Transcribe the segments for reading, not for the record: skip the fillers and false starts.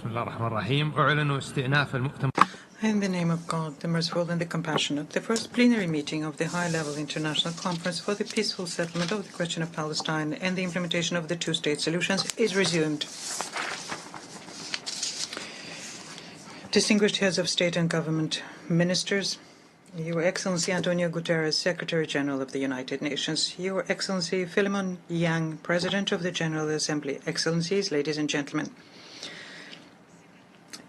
بسم الله الرحمن الرحيم. أعلن استئناف المؤتمر. In the name of God, the merciful and the compassionate, the first plenary meeting of the high-level international conference for the peaceful settlement of the question of Palestine and the implementation of the two-state solutions is resumed. Distinguished heads of state and government, ministers, Your Excellency Antonio Guterres, Secretary General of the United Nations, Your Excellency Philemon Yang, President of the General Assembly, Excellencies, ladies and gentlemen.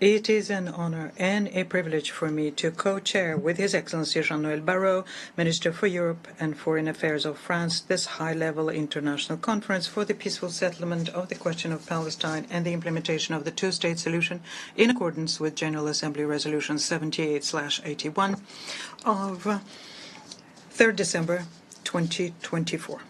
It is an honor and a privilege for me to co-chair with His Excellency Jean-Noël Barrot, Minister for Europe and Foreign Affairs of France, this high-level international conference for the peaceful settlement of the question of Palestine and the implementation of the two-state solution in accordance with General Assembly Resolution 78/81 of 3rd December 2024.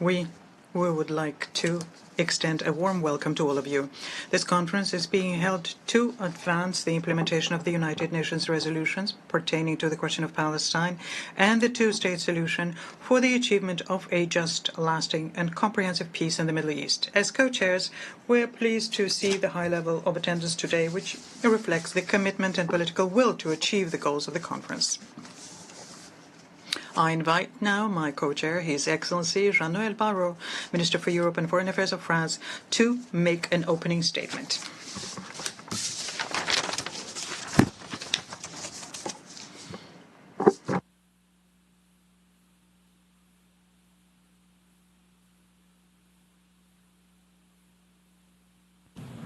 We would like to extend a warm welcome to all of you. This conference is being held to advance the implementation of the United Nations resolutions pertaining to the question of Palestine and the two-state solution for the achievement of a just, lasting, and comprehensive peace in the Middle East. As co-chairs, we're pleased to see the high level of attendance today, which reflects the commitment and political will to achieve the goals of the conference. I invite now my co-chair, His Excellency Jean-Noël Barrot, Minister for Europe and Foreign Affairs of France, to make an opening statement.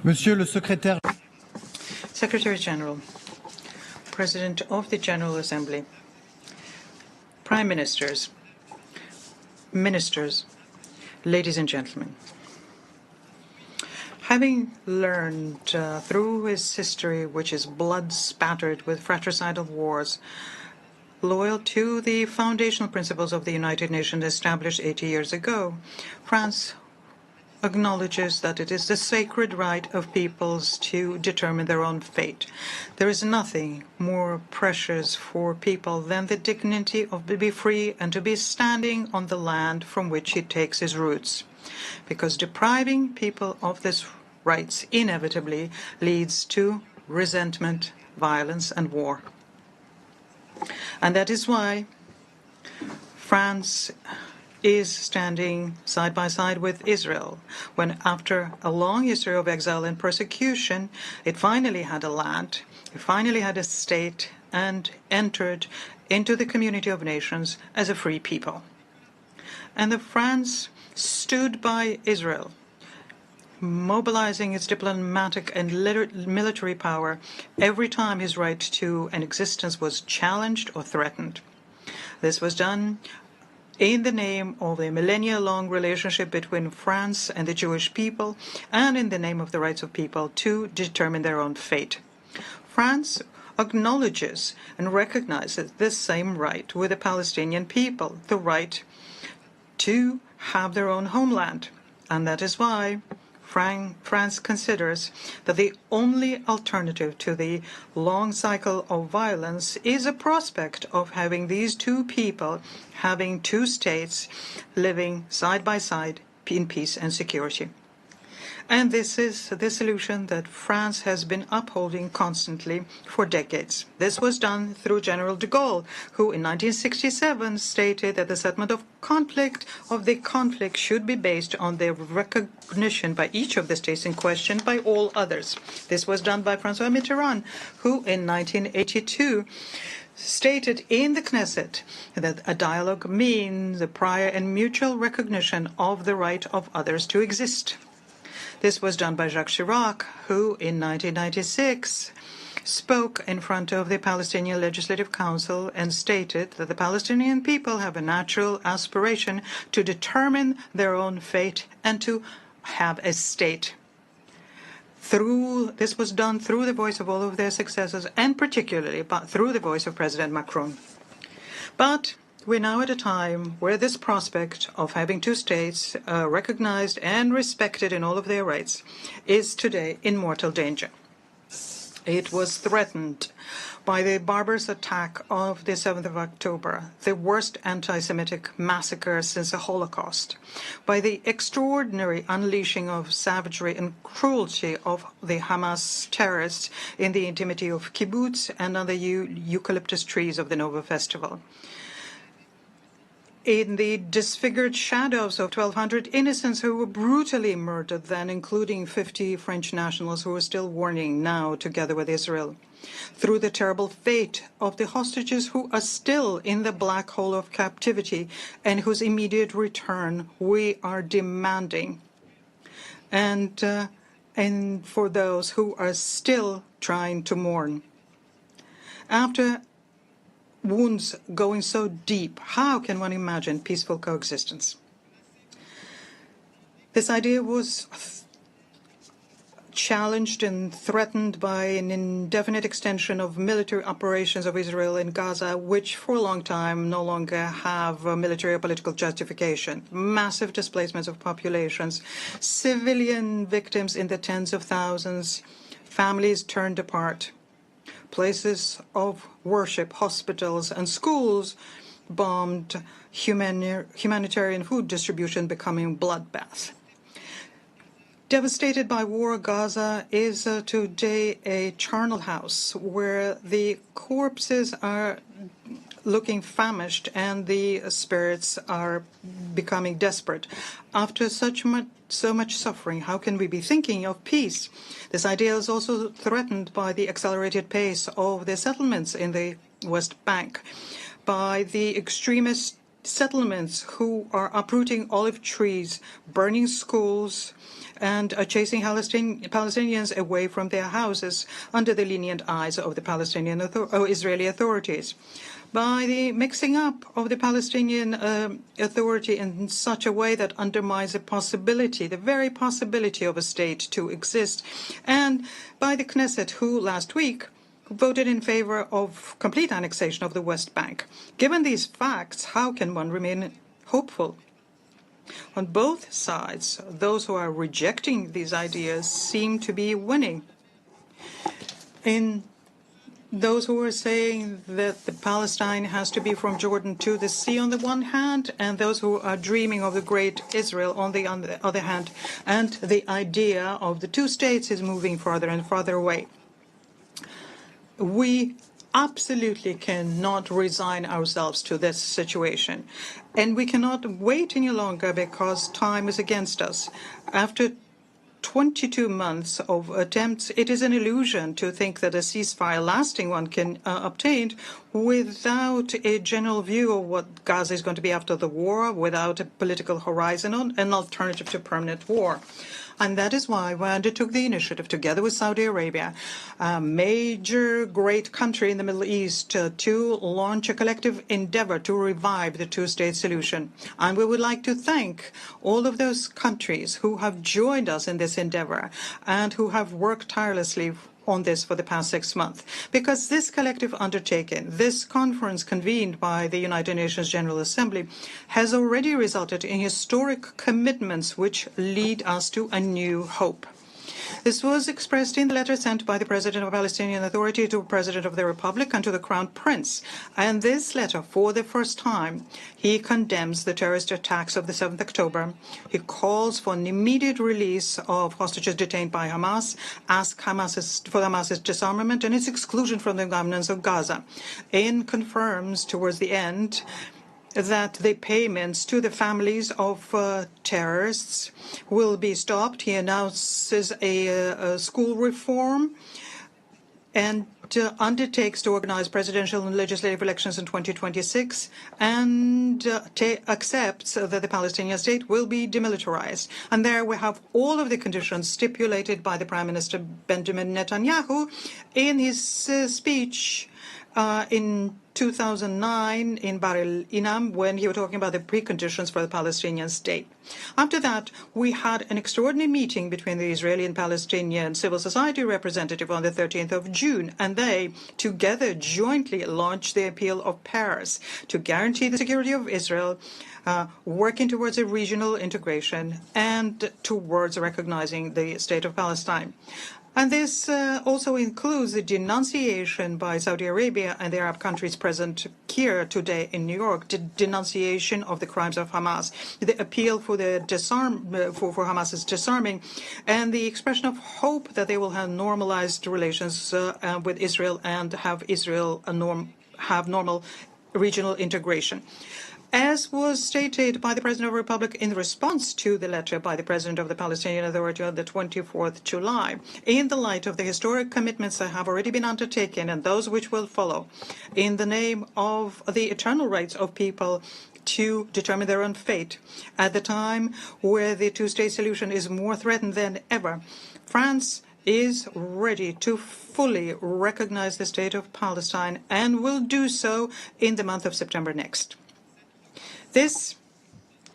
Monsieur le Secrétaire. Secretary General, President of the General Assembly, Prime Ministers, Ministers, ladies and gentlemen. Having learned through his history, which is blood-spattered with fratricidal wars, loyal to the foundational principles of the United Nations established 80 years ago, France acknowledges that it is the sacred right of peoples to determine their own fate. There is nothing more precious for people than the dignity of to be free and to be standing on the land from which it takes its roots. Because depriving people of this rights inevitably leads to resentment, violence, and war. And that is why France is standing side by side with Israel, when after a long history of exile and persecution, it finally had a land, it finally had a state, and entered into the community of nations as a free people. And the France stood by Israel, mobilizing its diplomatic and military power every time his right to an existence was challenged or threatened. This was done in the name of a millennia-long relationship between France and the Jewish people, and in the name of the rights of people to determine their own fate. France acknowledges and recognizes this same right with the Palestinian people, the right to have their own homeland. And that is why France considers that the only alternative to the long cycle of violence is a prospect of having these two people, having two states, living side by side in peace and security. And this is the solution that France has been upholding constantly for decades. This was done through General de Gaulle, who in 1967 stated that the settlement of the conflict should be based on the recognition by each of the states in question by all others. This was done by François Mitterrand, who in 1982 stated in the Knesset that a dialogue means the prior and mutual recognition of the right of others to exist. This was done by Jacques Chirac, who in 1996 spoke in front of the Palestinian Legislative Council and stated that the Palestinian people have a natural aspiration to determine their own fate and to have a state. This was done through the voice of all of their successors, and particularly through the voice of President Macron. But we're now at a time where this prospect of having two states recognized and respected in all of their rights is today in mortal danger. It was threatened by the barbarous attack of the 7th of October, the worst anti-Semitic massacre since the Holocaust, by the extraordinary unleashing of savagery and cruelty of the Hamas terrorists in the intimity of kibbutz and on the eucalyptus trees of the Nova Festival. In the disfigured shadows of 1,200 innocents who were brutally murdered then, including 50 French nationals who are still mourning now together with Israel. Through the terrible fate of the hostages who are still in the black hole of captivity and whose immediate return we are demanding. And for those who are still trying to mourn. After wounds going so deep, how can one imagine peaceful coexistence? This idea was challenged and threatened by an indefinite extension of military operations of Israel in Gaza, which for a long time no longer have military or political justification. Massive displacements of populations, civilian victims in the tens of thousands, families turned apart. Places of worship, hospitals, and schools bombed, humanitarian food distribution becoming bloodbath. Devastated by war, Gaza is today a charnel house where the corpses are looking famished and the spirits are becoming desperate. After so much suffering, how can we be thinking of peace? This idea is also threatened by the accelerated pace of the settlements in the West Bank, by the extremist settlements who are uprooting olive trees, burning schools, and are chasing Palestinians away from their houses under the lenient eyes of the Israeli authorities. By the mixing up of the Palestinian Authority in such a way that undermines the very possibility of a state to exist, and by the Knesset, who last week voted in favor of complete annexation of the West Bank. Given these facts, how can one remain hopeful? On both sides, those who are rejecting these ideas seem to be winning. In those who are saying that the Palestine has to be from Jordan to the sea on the one hand, and those who are dreaming of the great Israel on the other hand, and the idea of the two states is moving farther and farther away. We absolutely cannot resign ourselves to this situation, and we cannot wait any longer because time is against us. After 22 months of attempts, it is an illusion to think that a ceasefire, lasting one, can obtained without a general view of what Gaza is going to be after the war, without a political horizon, an alternative to permanent war. And that is why we undertook the initiative, together with Saudi Arabia, a major great country in the Middle East, to launch a collective endeavor to revive the two-state solution. And we would like to thank all of those countries who have joined us in this endeavor and who have worked tirelessly on this for the past 6 months, because this collective undertaking, this conference convened by the United Nations General Assembly, has already resulted in historic commitments which lead us to a new hope. This was expressed in the letter sent by the President of the Palestinian Authority to the President of the Republic and to the Crown Prince. And this letter, for the first time, he condemns the terrorist attacks of the 7th October. He calls for an immediate release of hostages detained by Hamas, asks for Hamas's disarmament and its exclusion from the governance of Gaza, and confirms towards the end that the payments to the families of terrorists will be stopped. He announces a school reform and undertakes to organize presidential and legislative elections in 2026 and accepts that the Palestinian state will be demilitarized. And there we have all of the conditions stipulated by the Prime Minister Benjamin Netanyahu in his speech in 2009 in Bar el-Inam, when he was talking about the preconditions for the Palestinian state. After that, we had an extraordinary meeting between the Israeli and Palestinian civil society representative on the 13th of June, and they together jointly launched the appeal of Paris to guarantee the security of Israel, working towards a regional integration and towards recognizing the state of Palestine. And this also includes the denunciation by Saudi Arabia and the Arab countries present here today in New York, the denunciation of the crimes of Hamas, the appeal for the for Hamas's disarming, and the expression of hope that they will have normalized relations with Israel and have Israel have normal regional integration. As was stated by the President of the Republic in response to the letter by the President of the Palestinian Authority on the 24th July, in the light of the historic commitments that have already been undertaken and those which will follow, in the name of the eternal rights of people to determine their own fate, at the time where the two-state solution is more threatened than ever, France is ready to fully recognize the state of Palestine and will do so in the month of September next. This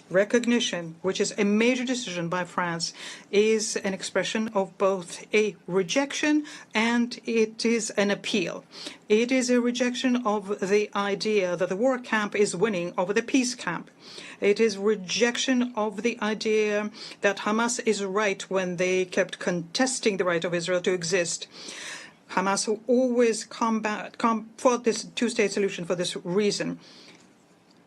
recognition, which is a major decision by France, is an expression of both a rejection and it is an appeal. It is a rejection of the idea that the war camp is winning over the peace camp. It is rejection of the idea that Hamas is right when they kept contesting the right of Israel to exist. Hamas always fought this two-state solution for this reason.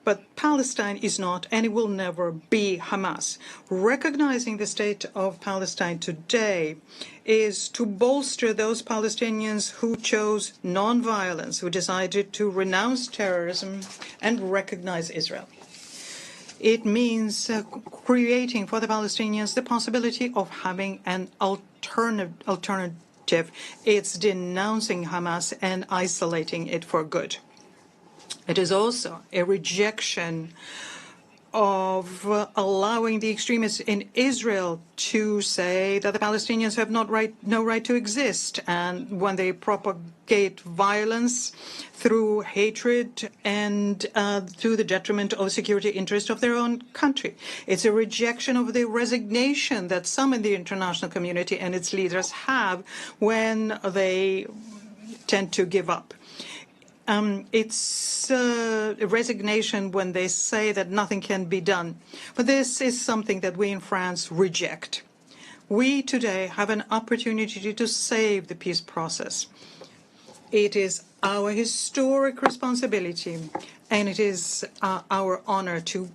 But Palestine is not, and it will never be, Hamas. Recognizing the state of Palestine today is to bolster those Palestinians who chose nonviolence, who decided to renounce terrorism and recognize Israel. It means creating for the Palestinians the possibility of having an alternative. It's denouncing Hamas and isolating it for good. It is also a rejection of allowing the extremists in Israel to say that the Palestinians have no right to exist, and when they propagate violence through hatred and to the detriment of the security interest of their own country. It's a rejection of the resignation that some in the international community and its leaders have when they tend to give up. It's a resignation when they say that nothing can be done. But this is something that we in France reject. We today have an opportunity to save the peace process. It is our historic responsibility, and it is our honor to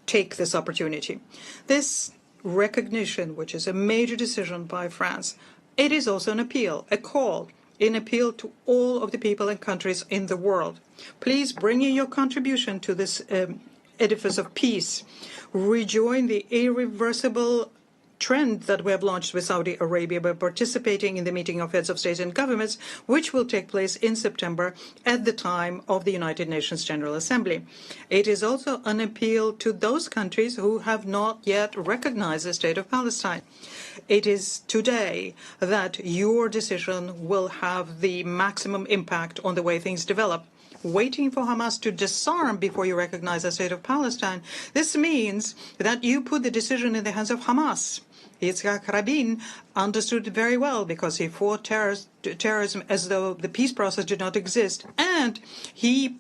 take this opportunity. This recognition, which is a major decision by France, it is also an appeal, a call, an appeal to all of the people and countries in the world. Please bring in your contribution to this edifice of peace. Rejoin the irreversible trend that we have launched with Saudi Arabia by participating in the meeting of heads of state and governments, which will take place in September at the time of the United Nations General Assembly. It is also an appeal to those countries who have not yet recognized the state of Palestine. It is today that your decision will have the maximum impact on the way things develop. Waiting for Hamas to disarm before you recognize the state of Palestine, this means that you put the decision in the hands of Hamas. Yitzhak Rabin understood it very well because he fought terrorism as though the peace process did not exist, and he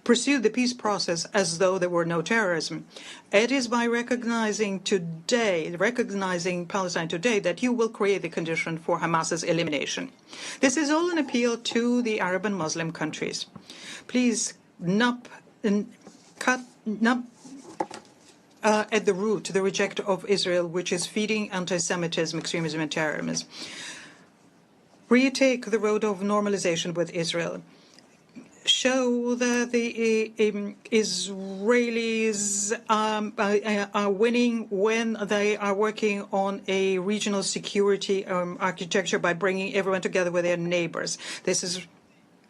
pursued the peace process as though there were no terrorism. It is by recognizing Palestine today, that you will create the condition for Hamas's elimination. This is all an appeal to the Arab and Muslim countries. Please cut at the root the rejection of Israel, which is feeding anti-Semitism, extremism, and terrorism. Retake the road of normalization with Israel. Show that the Israelis are winning when they are working on a regional security architecture by bringing everyone together with their neighbors. This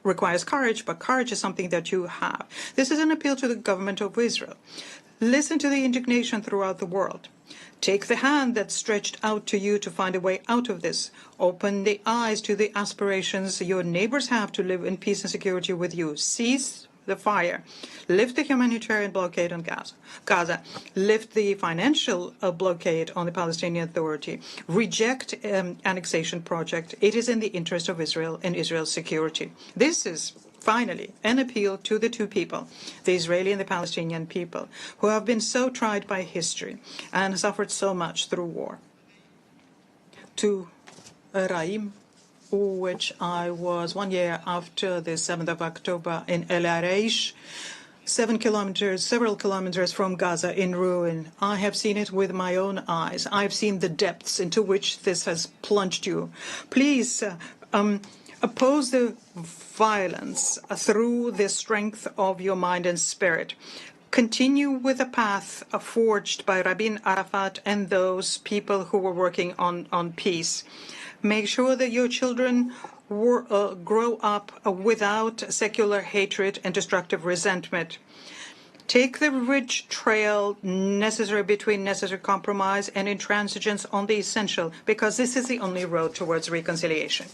requires courage, but courage is something that you have. This is an appeal to the government of Israel. Listen to the indignation throughout the world. Take the hand that's stretched out to you to find a way out of this. Open the eyes to the aspirations your neighbors have to live in peace and security with you. Cease the fire. Lift the humanitarian blockade on Gaza. Lift the financial blockade on the Palestinian Authority. Reject annexation project. It is in the interest of Israel and Israel's security. This is finally an appeal to the two people, the Israeli and the Palestinian people, who have been so tried by history and suffered so much through war, to Raim, which I was 1 year after the 7th of October in El Arish, several kilometers from Gaza in ruin. I have seen it with my own eyes. I've seen the depths into which this has plunged you. Please oppose the violence through the strength of your mind and spirit. Continue with the path forged by Rabin Arafat and those people who were working on peace. Make sure that your children grow up without secular hatred and destructive resentment. Take the ridge trail necessary between necessary compromise and intransigence on the essential, because this is the only road towards reconciliation.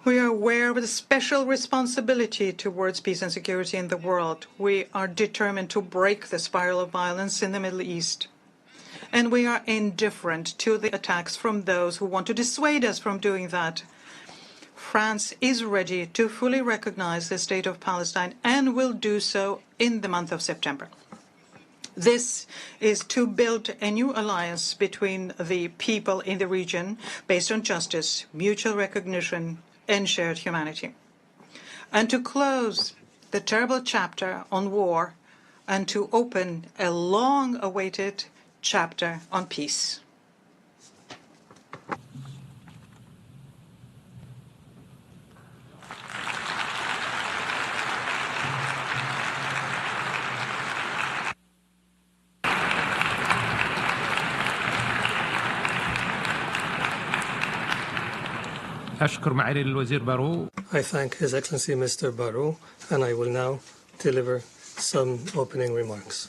We are aware of the special responsibility towards peace and security in the world. We are determined to break the spiral of violence in the Middle East. And we are indifferent to the attacks from those who want to dissuade us from doing that. France is ready to fully recognize the state of Palestine and will do so in the month of September. This is to build a new alliance between the people in the region based on justice, mutual recognition, and shared humanity. And to close the terrible chapter on war and to open a long-awaited chapter on peace. أشكر معالي الوزير بارو. I thank His Excellency Mr. Barrot, and I will now deliver some opening remarks.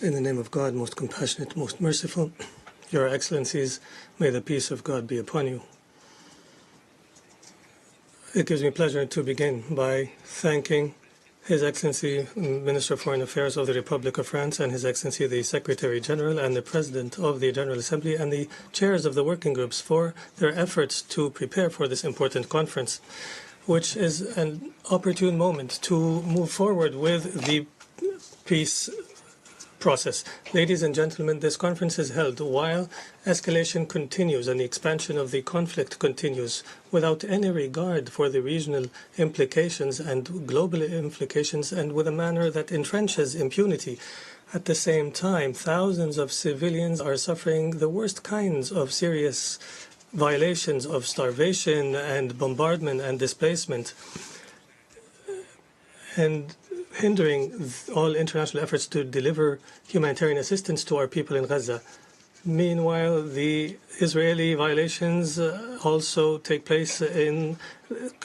In the name of God, most compassionate, most merciful, Your Excellencies, may the peace of God be upon you. It gives me pleasure to begin by thanking His Excellency Minister of Foreign Affairs of the Republic of France and His Excellency the Secretary General and the President of the General Assembly and the chairs of the working groups for their efforts to prepare for this important conference, which is an opportune moment to move forward with the peace process. Ladies and gentlemen, this conference is held while escalation continues and the expansion of the conflict continues without any regard for the regional implications and global implications and with a manner that entrenches impunity. At the same time, thousands of civilians are suffering the worst kinds of serious violations of starvation and bombardment and displacement, and hindering all international efforts to deliver humanitarian assistance to our people in Gaza. Meanwhile, the Israeli violations also take place in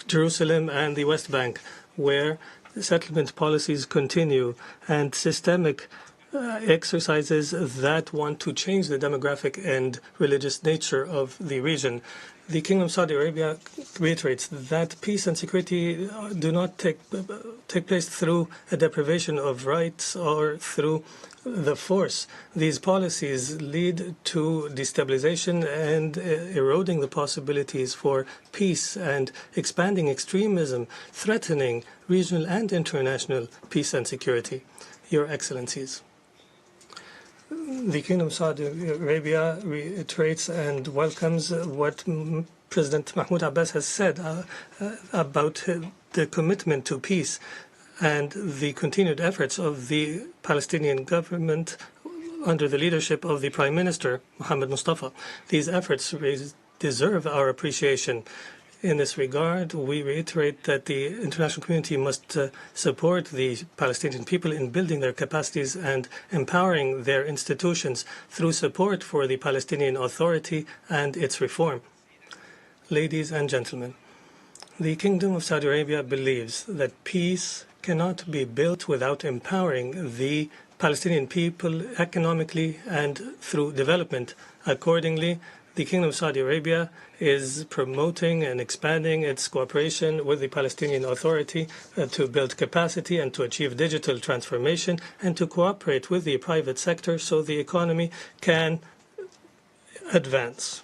Jerusalem and the West Bank, where settlement policies continue and systemic exercises that want to change the demographic and religious nature of the region. The Kingdom of Saudi Arabia reiterates that peace and security do not take place through a deprivation of rights or through the force. These policies lead to destabilization and eroding the possibilities for peace and expanding extremism, threatening regional and international peace and security. Your Excellencies, the Kingdom of Saudi Arabia reiterates and welcomes what President Mahmoud Abbas has said about the commitment to peace and the continued efforts of the Palestinian government under the leadership of the Prime Minister, Mohammed Mustafa. These efforts deserve our appreciation. In this regard, we reiterate that the international community must support the Palestinian people in building their capacities and empowering their institutions through support for the Palestinian Authority and its reform. Ladies and gentlemen, the Kingdom of Saudi Arabia believes that peace cannot be built without empowering the Palestinian people economically and through development. Accordingly, the Kingdom of Saudi Arabia is promoting and expanding its cooperation with the Palestinian Authority to build capacity and to achieve digital transformation and to cooperate with the private sector so the economy can advance.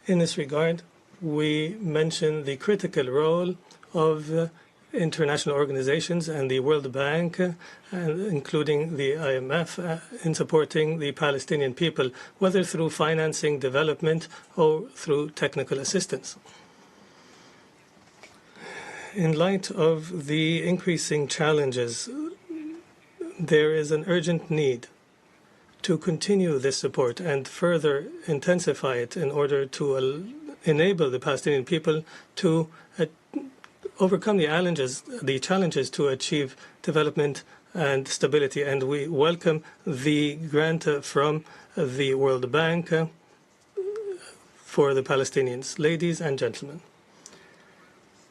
In this regard, we mention the critical role of international organizations and the World Bank, including the IMF, in supporting the Palestinian people, whether through financing development or through technical assistance. In light of the increasing challenges, there is an urgent need to continue this support and further intensify it in order to enable the Palestinian people to overcome the challenges to achieve development and stability. And we welcome the grant from the World Bank for the Palestinians. Ladies and gentlemen,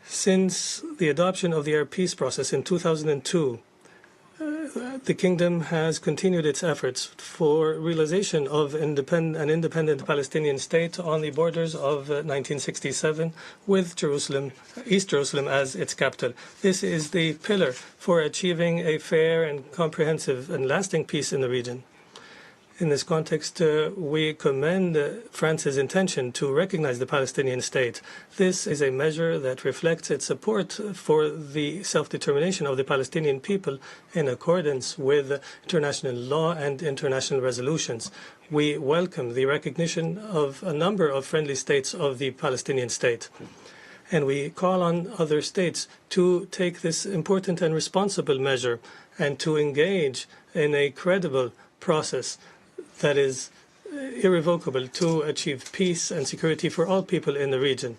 since the adoption of the Arab peace process in 2002, the Kingdom has continued its efforts for realization of an independent Palestinian state on the borders of 1967 with East Jerusalem as its capital. This is the pillar for achieving a fair and comprehensive and lasting peace in the region. In this context, we commend France's intention to recognize the Palestinian state. This is a measure that reflects its support for the self-determination of the Palestinian people in accordance with international law and international resolutions. We welcome the recognition of a number of friendly states of the Palestinian state. And we call on other states to take this important and responsible measure and to engage in a credible process that is irrevocable to achieve peace and security for all people in the region.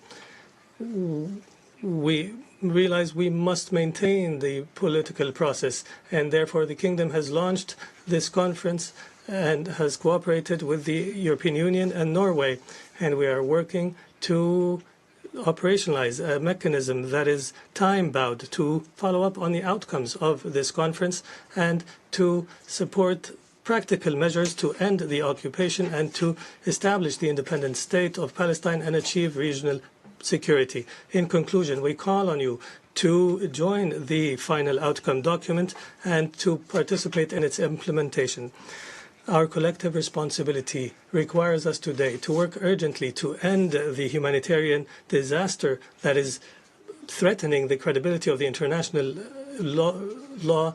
We realize we must maintain the political process, and therefore the Kingdom has launched this conference and has cooperated with the European Union and Norway, and we are working to operationalize a mechanism that is time-bound to follow up on the outcomes of this conference and to support practical measures to end the occupation and to establish the independent state of Palestine and achieve regional security. In conclusion, we call on you to join the final outcome document and to participate in its implementation. Our collective responsibility requires us today to work urgently to end the humanitarian disaster that is threatening the credibility of the international law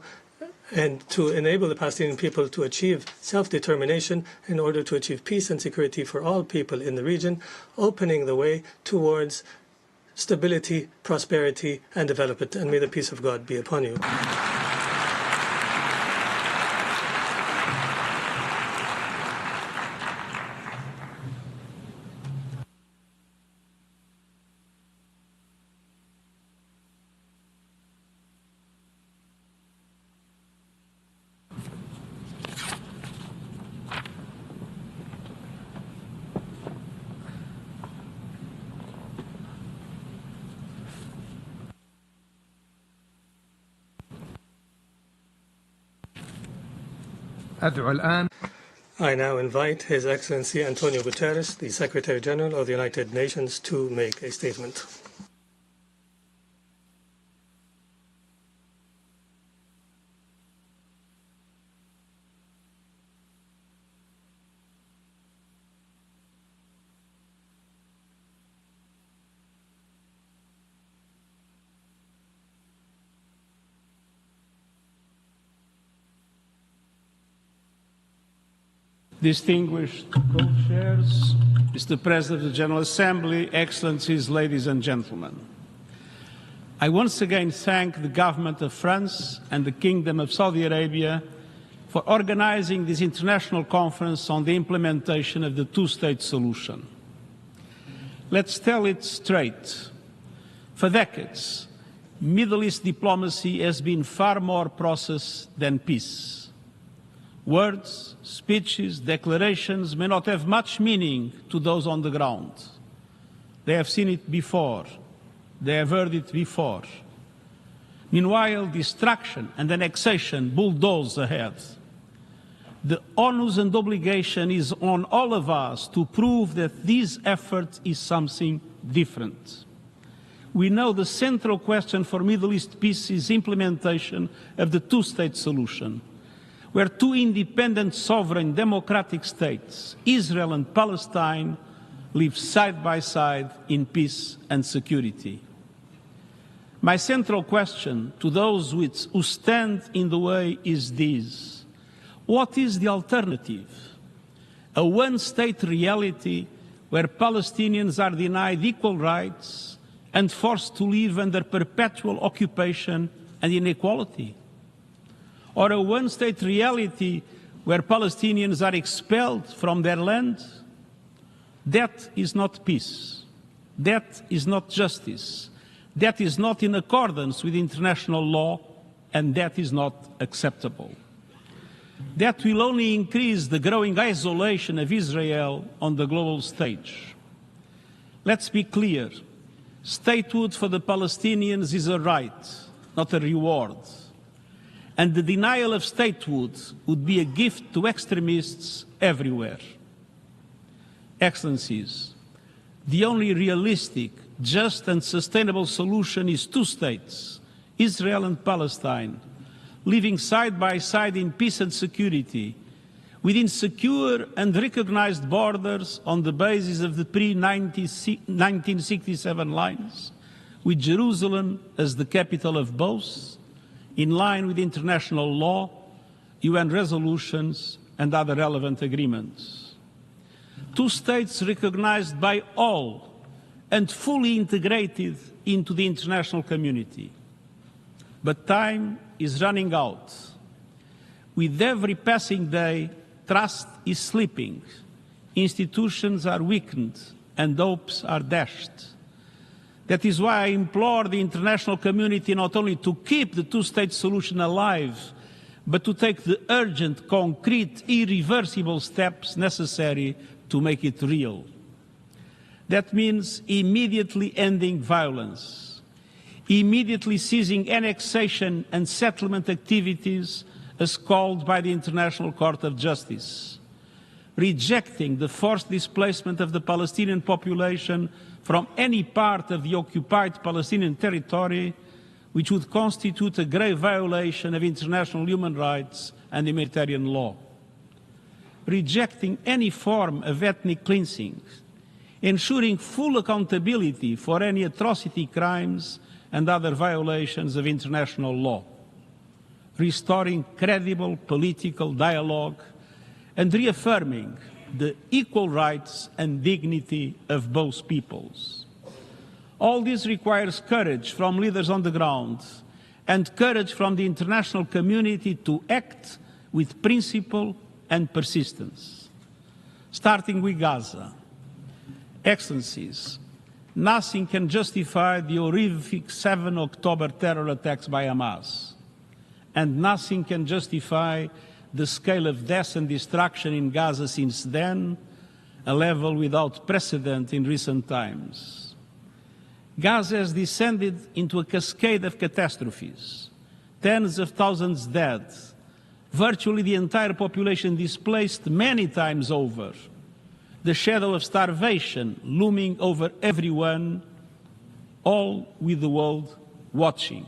and to enable the Palestinian people to achieve self-determination in order to achieve peace and security for all people in the region, opening the way towards stability, prosperity, and development. And may the peace of God be upon you. I now invite His Excellency Antonio Guterres, the Secretary General of the United Nations, to make a statement. Distinguished co-chairs, Mr. President of the General Assembly, Excellencies, ladies and gentlemen. I once again thank the government of France and the Kingdom of Saudi Arabia for organizing this international conference on the implementation of the two-state solution. Let's tell it straight. For decades, Middle East diplomacy has been far more process than peace. Words, speeches, declarations may not have much meaning to those on the ground. They have seen it before. They have heard it before. Meanwhile, destruction and annexation bulldoze ahead. The onus and obligation is on all of us to prove that this effort is something different. We know the central question for Middle East peace is implementation of the two-state solution, where two independent, sovereign, democratic states, Israel and Palestine, live side by side in peace and security. My central question to those who stand in the way is this: what is the alternative? A one-state reality where Palestinians are denied equal rights and forced to live under perpetual occupation and inequality? Or a one-state reality where Palestinians are expelled from their land? That is not peace. That is not justice. That is not in accordance with international law, and that is not acceptable. That will only increase the growing isolation of Israel on the global stage. Let's be clear. Statehood for the Palestinians is a right, not a reward. And the denial of statehood would be a gift to extremists everywhere. Excellencies, the only realistic, just and sustainable solution is two states, Israel and Palestine, living side by side in peace and security, within secure and recognized borders on the basis of the pre-1967 lines, with Jerusalem as the capital of both, in line with international law, UN resolutions, and other relevant agreements. Two states recognized by all and fully integrated into the international community. But time is running out. With every passing day, trust is slipping, institutions are weakened, and hopes are dashed. That is why I implore the international community not only to keep the two-state solution alive, but to take the urgent, concrete, irreversible steps necessary to make it real. That means immediately ending violence, immediately ceasing annexation and settlement activities as called by the International Court of Justice, rejecting the forced displacement of the Palestinian population from any part of the occupied Palestinian territory, which would constitute a grave violation of international human rights and humanitarian law, rejecting any form of ethnic cleansing, ensuring full accountability for any atrocity crimes and other violations of international law, restoring credible political dialogue, and reaffirming the equal rights and dignity of both peoples. All this requires courage from leaders on the ground and courage from the international community to act with principle and persistence. Starting with Gaza. Excellencies, nothing can justify the horrific 7 October terror attacks by Hamas, and nothing can justify the scale of death and destruction in Gaza since then, a level without precedent in recent times. Gaza has descended into a cascade of catastrophes, tens of thousands dead, virtually the entire population displaced many times over, the shadow of starvation looming over everyone, all with the world watching.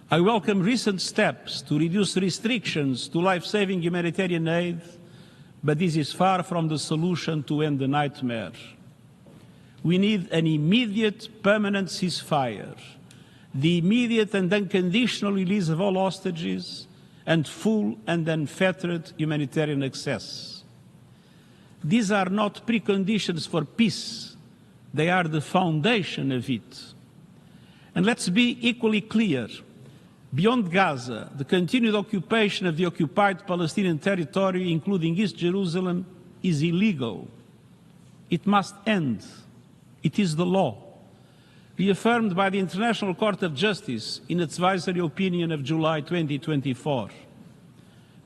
I welcome recent steps to reduce restrictions to life-saving humanitarian aid, but this is far from the solution to end the nightmare. We need an immediate, permanent ceasefire, the immediate and unconditional release of all hostages, and full and unfettered humanitarian access. These are not preconditions for peace. They are the foundation of it. And let's be equally clear. Beyond Gaza, the continued occupation of the occupied Palestinian territory, including East Jerusalem, is illegal. It must end. It is the law, reaffirmed by the International Court of Justice in its advisory opinion of July 2024,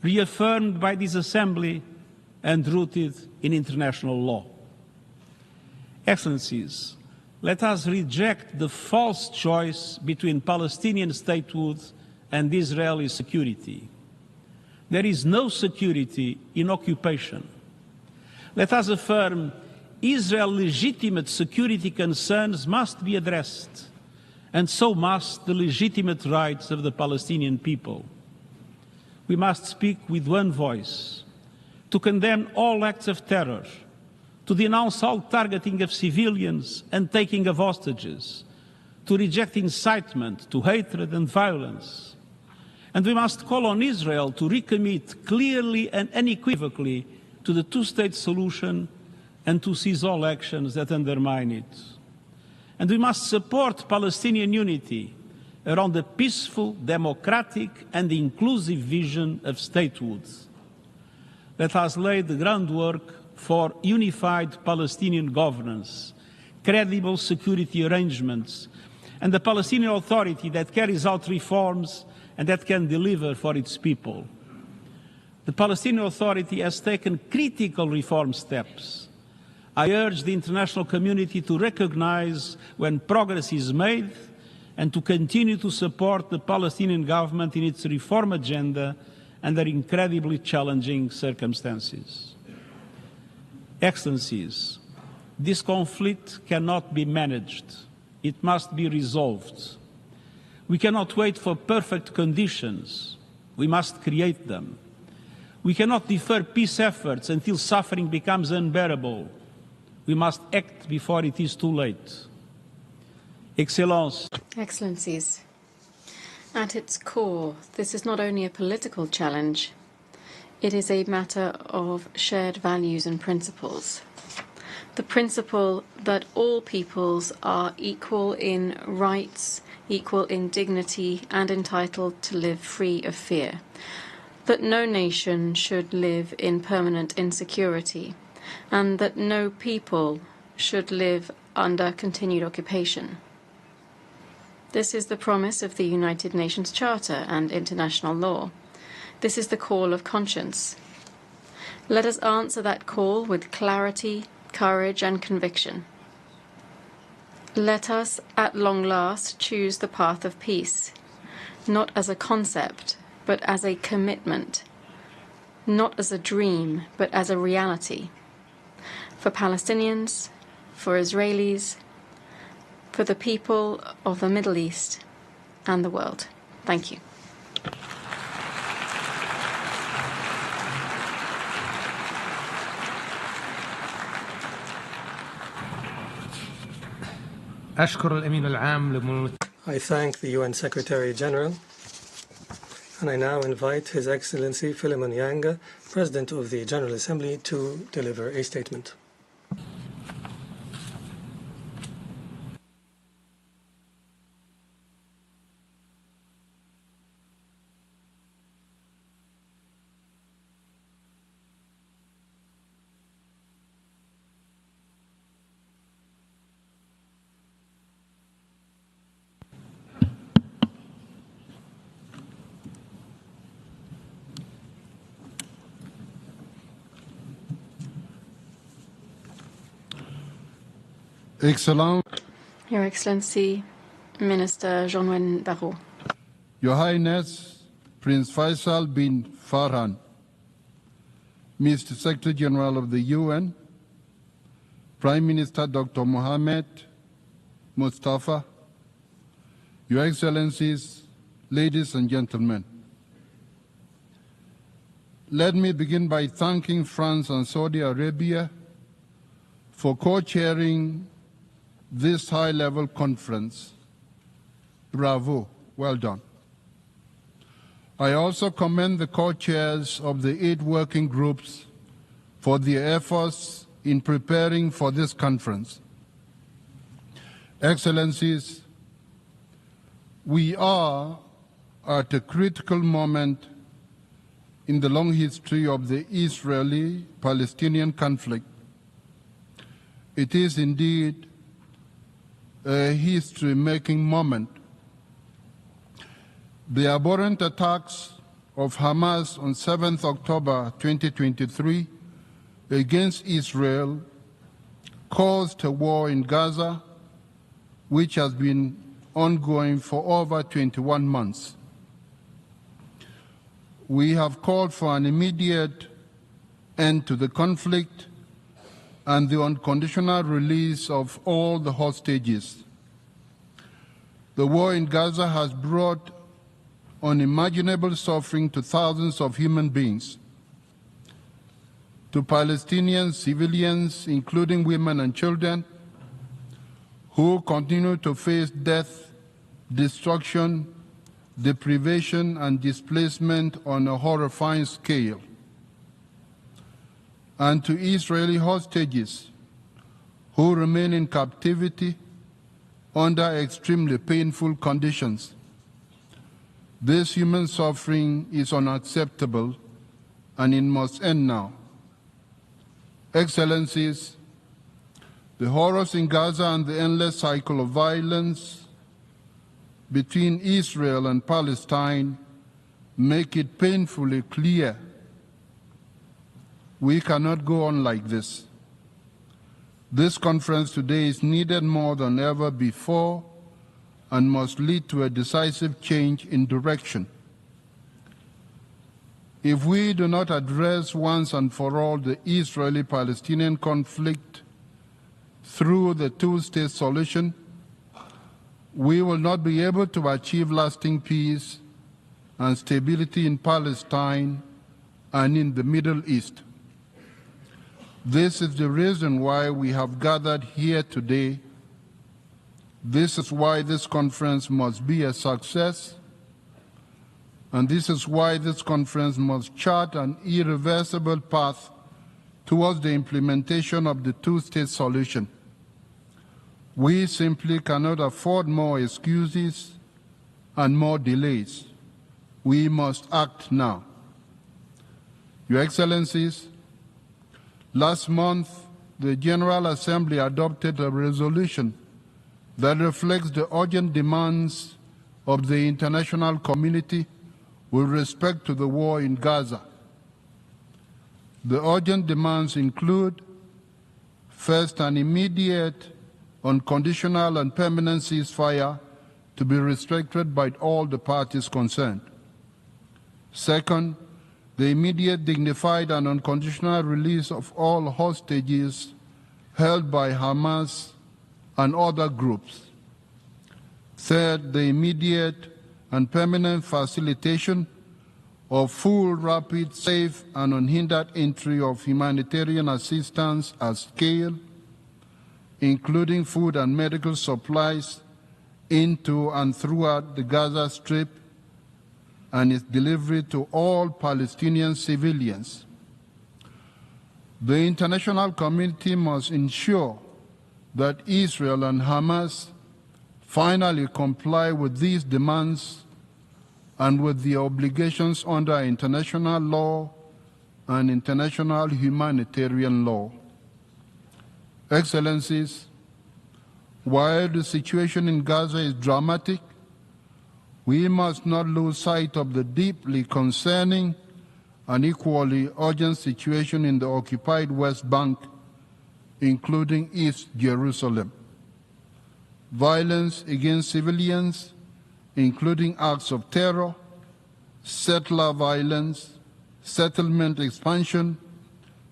reaffirmed by this Assembly and rooted in international law. Excellencies, let us reject the false choice between Palestinian statehood and Israeli security. there is no security in occupation. Let us affirm Israel's legitimate security concerns must be addressed, and so must the legitimate rights of the Palestinian people. We must speak with one voice to condemn all acts of terror, to denounce all targeting of civilians and taking of hostages, to reject incitement to hatred and violence. And we must call on Israel to recommit clearly and unequivocally to the two-state solution and to cease all actions that undermine it. And we must support Palestinian unity around a peaceful, democratic and inclusive vision of statehood. Let us lay the groundwork for unified Palestinian governance, credible security arrangements, and a Palestinian Authority that carries out reforms and that can deliver for its people. The Palestinian Authority has taken critical reform steps. I urge the international community to recognize when progress is made and to continue to support the Palestinian government in its reform agenda under incredibly challenging circumstances. Excellencies, this conflict cannot be managed. It must be resolved. We cannot wait for perfect conditions. We must create them. We cannot defer peace efforts until suffering becomes unbearable. We must act before it is too late. Excellencies, at its core, this is not only a political challenge, it is a matter of shared values and principles. The principle that all peoples are equal in rights, equal in dignity, and entitled to live free of fear. That no nation should live in permanent insecurity, and that no people should live under continued occupation. This is the promise of the United Nations Charter and international law. This is the call of conscience. Let us answer that call with clarity, courage, and conviction. Let us, at long last, choose the path of peace, not as a concept, but as a commitment, not as a dream, but as a reality, for Palestinians, for Israelis, for the people of the Middle East and the world. Thank you. أشكر الأمين العام للأمم I thank the UN Secretary General, and I now invite His Excellency Philemon Yanga, President of the General Assembly, to deliver a statement. Excellent. Your Excellency, Minister Jean-Noël Barrot. Your Highness, Prince Faisal bin Farhan, Mr. Secretary General of the UN, Prime Minister Dr. Mohammed Mustafa, Your Excellencies, ladies and gentlemen. Let me begin by thanking France and Saudi Arabia for co-chairing this high-level conference. Bravo, well done. I also commend the co-chairs of the 8 working groups for their efforts in preparing for this conference. Excellencies, we are at a critical moment in the long history of the Israeli-Palestinian conflict. It is indeed a history-making moment. The abhorrent attacks of Hamas on 7th October 2023 against Israel caused a war in Gaza, which has been ongoing for over 21 months. we have called for an immediate end to the conflict and the unconditional release of all the hostages. The war in Gaza has brought unimaginable suffering to thousands of human beings. To Palestinian civilians, including women and children, who continue to face death, destruction, deprivation, and displacement on a horrifying scale. And to Israeli hostages who remain in captivity under extremely painful conditions. This human suffering is unacceptable and it must end now. Excellencies, the horrors in Gaza and the endless cycle of violence between Israel and Palestine make it painfully clear we cannot go on like this. This conference today is needed more than ever before and must lead to a decisive change in direction. If we do not address once and for all the Israeli-Palestinian conflict through the two-state solution, we will not be able to achieve lasting peace and stability in Palestine and in the Middle East. This is the reason why we have gathered here today. This is why this conference must be a success, and this is why this conference must chart an irreversible path towards the implementation of the two-state solution. We simply cannot afford more excuses and more delays. We must act now. Your Excellencies, last month, the General Assembly adopted a resolution that reflects the urgent demands of the international community with respect to the war in Gaza. The urgent demands include, first, an immediate, unconditional and permanent ceasefire to be respected by all the parties concerned. Second, the immediate, dignified and unconditional release of all hostages held by Hamas and other groups. Third, the immediate and permanent facilitation of full, rapid, safe and unhindered entry of humanitarian assistance at scale, including food and medical supplies, into and throughout the Gaza Strip, and its delivery to all Palestinian civilians. The international community must ensure that Israel and Hamas finally comply with these demands and with the obligations under international law and international humanitarian law. Excellencies, while the situation in Gaza is dramatic, we must not lose sight of the deeply concerning and equally urgent situation in the occupied West Bank, including East Jerusalem. Violence against civilians, including acts of terror, settler violence, settlement expansion,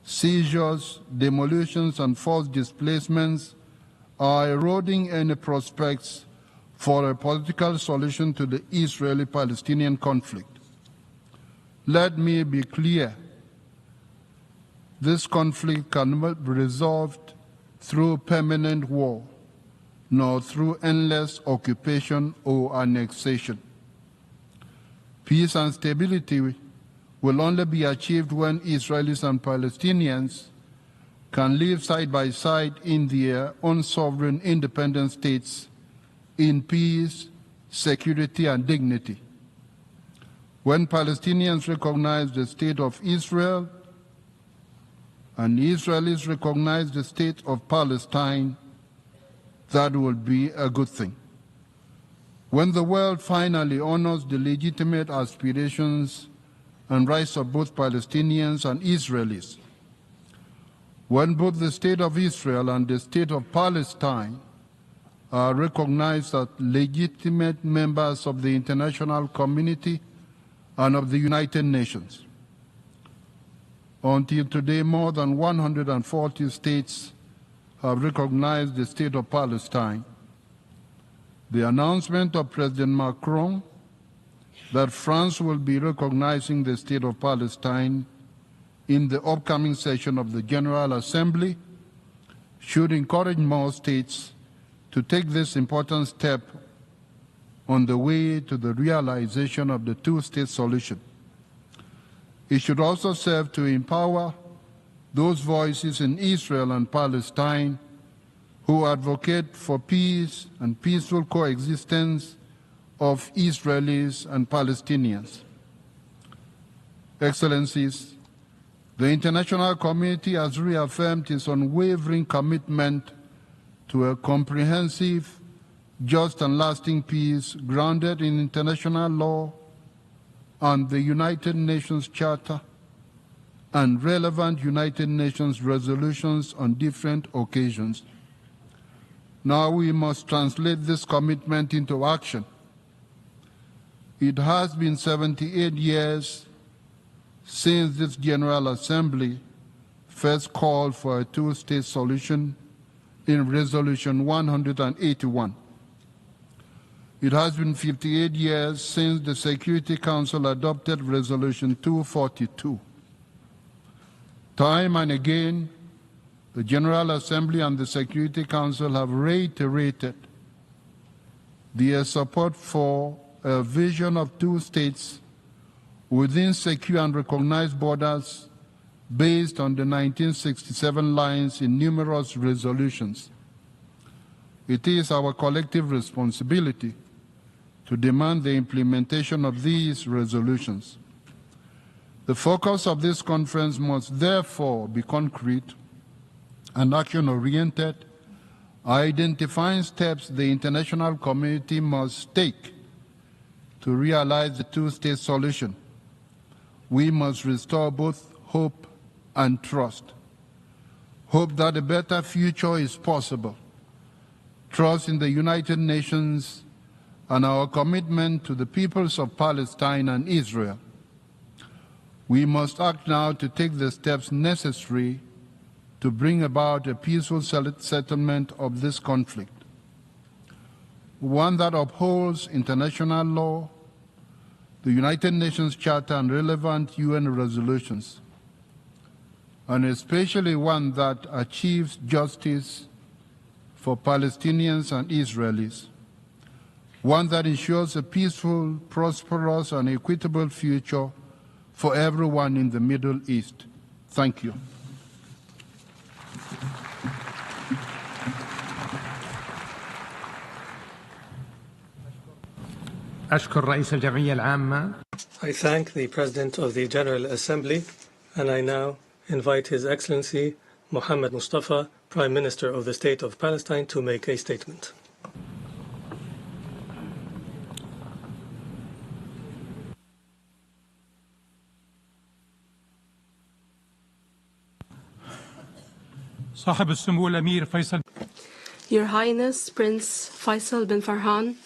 seizures, demolitions, and forced displacements are eroding any prospects for a political solution to the Israeli-Palestinian conflict. Let me be clear. This conflict cannot be resolved through permanent war, nor through endless occupation or annexation. Peace and stability will only be achieved when Israelis and Palestinians can live side by side in their own sovereign independent states in peace, security, and dignity. When Palestinians recognize the state of Israel and Israelis recognize the state of Palestine, that will be a good thing. When the world finally honors the legitimate aspirations and rights of both Palestinians and Israelis, when both the state of Israel and the state of Palestine are recognized as legitimate members of the international community and of the United Nations. Until today, more than 140 states have recognized the state of Palestine. The announcement of President Macron that France will be recognizing the state of Palestine in the upcoming session of the General Assembly should encourage more states to take this important step on the way to the realization of the two-state solution. It should also serve to empower those voices in Israel and Palestine who advocate for peace and peaceful coexistence of Israelis and Palestinians. Excellencies, the international community has reaffirmed its unwavering commitment to a comprehensive, just and lasting peace grounded in international law and the United Nations Charter and relevant United Nations resolutions on different occasions. Now we must translate this commitment into action. It has been 78 years since this General Assembly first called for a two-state solution in Resolution 181. It has been 58 years since the Security Council adopted Resolution 242. Time and again, the General Assembly and the Security Council have reiterated their support for a vision of two states within secure and recognized borders based on the 1967 lines in numerous resolutions. It is our collective responsibility to demand the implementation of these resolutions. The focus of this conference must therefore be concrete and action-oriented, identifying steps the international community must take to realize the two-state solution. We must restore both hope and trust. Hope that a better future is possible. Trust in the United Nations and our commitment to the peoples of Palestine and Israel. We must act now to take the steps necessary to bring about a peaceful settlement of this conflict, one that upholds international law, the United Nations Charter and relevant UN resolutions, and especially one that achieves justice for Palestinians and Israelis, one that ensures a peaceful, prosperous, and equitable future for everyone in the Middle East. Thank you. أشكر رئيس الجمعية العامة. I thank the President of the General Assembly, and I now invite His Excellency Mohammed Mustafa, Prime Minister of the State of Palestine, to make a statement. صاحب السمو الأمير فيصل. Your Highness Prince Faisal bin Farhan,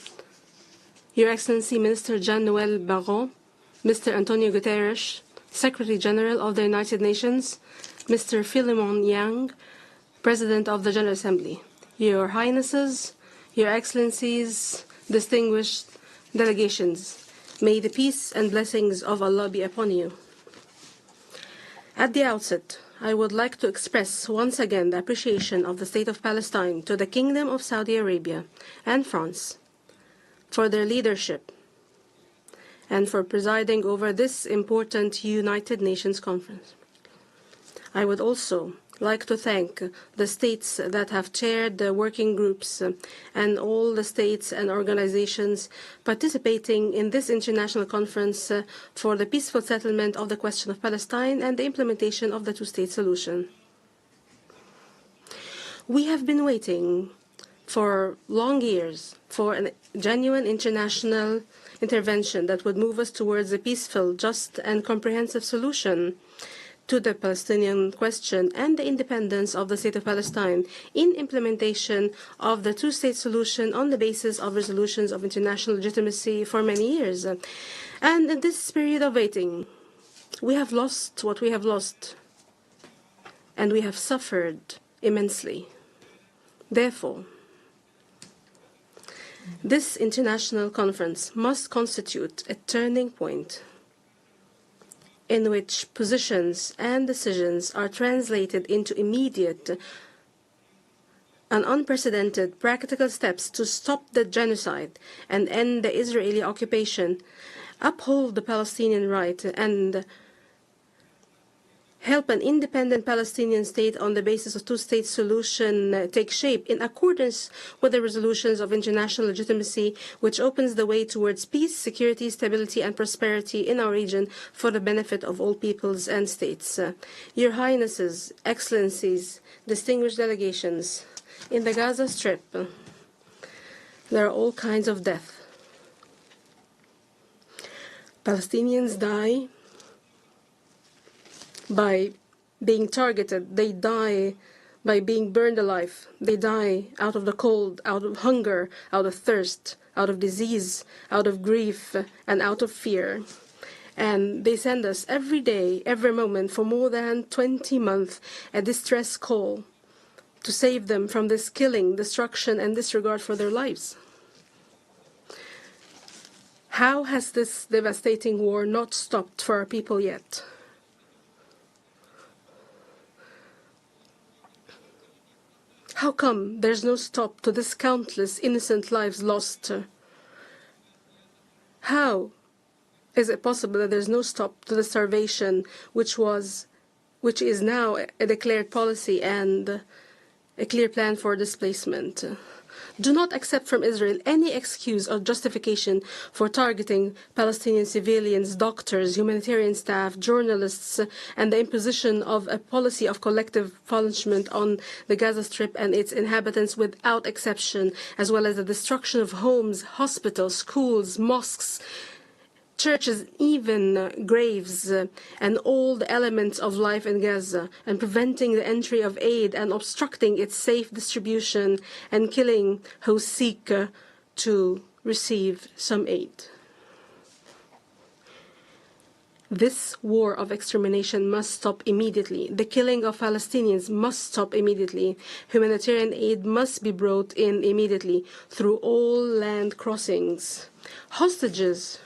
Your Excellency Minister Jean-Noel Barrot, Mr. Antonio Guterres, Secretary General of the United Nations, Mr. Philemon Yang, President of the General Assembly, Your Highnesses, Your Excellencies, distinguished delegations, may the peace and blessings of Allah be upon you. At the outset, I would like to express once again the appreciation of the State of Palestine to the Kingdom of Saudi Arabia and France for their leadership and for presiding over this important United Nations conference. I would also like to thank the states that have chaired the working groups and all the states and organizations participating in this international conference for the peaceful settlement of the question of Palestine and the implementation of the two-state solution. We have been waiting for long years for a genuine international intervention that would move us towards a peaceful, just, and comprehensive solution to the Palestinian question and the independence of the State of Palestine in implementation of the two-state solution on the basis of resolutions of international legitimacy for many years. And in this period of waiting, we have lost what we have lost, and we have suffered immensely. Therefore, this international conference must constitute a turning point in which positions and decisions are translated into immediate and unprecedented practical steps to stop the genocide and end the Israeli occupation, uphold the Palestinian right, and help an independent Palestinian state on the basis of two-state solution take shape in accordance with the resolutions of international legitimacy, which opens the way towards peace, security, stability, and prosperity in our region for the benefit of all peoples and states. Your Highnesses, Excellencies, distinguished delegations, in the Gaza Strip, there are all kinds of death. Palestinians die by being targeted. They die by being burned alive. They die out of the cold, out of hunger, out of thirst, out of disease, out of grief, and out of fear. And they send us every day, every moment, for more than 20 months, a distress call to save them from this killing, destruction, and disregard for their lives. How has this devastating war not stopped for our people yet? How come there's no stop to this countless innocent lives lost? How is it possible that there's no stop to the starvation which is now a declared policy and a clear plan for displacement? Do not accept from Israel any excuse or justification for targeting Palestinian civilians, doctors, humanitarian staff, journalists, and the imposition of a policy of collective punishment on the Gaza Strip and its inhabitants without exception, as well as the destruction of homes, hospitals, schools, mosques, churches, even graves, and all the elements of life in Gaza, and preventing the entry of aid and obstructing its safe distribution and killing who seek to receive some aid. This war of extermination must stop immediately. The killing of Palestinians must stop immediately. Humanitarian aid must be brought in immediately through all land crossings. Hostages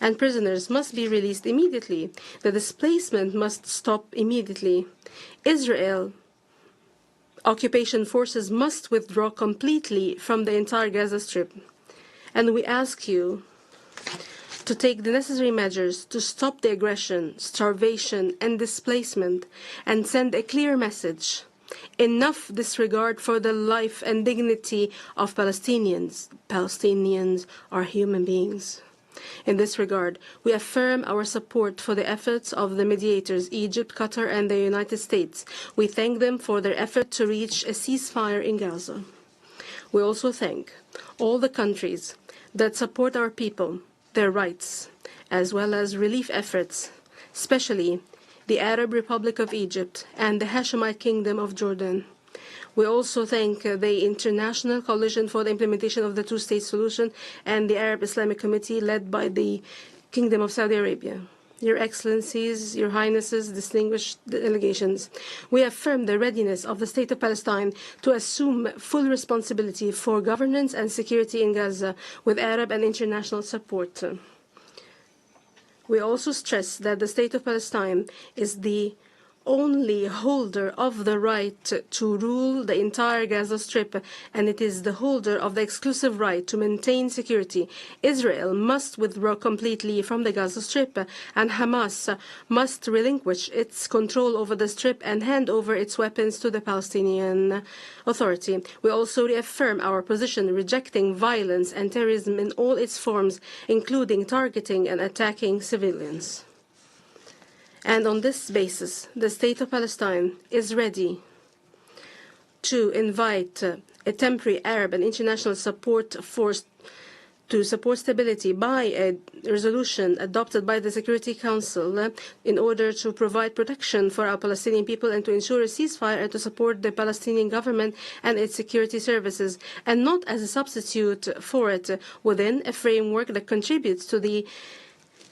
and prisoners must be released immediately. The displacement must stop immediately. Israel occupation forces must withdraw completely from the entire Gaza Strip. And we ask you to take the necessary measures to stop the aggression, starvation, and displacement, and send a clear message. Enough disregard for the life and dignity of Palestinians. Palestinians are human beings. In this regard, we affirm our support for the efforts of the mediators, Egypt, Qatar, and the United States. We thank them for their effort to reach a ceasefire in Gaza. We also thank all the countries that support our people, their rights, as well as relief efforts, especially the Arab Republic of Egypt and the Hashemite Kingdom of Jordan. We also thank the International Coalition for the Implementation of the Two-State Solution and the Arab Islamic Committee led by the Kingdom of Saudi Arabia. Your Excellencies, Your Highnesses, distinguished delegations, we affirm the readiness of the State of Palestine to assume full responsibility for governance and security in Gaza with Arab and international support. We also stress that the State of Palestine is the only holder of the right to rule the entire Gaza Strip, and it is the holder of the exclusive right to maintain security. Israel must withdraw completely from the Gaza Strip, and Hamas must relinquish its control over the Strip and hand over its weapons to the Palestinian Authority. We also reaffirm our position rejecting violence and terrorism in all its forms, including targeting and attacking civilians. And on this basis, the State of Palestine is ready to invite a temporary Arab and international support force to support stability by a resolution adopted by the Security Council in order to provide protection for our Palestinian people and to ensure a ceasefire and to support the Palestinian government and its security services, and not as a substitute for it within a framework that contributes to the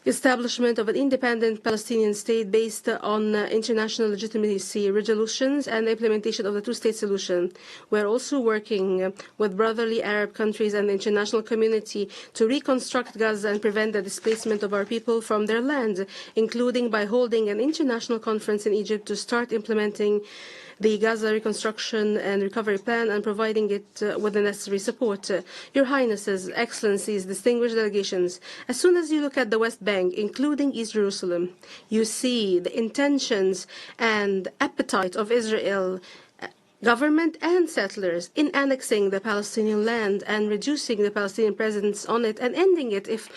establishment of an independent Palestinian state based on international legitimacy resolutions and the implementation of the two-state solution. We are also working with brotherly Arab countries and the international community to reconstruct Gaza and prevent the displacement of our people from their land, including by holding an international conference in Egypt to start implementing the Gaza Reconstruction and Recovery Plan and providing it with the necessary support. Your Highnesses, Excellencies, distinguished delegations, as soon as you look at the West Bank, including East Jerusalem, you see the intentions and appetite of Israel government and settlers in annexing the Palestinian land and reducing the Palestinian presence on it and ending it, if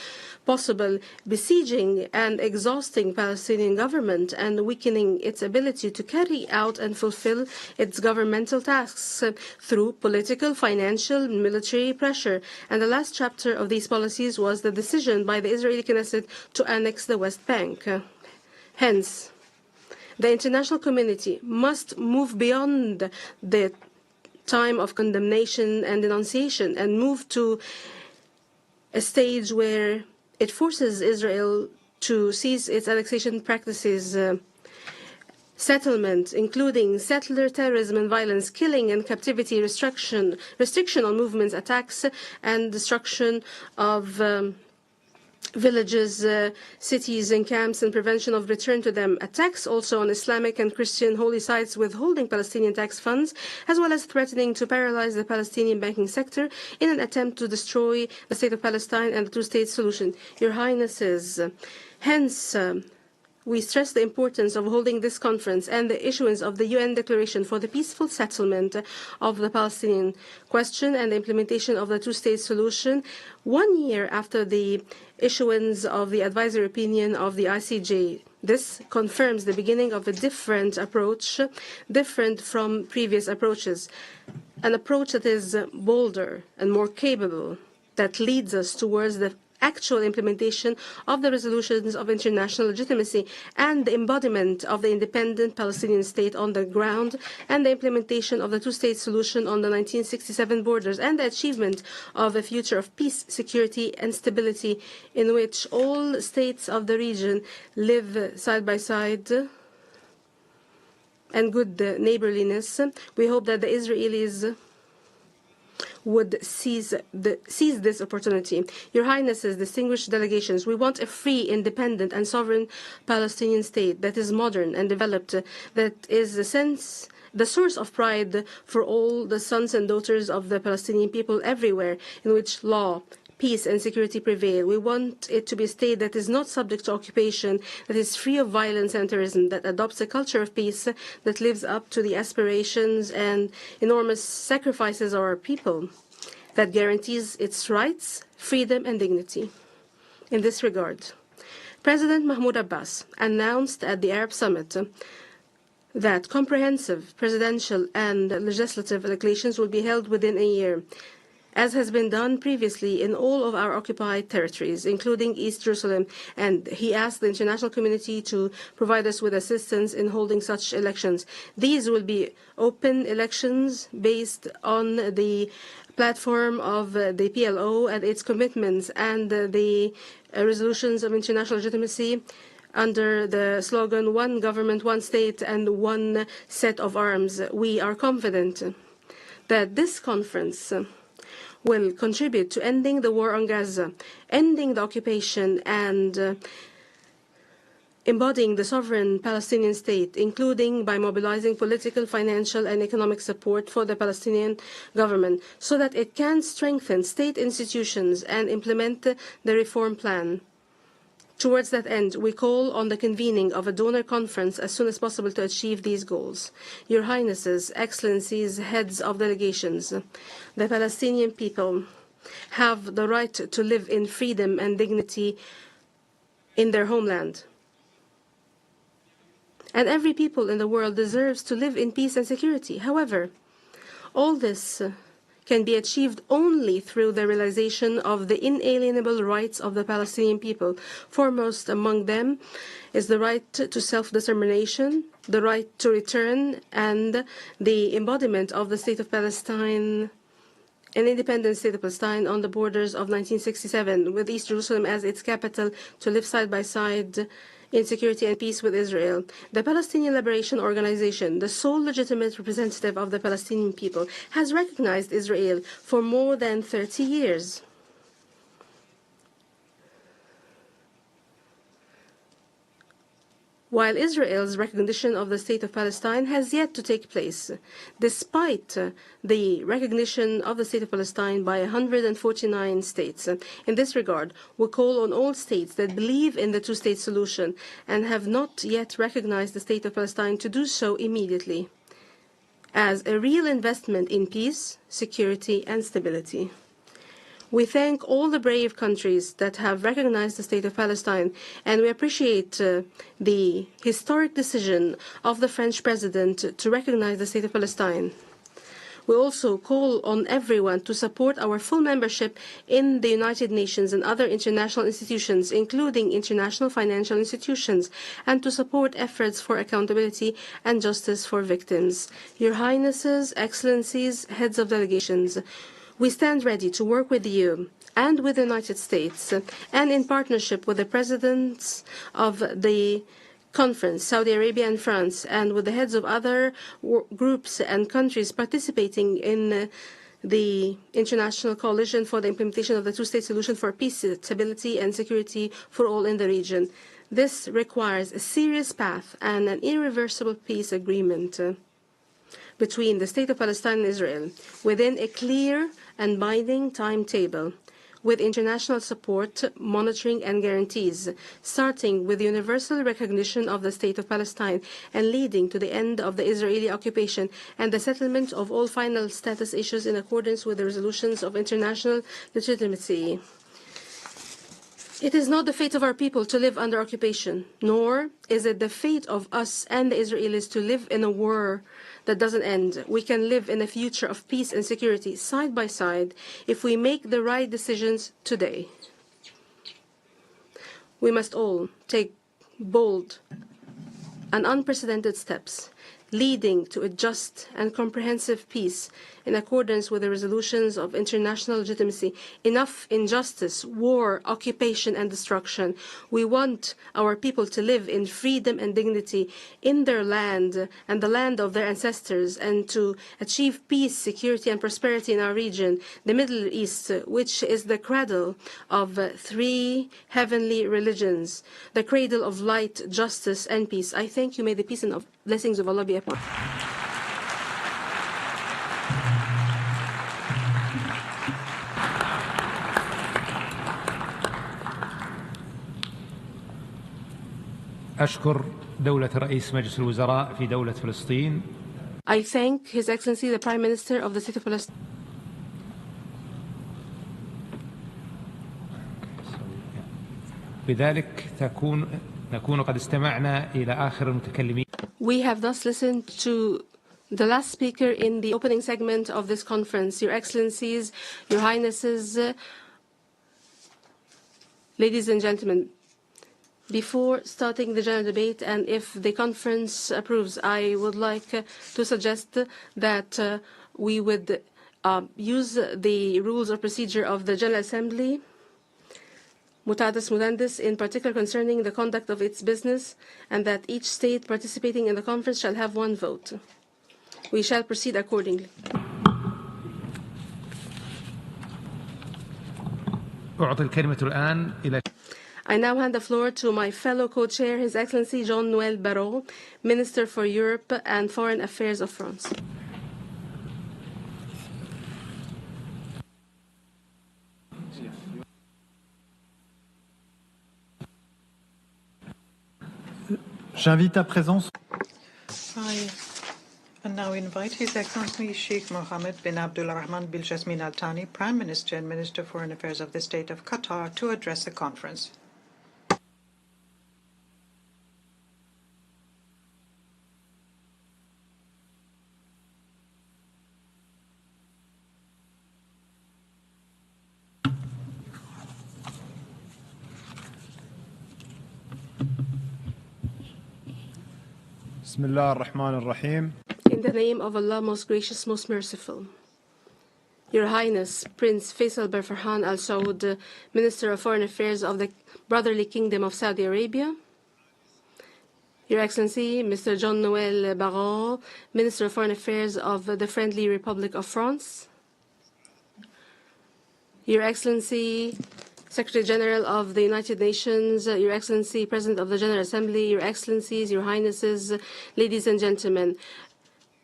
possible, besieging and exhausting Palestinian government and weakening its ability to carry out and fulfill its governmental tasks through political, financial, military pressure. And the last chapter of these policies was the decision by the Israeli Knesset to annex the West Bank. Hence, the international community must move beyond the time of condemnation and denunciation and move to a stage where it forces Israel to cease its annexation practices, settlement, including settler terrorism and violence, killing and captivity, restriction on movements, attacks, and destruction of villages, cities, and camps, and prevention of return to them. Attacks also on Islamic and Christian holy sites, withholding Palestinian tax funds, as well as threatening to paralyze the Palestinian banking sector in an attempt to destroy the state of Palestine and the two-state solution. Your Highnesses, hence, we stress the importance of holding this conference and the issuance of the UN Declaration for the peaceful settlement of the Palestinian question and the implementation of the two-state solution 1 year after the issuance of the advisory opinion of the ICJ. This confirms the beginning of a different approach, different from previous approaches, an approach that is bolder and more capable, that leads us towards the actual implementation of the resolutions of international legitimacy and the embodiment of the independent Palestinian state on the ground and the implementation of the two-state solution on the 1967 borders and the achievement of a future of peace, security, and stability in which all states of the region live side by side and good neighborliness. We hope that the Israelis would seize this opportunity. Your Highnesses, distinguished delegations, we want a free, independent, and sovereign Palestinian state that is modern and developed, that is the source of pride for all the sons and daughters of the Palestinian people everywhere, in which law, peace, and security prevail. We want it to be a state that is not subject to occupation, that is free of violence and terrorism, that adopts a culture of peace, that lives up to the aspirations and enormous sacrifices of our people, that guarantees its rights, freedom, and dignity. In this regard, President Mahmoud Abbas announced at the Arab Summit that comprehensive presidential and legislative elections will be held within a year, as has been done previously in all of our occupied territories, including East Jerusalem, and he asked the international community to provide us with assistance in holding such elections. These will be open elections based on the platform of the PLO and its commitments and the resolutions of international legitimacy under the slogan, "One government, one state, and one set of arms." We are confident that this conference will contribute to ending the war on Gaza, ending the occupation, and embodying the sovereign Palestinian state, including by mobilizing political, financial, and economic support for the Palestinian government so that it can strengthen state institutions and implement the reform plan. Towards that end, we call on the convening of a donor conference as soon as possible to achieve these goals. Your Highnesses, Excellencies, heads of delegations, the Palestinian people have the right to live in freedom and dignity in their homeland. And every people in the world deserves to live in peace and security. However, all this can be achieved only through the realization of the inalienable rights of the Palestinian people. Foremost among them is the right to self-determination, the right to return, and the embodiment of the State of Palestine, an independent state of Palestine on the borders of 1967, with East Jerusalem as its capital, to live side by side in security and peace with Israel. The Palestinian Liberation Organization, the sole legitimate representative of the Palestinian people, has recognized Israel for more than 30 years. While Israel's recognition of the State of Palestine has yet to take place, despite the recognition of the State of Palestine by 149 states. In this regard, we call on all states that believe in the two-state solution and have not yet recognized the State of Palestine to do so immediately, as a real investment in peace, security, and stability. We thank all the brave countries that have recognized the State of Palestine, and we appreciate the historic decision of the French president to recognize the State of Palestine. We also call on everyone to support our full membership in the United Nations and other international institutions, including international financial institutions, and to support efforts for accountability and justice for victims. Your Highnesses, Excellencies, Heads of Delegations, we stand ready to work with you and with the United States, and in partnership with the presidents of the conference, Saudi Arabia and France, and with the heads of other groups and countries participating in the International Coalition for the Implementation of the Two-State Solution for Peace, Stability, and Security for All in the region. This requires a serious path and an irreversible peace agreement between the State of Palestine and Israel within a clear and binding timetable, with international support, monitoring, and guarantees, starting with universal recognition of the State of Palestine and leading to the end of the Israeli occupation and the settlement of all final status issues in accordance with the resolutions of international legitimacy. It is not the fate of our people to live under occupation, nor is it the fate of us and the Israelis to live in a war that doesn't end. We can live in a future of peace and security side by side if we make the right decisions today. We must all take bold and unprecedented steps leading to a just and comprehensive peace in accordance with the resolutions of international legitimacy. Enough injustice, war, occupation, and destruction. We want our people to live in freedom and dignity in their land and the land of their ancestors, and to achieve peace, security, and prosperity in our region, the Middle East, which is the cradle of three heavenly religions, the cradle of light, justice, and peace. I thank you. May the peace and blessings of Allah be upon you. أشكر دولة رئيس مجلس الوزراء في دولة فلسطين. I thank His Excellency the Prime Minister of the State of Palestine. بذلك نكون قد استمعنا إلى آخر المتكلمين. We have thus listened to the last speaker in the opening segment of this conference. Your Excellencies, Your Highnesses, ladies and gentlemen, before starting the general debate, and if the conference approves, I would like to suggest that we would use the rules of procedure of the General Assembly, mutatis mutandis, in particular concerning the conduct of its business, and that each state participating in the conference shall have one vote. We shall proceed accordingly. أعطي الكلمة الآن إلى I now hand the floor to my fellow co-chair, His Excellency Jean-Noël Barrot, Minister for Europe and Foreign Affairs of France. J'invite à présent. I now invite His Excellency Sheikh Mohammed bin Abdullah Rahman bin Jasmin Al Thani, Prime Minister and Minister for Foreign Affairs of the State of Qatar, to address the conference. Bismillah ar-Rahman ar-Rahim. In the name of Allah, most gracious, most merciful. Your Highness, Prince Faisal bin Farhan Al Saud, Minister of Foreign Affairs of the Brotherly Kingdom of Saudi Arabia. Your Excellency, Mr. Jean-Noël Barrot, Minister of Foreign Affairs of the Friendly Republic of France. Your Excellency, Secretary General of the United Nations, Your Excellency, President of the General Assembly, Your Excellencies, Your Highnesses, ladies and gentlemen.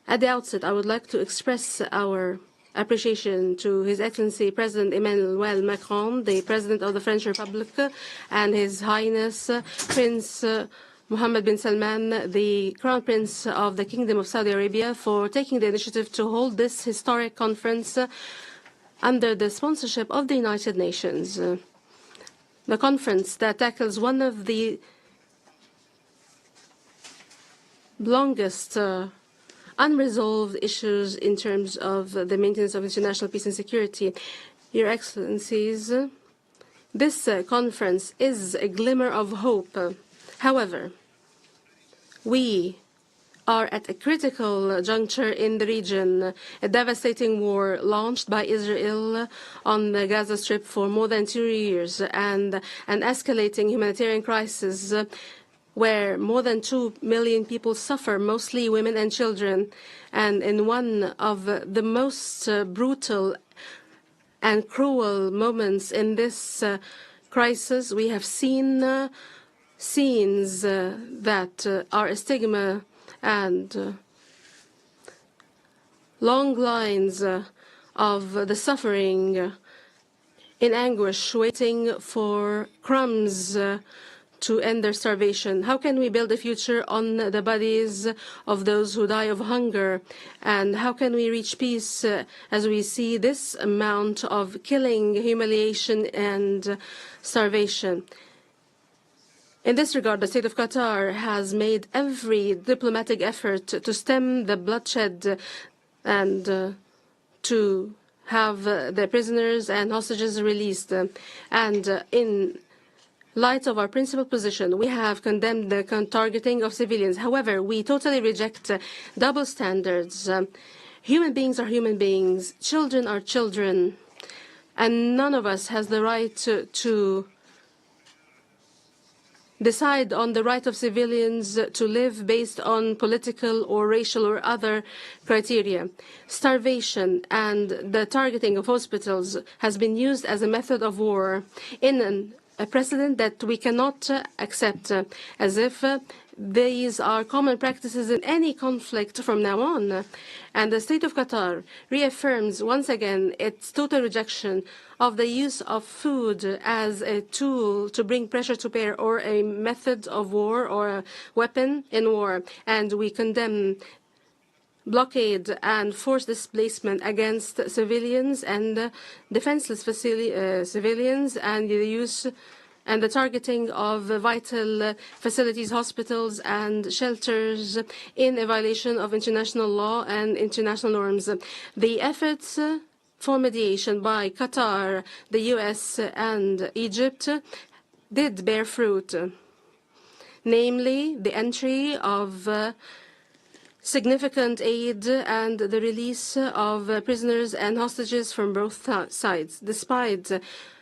At the outset, I would like to express our appreciation to His Excellency President Emmanuel Macron, the President of the French Republic, and His Highness Prince Mohammed bin Salman, the Crown Prince of the Kingdom of Saudi Arabia, for taking the initiative to hold this historic conference under the sponsorship of the United Nations. The conference that tackles one of the longest unresolved issues in terms of the maintenance of international peace and security. Your Excellencies, this conference is a glimmer of hope. However, we are at a critical juncture in the region. A devastating war launched by Israel on the Gaza Strip for more than 2 years, and an escalating humanitarian crisis where more than 2 million people suffer, mostly women and children. And in one of the most brutal and cruel moments in this crisis, we have seen scenes that are a stigma and long lines of the suffering in anguish, waiting for crumbs to end their starvation. How can we build a future on the bodies of those who die of hunger? And how can we reach peace as we see this amount of killing, humiliation, and starvation? In this regard, the State of Qatar has made every diplomatic effort to stem the bloodshed and to have the prisoners and hostages released. And in light of our principal position, we have condemned the targeting of civilians. However, we totally reject double standards. Human beings are human beings. Children are children. And none of us has the right to decide on the right of civilians to live based on political or racial or other criteria. Starvation and the targeting of hospitals has been used as a method of war in a precedent that we cannot accept, as if these are common practices in any conflict from now on. And the State of Qatar reaffirms once again its total rejection of the use of food as a tool to bring pressure to bear or a method of war or a weapon in war. And we condemn blockade and forced displacement against civilians and defenseless civilians, and the use and the targeting of vital facilities, hospitals, and shelters in a violation of international law and international norms. The efforts for mediation by Qatar, the US, and Egypt did bear fruit, namely the entry of significant aid and the release of prisoners and hostages from both sides. Despite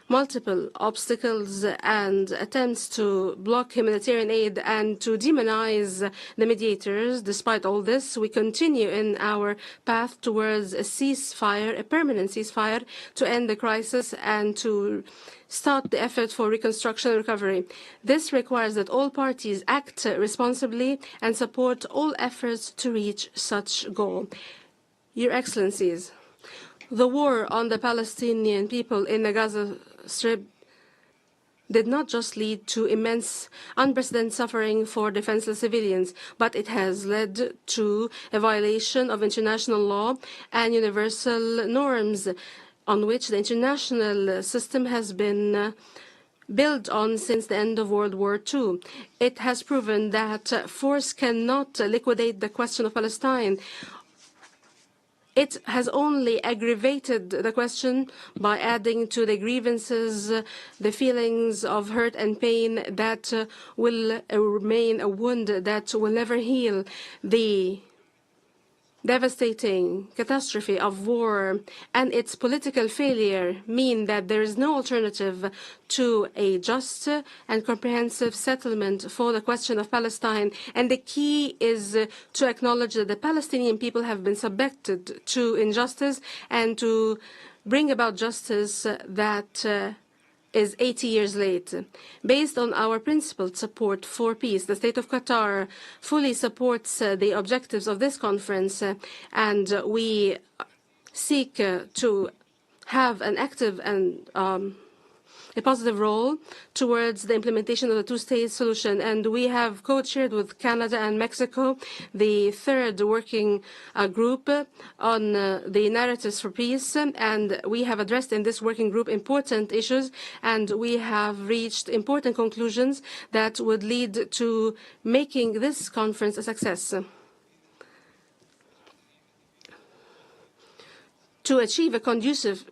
multiple obstacles and attempts to block humanitarian aid and to demonize the mediators, despite all this, we continue in our path towards a ceasefire, a permanent ceasefire, to end the crisis and to start the effort for reconstruction and recovery. This requires that all parties act responsibly and support all efforts to reach such goal. Your Excellencies, the war on the Palestinian people in the Gaza Strip did not just lead to immense, unprecedented suffering for defenseless civilians, but it has led to a violation of international law and universal norms on which the international system has been built on since the end of World War II. It has proven that force cannot liquidate the question of Palestine. it has only aggravated the question by adding to the grievances the feelings of hurt and pain that will remain a wound that will never heal. The devastating catastrophe of war and its political failure mean that there is no alternative to a just and comprehensive settlement for the question of Palestine. And the key is to acknowledge that the Palestinian people have been subjected to injustice and to bring about justice that is 80 years late. Based on our principled support for peace, the State of Qatar fully supports the objectives of this conference, and we seek to have an active and a positive role towards the implementation of the two-state solution. And we have co-chaired with Canada and Mexico the third working group on the narratives for peace. And we have addressed in this working group important issues, and we have reached important conclusions that would lead to making this conference a success. To achieve a conducive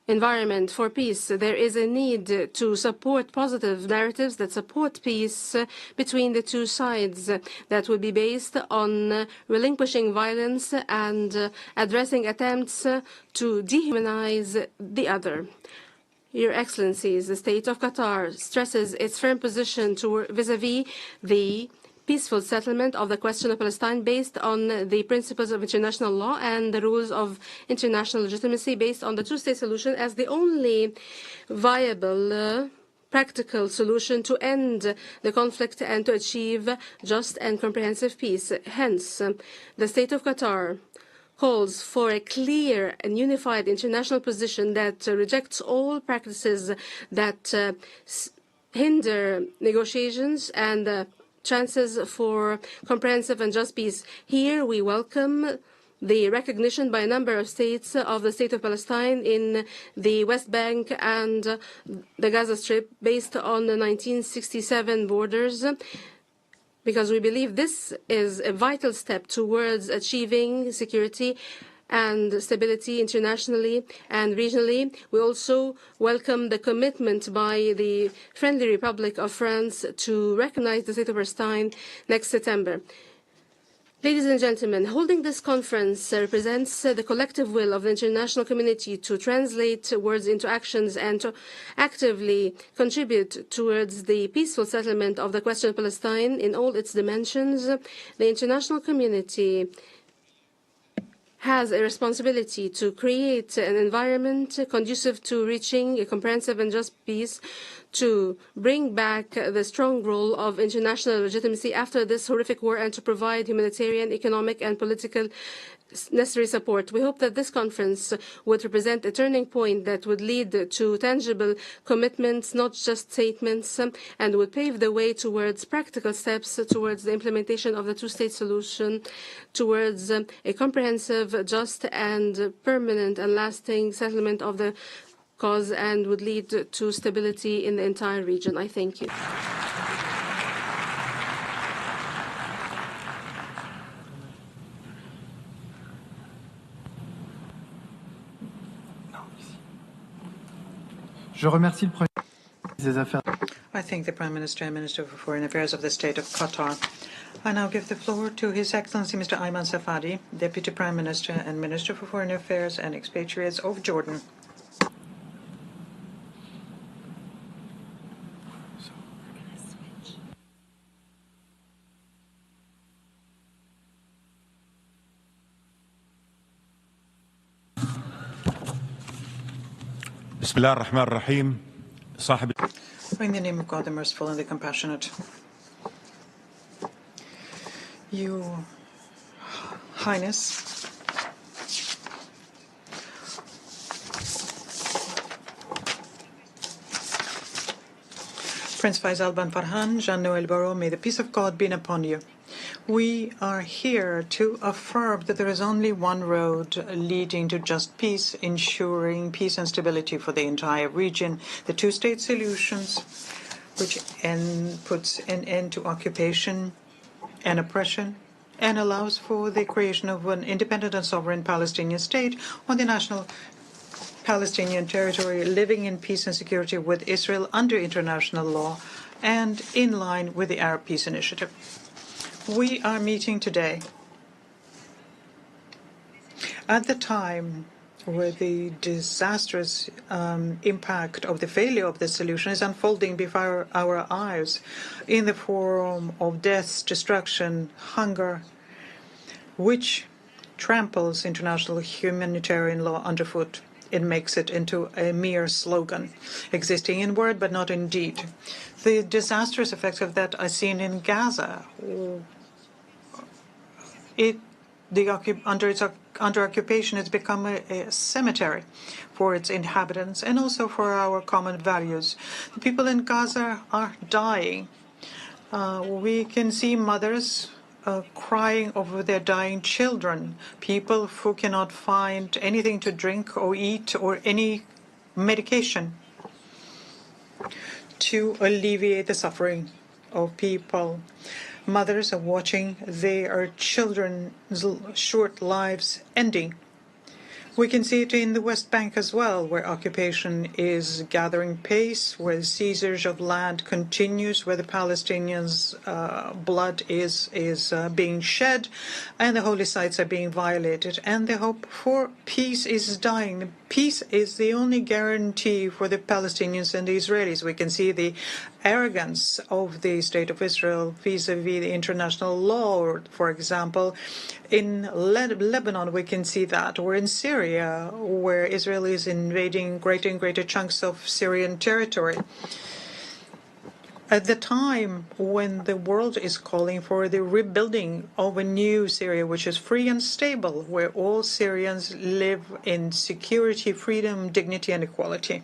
environment for peace, there is a need to support positive narratives that support peace between the two sides that would be based on relinquishing violence and addressing attempts to dehumanize the other. Your Excellencies, the State of Qatar stresses its firm position vis-à-vis the peaceful settlement of the question of Palestine based on the principles of international law and the rules of international legitimacy based on the two-state solution as the only viable practical solution to end the conflict and to achieve just and comprehensive peace. Hence, the State of Qatar calls for a clear and unified international position that rejects all practices that hinder negotiations and chances for comprehensive and just peace. Here we welcome the recognition by a number of states of the State of Palestine in the West Bank and the Gaza Strip based on the 1967 borders, because we believe this is a vital step towards achieving security and stability internationally and regionally. We also welcome the commitment by the friendly Republic of France to recognize the State of Palestine next September. Ladies and gentlemen, holding this conference represents the collective will of the international community to translate words into actions and to actively contribute towards the peaceful settlement of the question of Palestine in all its dimensions. The international community has a responsibility to create an environment conducive to reaching a comprehensive and just peace, to bring back the strong role of international legitimacy after this horrific war, and to provide humanitarian, economic, and political necessary support. We hope that this conference would represent a turning point that would lead to tangible commitments, not just statements, and would pave the way towards practical steps towards the implementation of the two-state solution, towards a comprehensive, just, and permanent and lasting settlement of the cause, and would lead to stability in the entire region. I thank you. Je remercie le Premier ministre des Affaires. I thank the Prime Minister and Minister for Foreign Affairs of the State of Qatar. I now give the floor to His Excellency Mr. Ayman Safadi, Deputy Prime Minister and Minister for Foreign Affairs and Expatriates of Jordan. بسم الله الرحمن الرحيم صاحب. In the name of God, the merciful and the compassionate. Your Highness, Prince Faisal bin Farhan, Jean-Noël Barrot, may the peace of God be upon you. We are here to affirm that there is only one road leading to just peace, ensuring peace and stability for the entire region. The two-state solutions, which puts an end to occupation and oppression and allows for the creation of an independent and sovereign Palestinian state on the national Palestinian territory, living in peace and security with Israel under international law and in line with the Arab Peace Initiative. We are meeting today at the time where the disastrous impact of the failure of this solution is unfolding before our eyes in the form of death, destruction, hunger, which tramples international humanitarian law underfoot. It makes it into a mere slogan, existing in word but not in deed. The disastrous effects of that are seen in Gaza. Under occupation, it's become a cemetery for its inhabitants and also for our common values. The people in Gaza are dying. We can see mothers crying over their dying children, people who cannot find anything to drink or eat or any medication to alleviate the suffering of people. Mothers are watching their children's short lives ending. We can see it in the West Bank as well, where occupation is gathering pace, where the seizures of land continues, where the Palestinians' blood is being shed, and the holy sites are being violated, and the hope for peace is dying. Peace is the only guarantee for the Palestinians and the Israelis. We can see the arrogance of the State of Israel vis-à-vis the international law. For example, in Lebanon, we can see that, or in Syria, where Israel is invading greater and greater chunks of Syrian territory. At the time when the world is calling for the rebuilding of a new Syria, which is free and stable, where all Syrians live in security, freedom, dignity, and equality.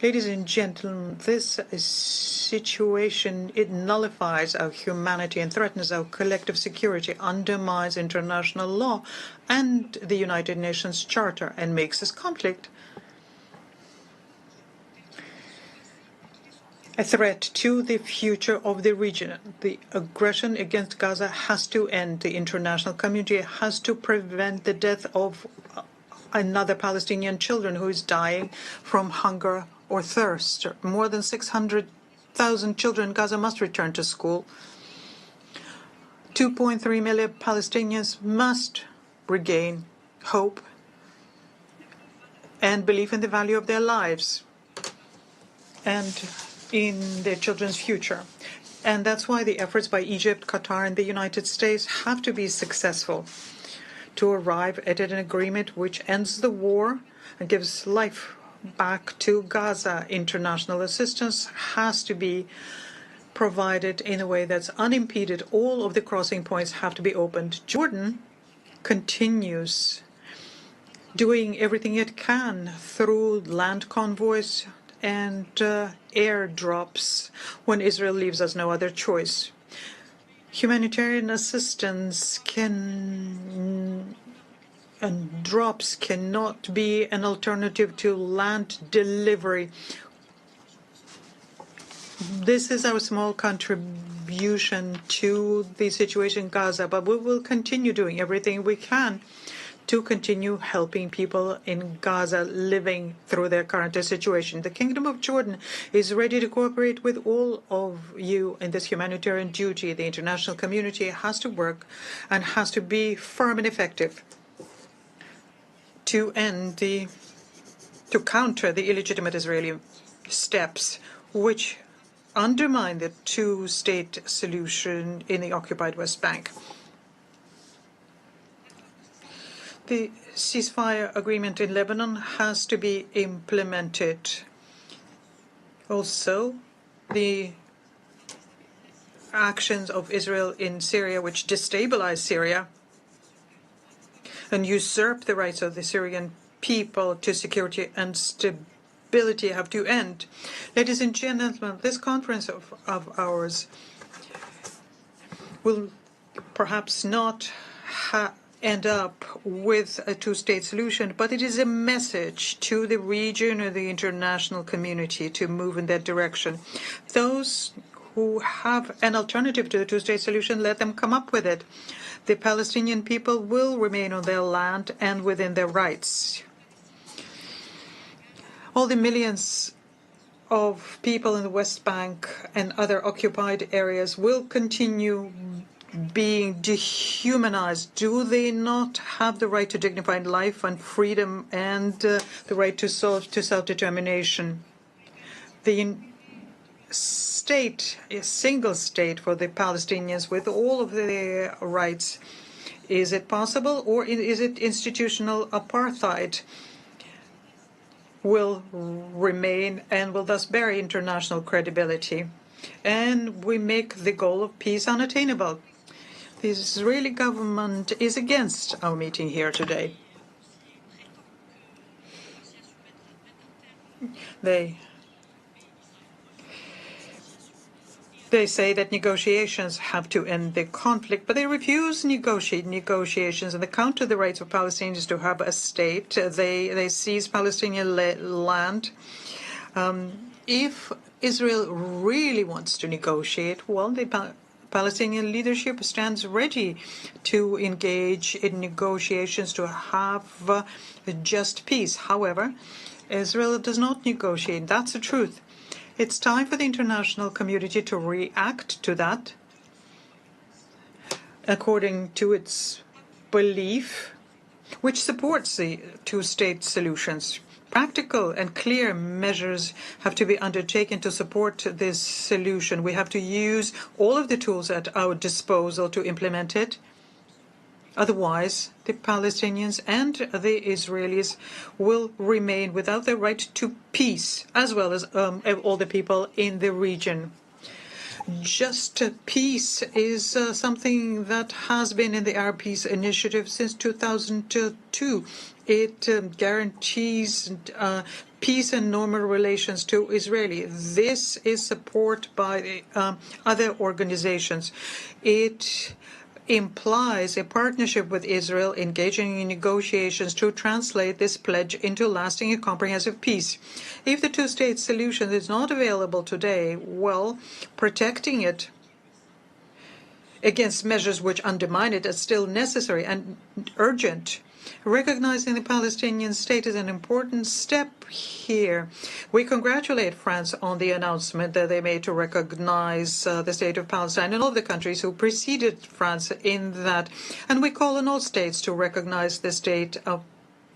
Ladies and gentlemen, this situation, it nullifies our humanity and threatens our collective security, undermines international law and the United Nations Charter, and makes this conflict a threat to the future of the region. The aggression against Gaza has to end. The international community has to prevent the death of another Palestinian children who is dying from hunger or thirst. More than 600,000 children in Gaza must return to school. 2.3 million Palestinians must regain hope and belief in the value of their lives and in their children's future. And that's why the efforts by Egypt, Qatar, and the United States have to be successful to arrive at an agreement which ends the war and gives life back to Gaza. International assistance has to be provided in a way that's unimpeded. All of the crossing points have to be opened. Jordan continues doing everything it can through land convoys and airdrops when Israel leaves us no other choice. Humanitarian assistance and drops cannot be an alternative to land delivery. This is our small contribution to the situation in Gaza, but we will continue doing everything we can to continue helping people in Gaza living through their current situation. The Kingdom of Jordan is ready to cooperate with all of you in this humanitarian duty. The international community has to work and has to be firm and effective to counter the illegitimate Israeli steps which undermine the two-state solution in the occupied West Bank. The ceasefire agreement in Lebanon has to be implemented. Also, the actions of Israel in Syria, which destabilize Syria and usurp the rights of the Syrian people to security and stability, have to end. Ladies and gentlemen, this conference of ours will perhaps not end up with a two-state solution, but it is a message to the region or the international community to move in that direction. Those who have an alternative to the two-state solution, let them come up with it. The Palestinian people will remain on their land and within their rights. All the millions of people in the West Bank and other occupied areas will continue being dehumanized. Do they not have the right to dignified life and freedom and the right to self-determination? The state, a single state for the Palestinians with all of their rights, is it possible, or is it institutional apartheid? Will remain and will thus bury international credibility. And we make the goal of peace unattainable. The Israeli government is against our meeting here today. They say that negotiations have to end the conflict, but they refuse negotiations and they counter the rights of Palestinians to have a state. They seize Palestinian land. If Israel really wants to negotiate, well, the Palestinian leadership stands ready to engage in negotiations to have just peace. However, Israel does not negotiate. That's the truth. It's time for the international community to react to that according to its belief, which supports the two-state solutions. Practical and clear measures have to be undertaken to support this solution. We have to use all of the tools at our disposal to implement it. Otherwise, the Palestinians and the Israelis will remain without the right to peace, as well as all the people in the region. Just peace is something that has been in the Arab Peace Initiative since 2002. It guarantees peace and normal relations to Israelis. This is supported by the other organizations. It implies a partnership with Israel engaging in negotiations to translate this pledge into lasting and comprehensive peace. If the two-state solution is not available today, well, protecting it against measures which undermine it is still necessary and urgent. Recognizing the Palestinian state is an important step here. We congratulate France on the announcement that they made to recognize the state of Palestine and all the countries who preceded France in that. And we call on all states to recognize the state of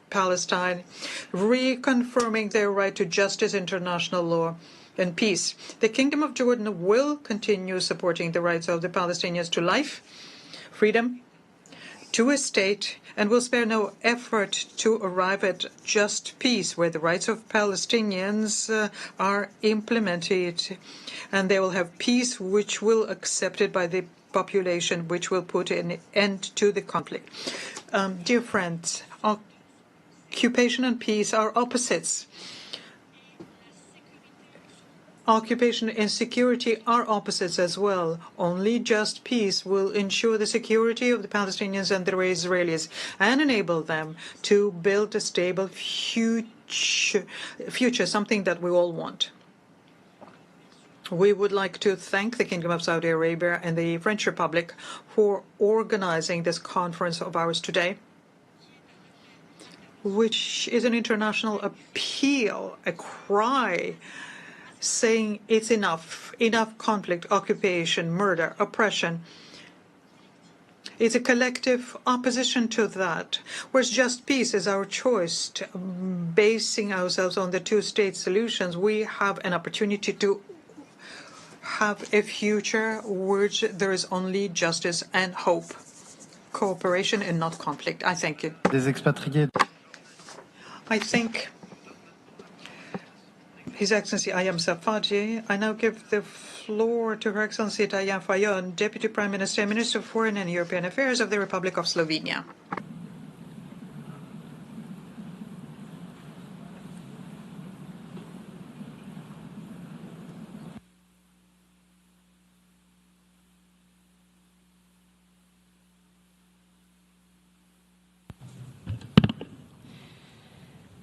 Palestine, reconfirming their right to justice, international law, and peace. The Kingdom of Jordan will continue supporting the rights of the Palestinians to life, freedom, to a state, and will spare no effort to arrive at just peace where the rights of Palestinians are implemented, and they will have peace which will be accepted by the population, which will put an end to the conflict. Dear friends, occupation and peace are opposites. Occupation and security are opposites as well. Only just peace will ensure the security of the Palestinians and the Israelis and enable them to build a stable future, something that we all want. We would like to thank the Kingdom of Saudi Arabia and the French Republic for organizing this conference of ours today, which is an international appeal, a cry saying it's enough conflict, occupation, murder, oppression. It's a collective opposition to that, whereas just peace is our choice. Basing ourselves on the two-state solutions, we have an opportunity to have a future which there is only justice and hope, cooperation and not conflict. I thank you. I think His Excellency Ayam Safaji. I now give the floor to Her Excellency Tajan Fajon, Deputy Prime Minister, Minister of Foreign and European Affairs of the Republic of Slovenia.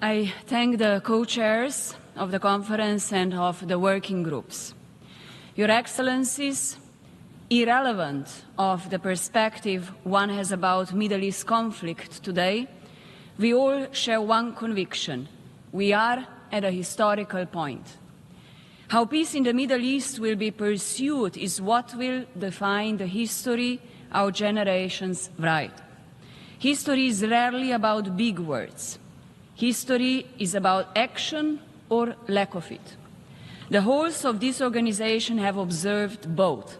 I thank the co-chairs of the conference and of the working groups. Your Excellencies, irrelevant of the perspective one has about Middle East conflict today, we all share one conviction: we are at a historical point. How peace in the Middle East will be pursued is what will define the history our generations write. History is rarely about big words. History is about action or lack of it. The wholes of this organization have observed both,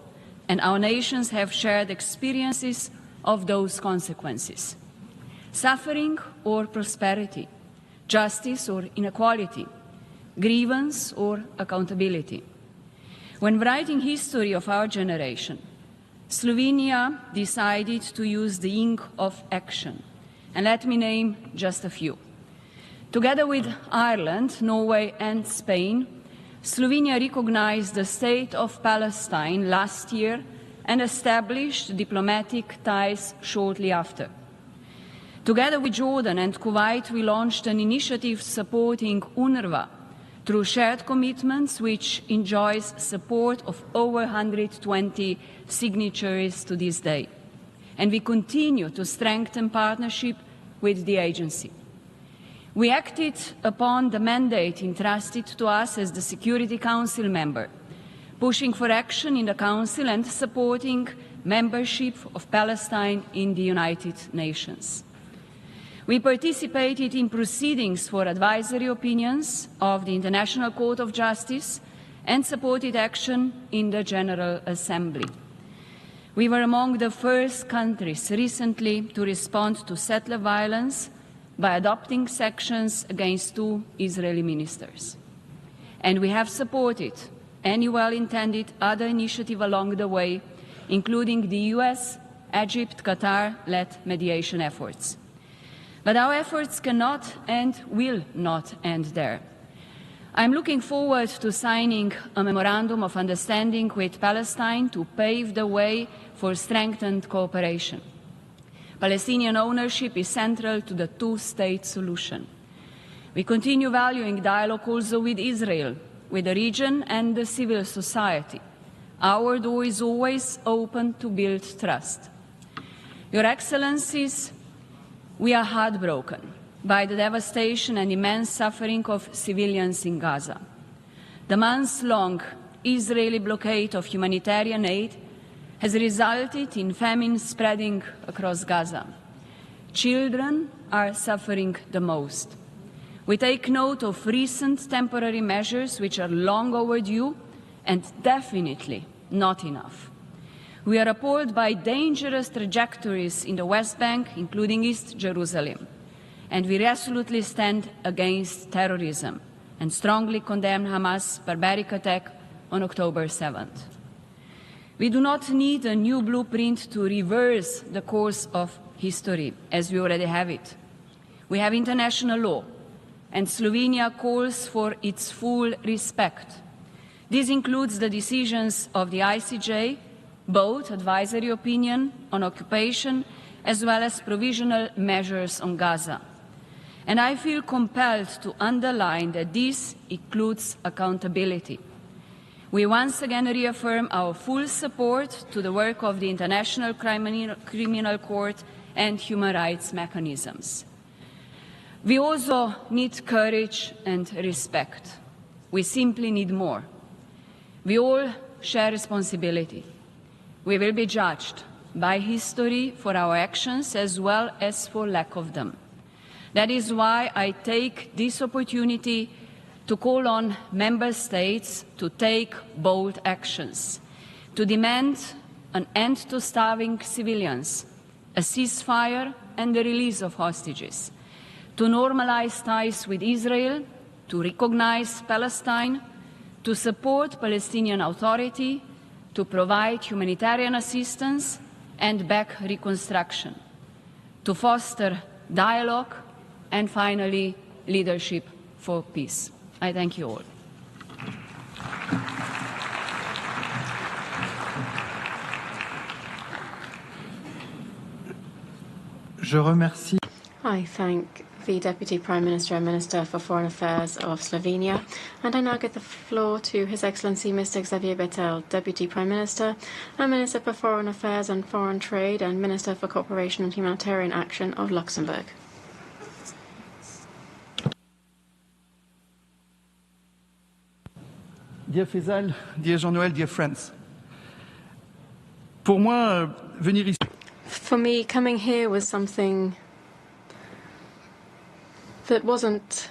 and our nations have shared experiences of those consequences. Suffering or prosperity, justice or inequality, grievance or accountability. When writing history of our generation, Slovenia decided to use the ink of action, and let me name just a few. Together with Ireland, Norway and Spain, Slovenia recognized the state of Palestine last year and established diplomatic ties shortly after. Together with Jordan and Kuwait, we launched an initiative supporting UNRWA through shared commitments, which enjoys support of over 120 signatories to this day. And we continue to strengthen partnership with the agency. We acted upon the mandate entrusted to us as the Security Council member, pushing for action in the Council and supporting membership of Palestine in the United Nations. We participated in proceedings for advisory opinions of the International Court of Justice and supported action in the General Assembly. We were among the first countries recently to respond to settler violence by adopting sanctions against 2 Israeli ministers. And we have supported any well-intended other initiative along the way, including the US, Egypt, Qatar-led mediation efforts. But our efforts cannot and will not end there. I'm looking forward to signing a memorandum of understanding with Palestine to pave the way for strengthened cooperation. Palestinian ownership is central to the two-state solution. We continue valuing dialogue also with Israel, with the region and the civil society. Our door is always open to build trust. Your Excellencies, we are heartbroken by the devastation and immense suffering of civilians in Gaza. The months-long Israeli blockade of humanitarian aid has resulted in famine spreading across Gaza. Children are suffering the most. We take note of recent temporary measures which are long overdue and definitely not enough. We are appalled by dangerous trajectories in the West Bank, including East Jerusalem, and we resolutely stand against terrorism and strongly condemn Hamas' barbaric attack on October 7th. We do not need a new blueprint to reverse the course of history, as we already have it. We have international law, and Slovenia calls for its full respect. This includes the decisions of the ICJ, both advisory opinion on occupation as well as provisional measures on Gaza. And I feel compelled to underline that this includes accountability. We once again reaffirm our full support to the work of the International Criminal Court and human rights mechanisms. We also need courage and respect. We simply need more. We all share responsibility. We will be judged by history for our actions as well as for lack of them. That is why I take this opportunity to call on member states to take bold actions, to demand an end to starving civilians, a ceasefire and the release of hostages, to normalize ties with Israel, to recognize Palestine, to support Palestinian Authority, to provide humanitarian assistance and back reconstruction, to foster dialogue, and finally, leadership for peace. I thank you all. Je remercie. I thank the Deputy Prime Minister and Minister for Foreign Affairs of Slovenia. And I now give the floor to His Excellency Mr. Xavier Bettel, Deputy Prime Minister and Minister for Foreign Affairs and Foreign Trade and Minister for Cooperation and Humanitarian Action of Luxembourg. Dear Faisal, dear Jean-Noël, dear friends. Pour moi, venir ici... For me, coming here was something that wasn't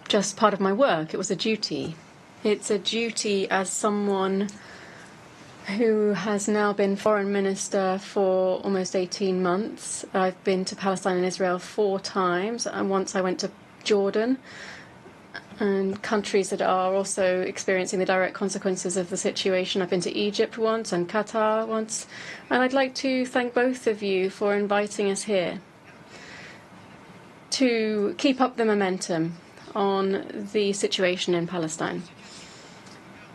just part of my work, it was a duty. It's a duty as someone who has now been Foreign Minister for almost 18 months. I've been to Palestine and Israel 4 times, and once I went to Jordan, and countries that are also experiencing the direct consequences of the situation. I've been to Egypt once and Qatar once, and I'd like to thank both of you for inviting us here to keep up the momentum on the situation in Palestine.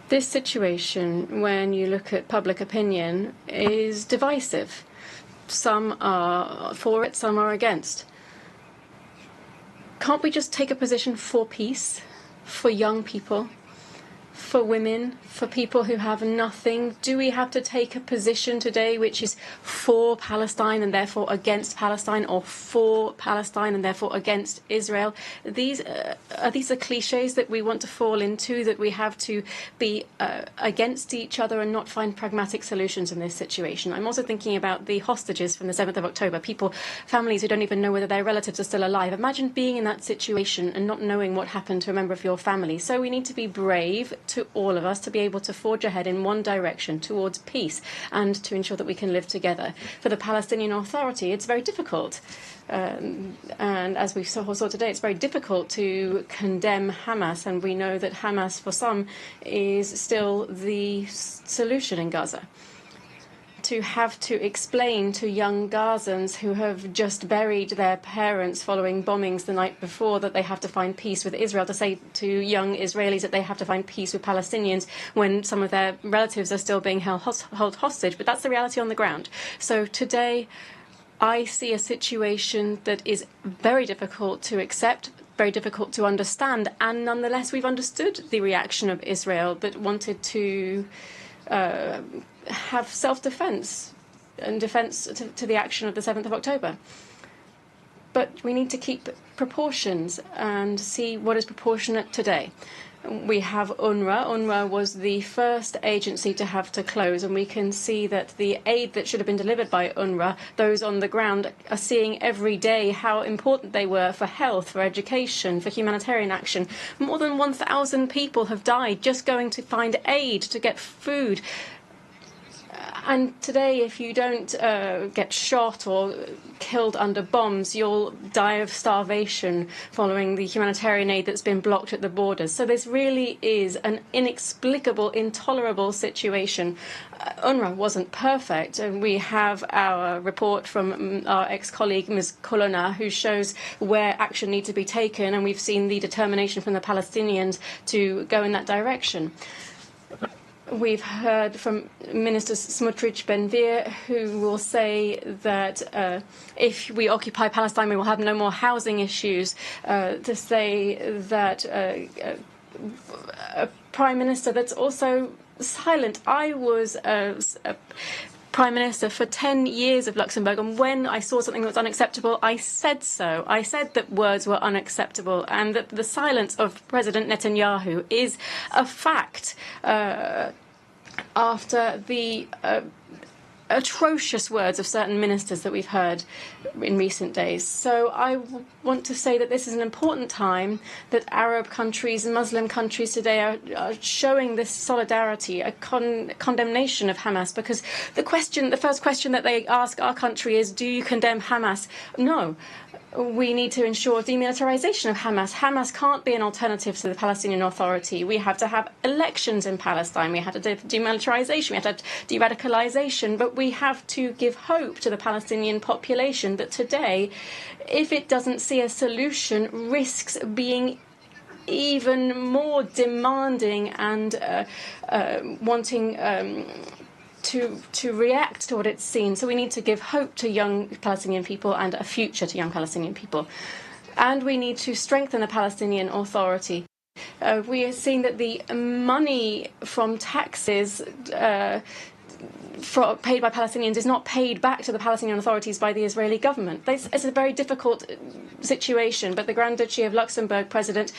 This situation, when you look at public opinion, is divisive. Some are for it, some are against. Can't we just take a position for peace? For young people, for women, for people who have nothing? Do we have to take a position today which is for Palestine and therefore against Palestine, or for Palestine and therefore against Israel? These are cliches that we want to fall into, that we have to be against each other and not find pragmatic solutions in this situation. I'm also thinking about the hostages from the 7th of October, families who don't even know whether their relatives are still alive. Imagine being in that situation and not knowing what happened to a member of your family. So we need to be brave, to all of us, to be able to forge ahead in one direction towards peace and to ensure that we can live together. For the Palestinian Authority, it's very difficult. And as we saw today, it's very difficult to condemn Hamas, and we know that Hamas, for some, is still the solution in Gaza. To have to explain to young Gazans who have just buried their parents following bombings the night before that they have to find peace with Israel, to say to young Israelis that they have to find peace with Palestinians when some of their relatives are still being held hostage. But that's the reality on the ground. So today, I see a situation that is very difficult to accept, very difficult to understand, and nonetheless we've understood the reaction of Israel, but wanted to have self-defense and defense to the action of the 7th of October. But we need to keep proportions and see what is proportionate today. We have UNRWA. UNRWA was the first agency to have to close, and we can see that the aid that should have been delivered by UNRWA, those on the ground are seeing every day how important they were for health, for education, for humanitarian action. More than 1,000 people have died just going to find aid, to get food. And today, if you don't get shot or killed under bombs, you'll die of starvation following the humanitarian aid that's been blocked at the borders. So this really is an inexplicable, intolerable situation. UNRWA wasn't perfect. We have our report from our ex-colleague, Ms. Colonna, who shows where action needs to be taken, and we've seen the determination from the Palestinians to go in that direction. We've heard from Minister Smotrich Ben-Gvir, who will say that if we occupy Palestine, we will have no more housing issues, to say that a Prime Minister that's also silent. I was a Prime Minister for 10 years of Luxembourg, and when I saw something that was unacceptable, I said so. I said that words were unacceptable, and that the silence of President Netanyahu is a fact after the atrocious words of certain ministers that we've heard in recent days. So I want to say that this is an important time, that Arab countries and Muslim countries today are showing this solidarity, a condemnation of Hamas, because the first question that they ask our country is, do you condemn Hamas? No. We need to ensure demilitarization of Hamas. Hamas can't be an alternative to the Palestinian Authority. We have to have elections in Palestine. We have to do demilitarization. We have to have de-radicalization. But we have to give hope to the Palestinian population that today, if it doesn't see a solution, risks being even more demanding and wanting to react to what it's seen. So we need to give hope to young Palestinian people and a future to young Palestinian people. And we need to strengthen the Palestinian Authority. We are seeing that the money from taxes paid by Palestinians is not paid back to the Palestinian authorities by the Israeli government. It's a very difficult situation, but the Grand Duchy of Luxembourg president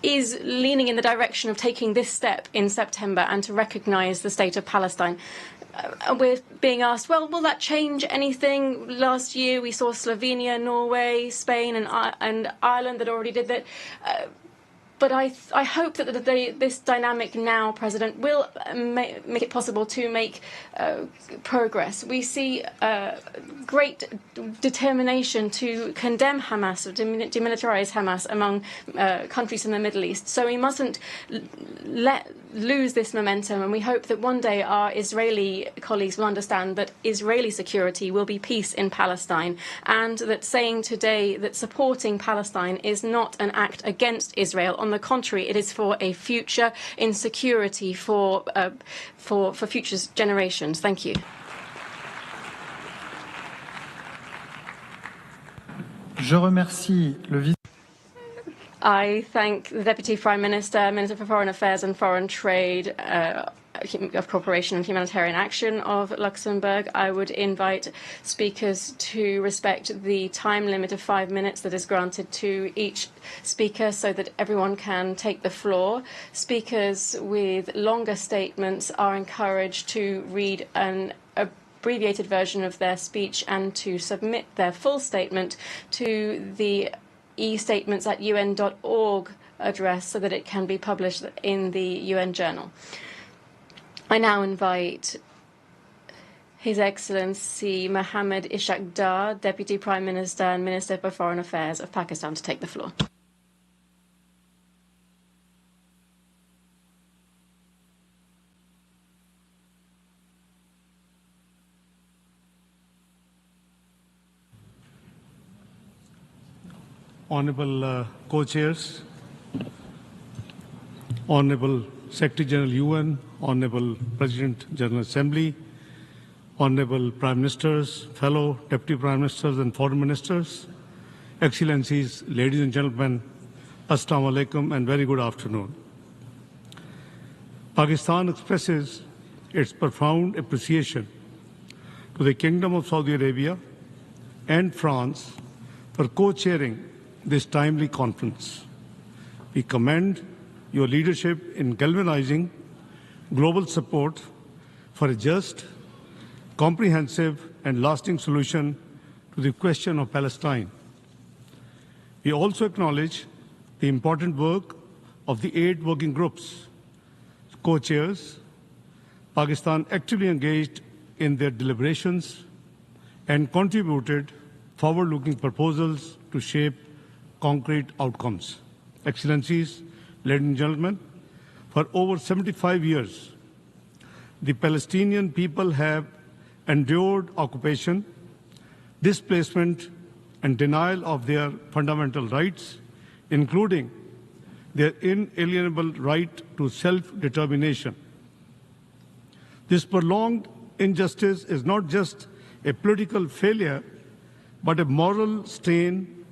is leaning in the direction of taking this step in September and to recognise the state of Palestine. We're being asked, well, will that change anything? Last year we saw Slovenia, Norway, Spain and Ireland that already did that. But I hope that this dynamic now, President, will make it possible to make progress. We see great determination to condemn Hamas, or demilitarize Hamas among countries in the Middle East. So we mustn't lose this momentum, and we hope that one day our Israeli colleagues will understand that Israeli security will be peace in Palestine, and that saying today that supporting Palestine is not an act against Israel. On the contrary, it is for a future in security for future generations. Thank you. Je remercie le vice. I thank the Deputy Prime Minister, Minister for Foreign Affairs and Foreign Trade, of Cooperation and Humanitarian Action of Luxembourg. I would invite speakers to respect the time limit of 5 minutes that is granted to each speaker so that everyone can take the floor. Speakers with longer statements are encouraged to read an abbreviated version of their speech and to submit their full statement to the e-statements at un.org address so that it can be published in the UN Journal. I now invite His Excellency Mohammed Ishaq Dar, Deputy Prime Minister and Minister for Foreign Affairs of Pakistan, to take the floor. Honorable co-chairs, Honorable Secretary General UN, Honorable President General Assembly, Honorable Prime Ministers, fellow Deputy Prime Ministers and Foreign Ministers, Excellencies, ladies and gentlemen, Assalamu alaikum and very good afternoon. Pakistan expresses its profound appreciation to the Kingdom of Saudi Arabia and France for co-chairing this timely conference. We commend your leadership in galvanizing global support for a just, comprehensive and lasting solution to the question of Palestine. We also acknowledge the important work of the 8 working groups, co-chairs. Pakistan actively engaged in their deliberations and contributed forward-looking proposals to shape concrete outcomes. Excellencies, ladies and gentlemen, for over 75 years, the Palestinian people have endured occupation, displacement, and denial of their fundamental rights, including their inalienable right to self-determination. This prolonged injustice is not just a political failure, but a moral stain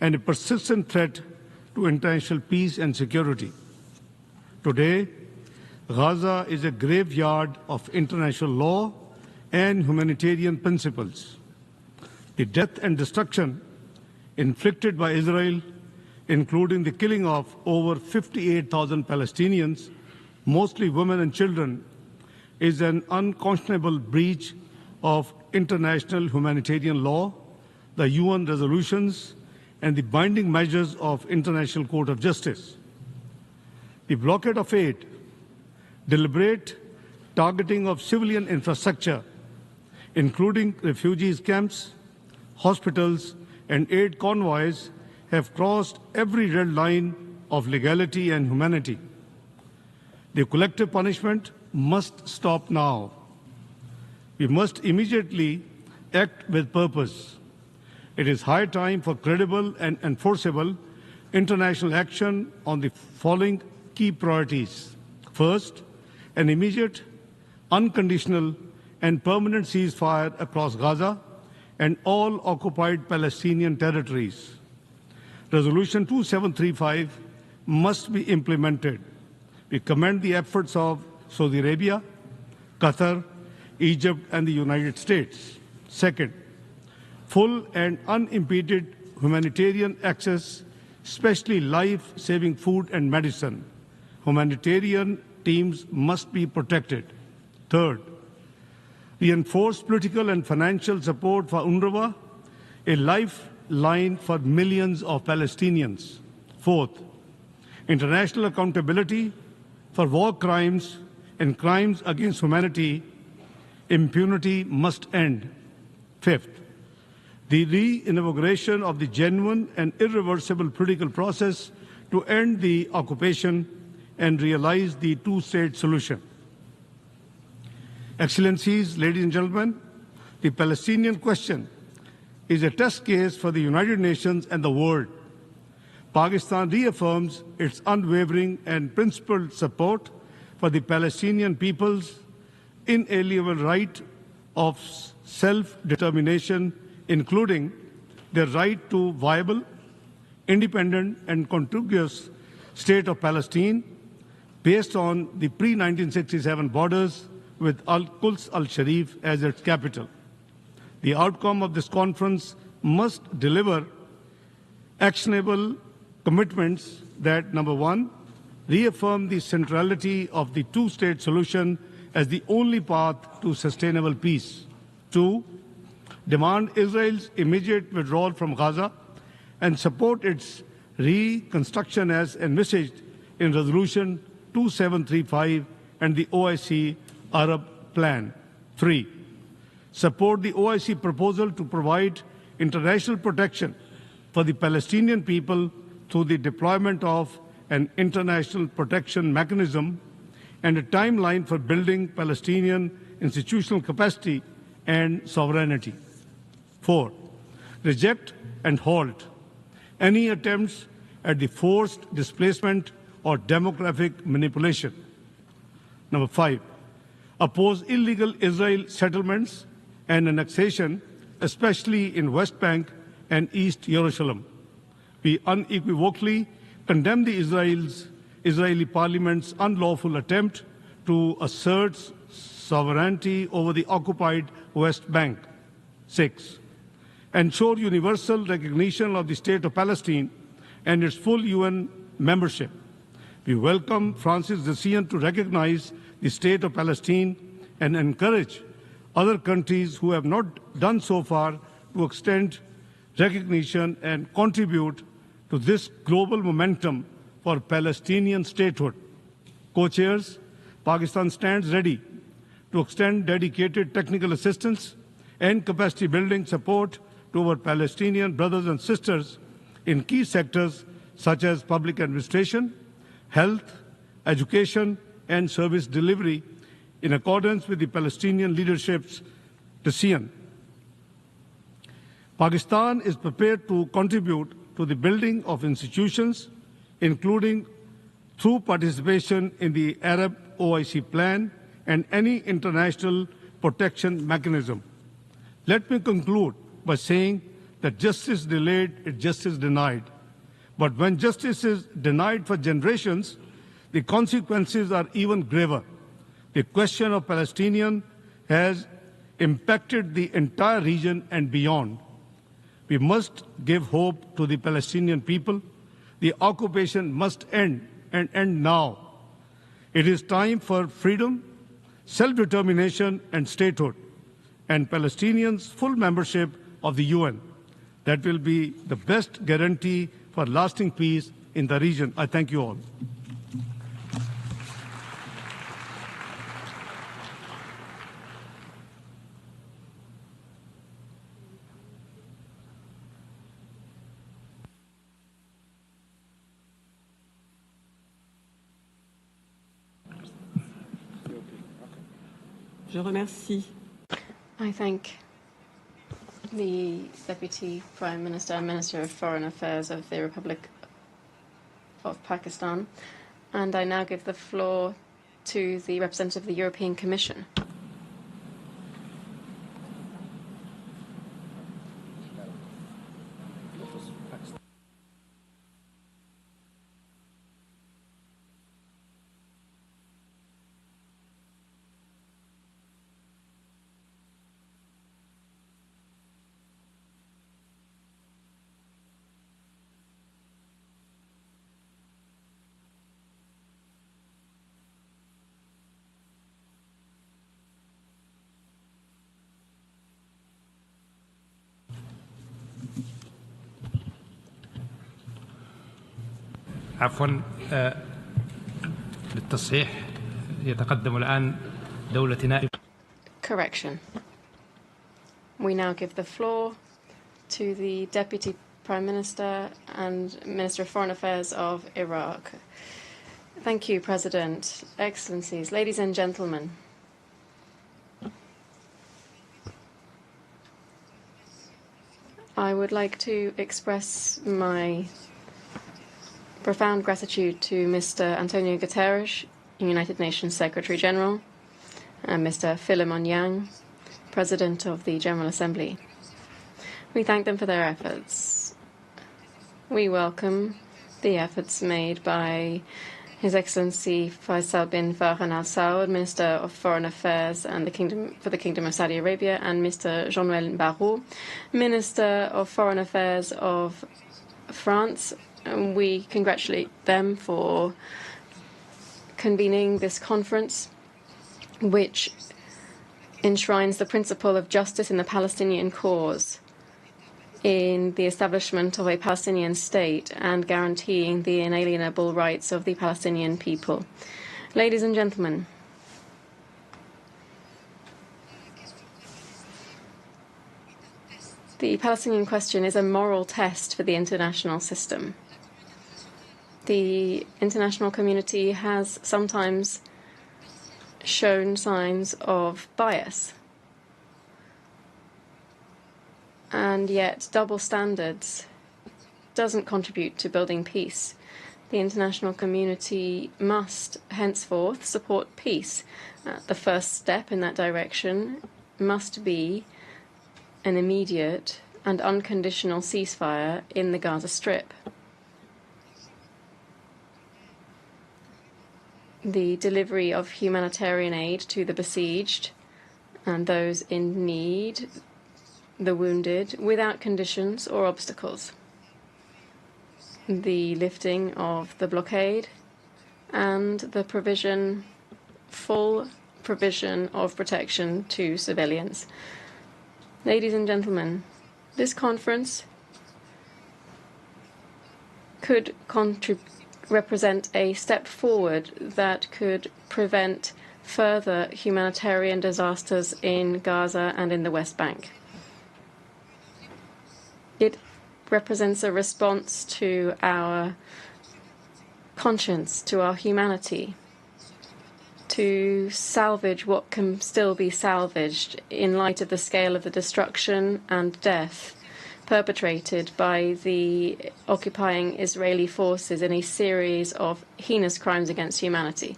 and a persistent threat to international peace and security. Today, Gaza is a graveyard of international law and humanitarian principles. The death and destruction inflicted by Israel, including the killing of over 58,000 Palestinians, mostly women and children, is an unconscionable breach of international humanitarian law, the UN resolutions, and the binding measures of International Court of Justice. The blockade of aid, deliberate targeting of civilian infrastructure, including refugees camps, hospitals, and aid convoys, have crossed every red line of legality and humanity. The collective punishment must stop now. We must immediately act with purpose. It is high time for credible and enforceable international action on the following key priorities. First, an immediate, unconditional, and permanent ceasefire across Gaza and all occupied Palestinian territories. Resolution 2735 must be implemented. We commend the efforts of Saudi Arabia, Qatar, Egypt, and the United States. Second, full and unimpeded humanitarian access, especially life-saving food and medicine. Humanitarian teams must be protected. Third, reinforce political and financial support for UNRWA, a lifeline for millions of Palestinians. Fourth, international accountability for war crimes and crimes against humanity. Impunity must end. Fifth, the re-inauguration of the genuine and irreversible political process to end the occupation and realize the two-state solution. Excellencies, ladies and gentlemen, the Palestinian question is a test case for the United Nations and the world. Pakistan reaffirms its unwavering and principled support for the Palestinian people's inalienable right of self-determination, including their right to viable, independent, and contiguous state of Palestine based on the pre-1967 borders with Al-Quds al-Sharif as its capital. The outcome of this conference must deliver actionable commitments that, number one, reaffirm the centrality of the two-state solution as the only path to sustainable peace. Two, demand Israel's immediate withdrawal from Gaza and support its reconstruction as envisaged in Resolution 2735 and the OIC Arab Plan. Three, support the OIC proposal to provide international protection for the Palestinian people through the deployment of an international protection mechanism and a timeline for building Palestinian institutional capacity and sovereignty. Four, reject and halt any attempts at the forced displacement or demographic manipulation. Number five, oppose illegal Israel settlements and annexation, especially in West Bank and East Jerusalem. We unequivocally condemn the Israeli parliament's unlawful attempt to assert sovereignty over the occupied West Bank. Six, ensure universal recognition of the State of Palestine and its full UN membership. We welcome France's decision to recognize the State of Palestine and encourage other countries who have not done so far to extend recognition and contribute to this global momentum for Palestinian statehood. Co-chairs, Pakistan stands ready to extend dedicated technical assistance and capacity building support to our Palestinian brothers and sisters in key sectors such as public administration, health, education, and service delivery in accordance with the Palestinian leadership's decision. Pakistan is prepared to contribute to the building of institutions, including through participation in the Arab OIC plan and any international protection mechanism. Let me conclude by saying that justice delayed is justice denied. But when justice is denied for generations, the consequences are even graver. The question of Palestinians has impacted the entire region and beyond. We must give hope to the Palestinian people. The occupation must end and end now. It is time for freedom, self-determination, and statehood, and Palestinians' full membership of the UN. That will be the best guarantee for lasting peace in the region. I thank you all. Je remercie. I thank the Deputy Prime Minister and Minister of Foreign Affairs of the Republic of Pakistan. And I now give the floor to the representative of the European Commission. عفوا للتصحيح يتقدم الآن دولة نائب. Correction. We now give the floor to the Deputy Prime Minister and Minister of Foreign Affairs of Iraq. Thank you, President. Excellencies, ladies and gentlemen. I would like to express my profound gratitude to Mr. Antonio Guterres, United Nations Secretary General, and Mr. Philemon Yang, President of the General Assembly. We thank them for their efforts. We welcome the efforts made by His Excellency Faisal bin Farhan Al Saud, Minister of Foreign Affairs and for the Kingdom of Saudi Arabia, and Mr. Jean-Noël Barrot, Minister of Foreign Affairs of France. And we congratulate them for convening this conference, which enshrines the principle of justice in the Palestinian cause, in the establishment of a Palestinian state, and guaranteeing the inalienable rights of the Palestinian people. Ladies and gentlemen, the Palestinian question is a moral test for the international system. The international community has sometimes shown signs of bias, and yet double standards doesn't contribute to building peace. The international community must henceforth support peace. The first step in that direction must be an immediate and unconditional ceasefire in the Gaza Strip. The delivery of humanitarian aid to the besieged and those in need, the wounded, without conditions or obstacles. The lifting of the blockade and the full provision of protection to civilians. Ladies and gentlemen, this conference could represent a step forward that could prevent further humanitarian disasters in Gaza and in the West Bank. It represents a response to our conscience, to our humanity, to salvage what can still be salvaged in light of the scale of the destruction and death perpetrated by the occupying Israeli forces in a series of heinous crimes against humanity.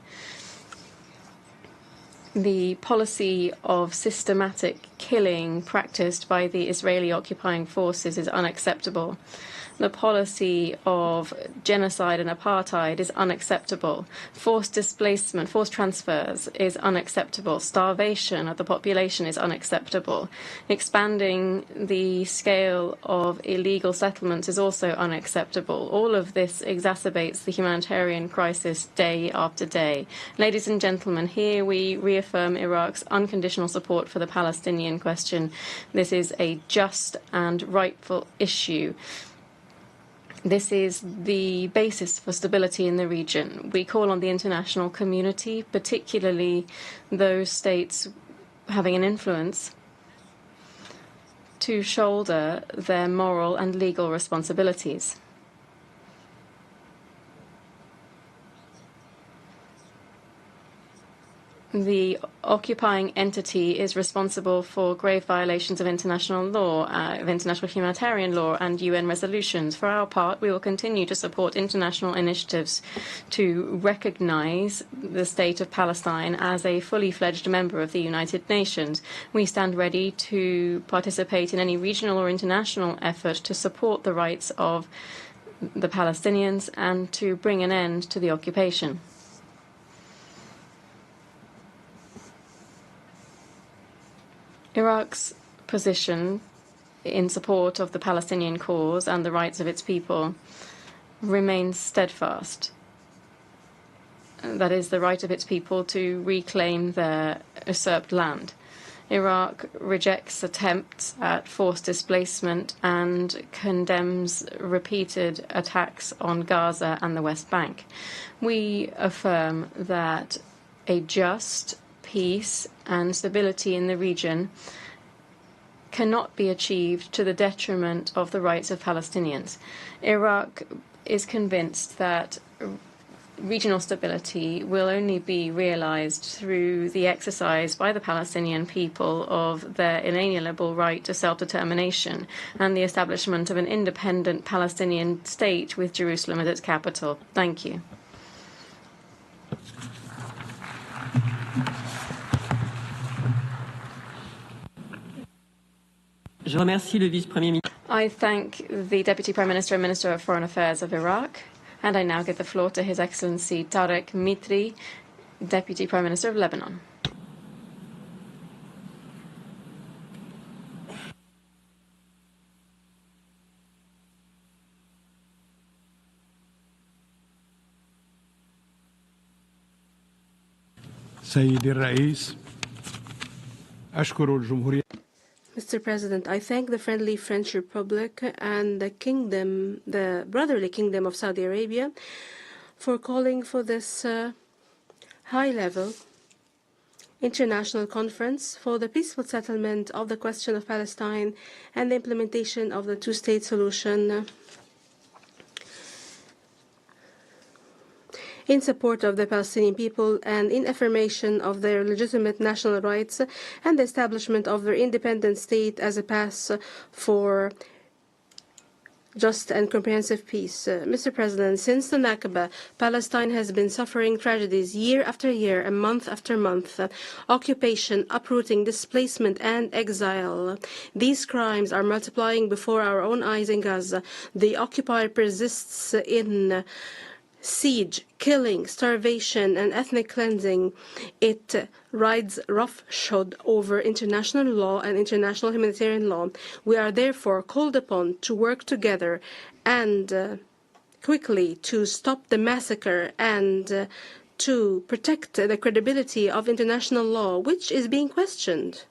The policy of systematic killing practiced by the Israeli occupying forces is unacceptable. The policy of genocide and apartheid is unacceptable. Forced displacement, forced transfers is unacceptable. Starvation of the population is unacceptable. Expanding the scale of illegal settlements is also unacceptable. All of this exacerbates the humanitarian crisis day after day. Ladies and gentlemen, here we reaffirm Iraq's unconditional support for the Palestinian question. This is a just and rightful issue. This is the basis for stability in the region. We call on the international community, particularly those states having an influence, to shoulder their moral and legal responsibilities. The occupying entity is responsible for grave violations of international law, of international humanitarian law and UN resolutions. For our part, we will continue to support international initiatives to recognize the state of Palestine as a fully fledged member of the United Nations. We stand ready to participate in any regional or international effort to support the rights of the Palestinians and to bring an end to the occupation. Iraq's position in support of the Palestinian cause and the rights of its people remains steadfast. That is, the right of its people to reclaim their usurped land. Iraq rejects attempts at forced displacement and condemns repeated attacks on Gaza and the West Bank. We affirm that a just peace and stability in the region cannot be achieved to the detriment of the rights of Palestinians. Iraq is convinced that regional stability will only be realized through the exercise by the Palestinian people of their inalienable right to self-determination and the establishment of an independent Palestinian state with Jerusalem as its capital. Thank you. I thank the Deputy Prime Minister and Minister of Foreign Affairs of Iraq, and I now give the floor to His Excellency Tarek Mitri, Deputy Prime Minister of Lebanon. سيدي الرئيس أشكر الجمهورية. Mr. President, I thank the friendly French Republic and the brotherly Kingdom of Saudi Arabia for calling for this high-level international conference for the peaceful settlement of the question of Palestine and the implementation of the two-state solution in support of the Palestinian people and in affirmation of their legitimate national rights and the establishment of their independent state as a path for just and comprehensive peace. Mr. President, since the Nakba, Palestine has been suffering tragedies year after year and month after month. Occupation, uprooting, displacement, and exile. These crimes are multiplying before our own eyes in Gaza. The occupier persists in siege, killing, starvation, and ethnic cleansing. It rides roughshod over international law and international humanitarian law. We are therefore called upon to work together and quickly to stop the massacre and to protect the credibility of international law, which is being questioned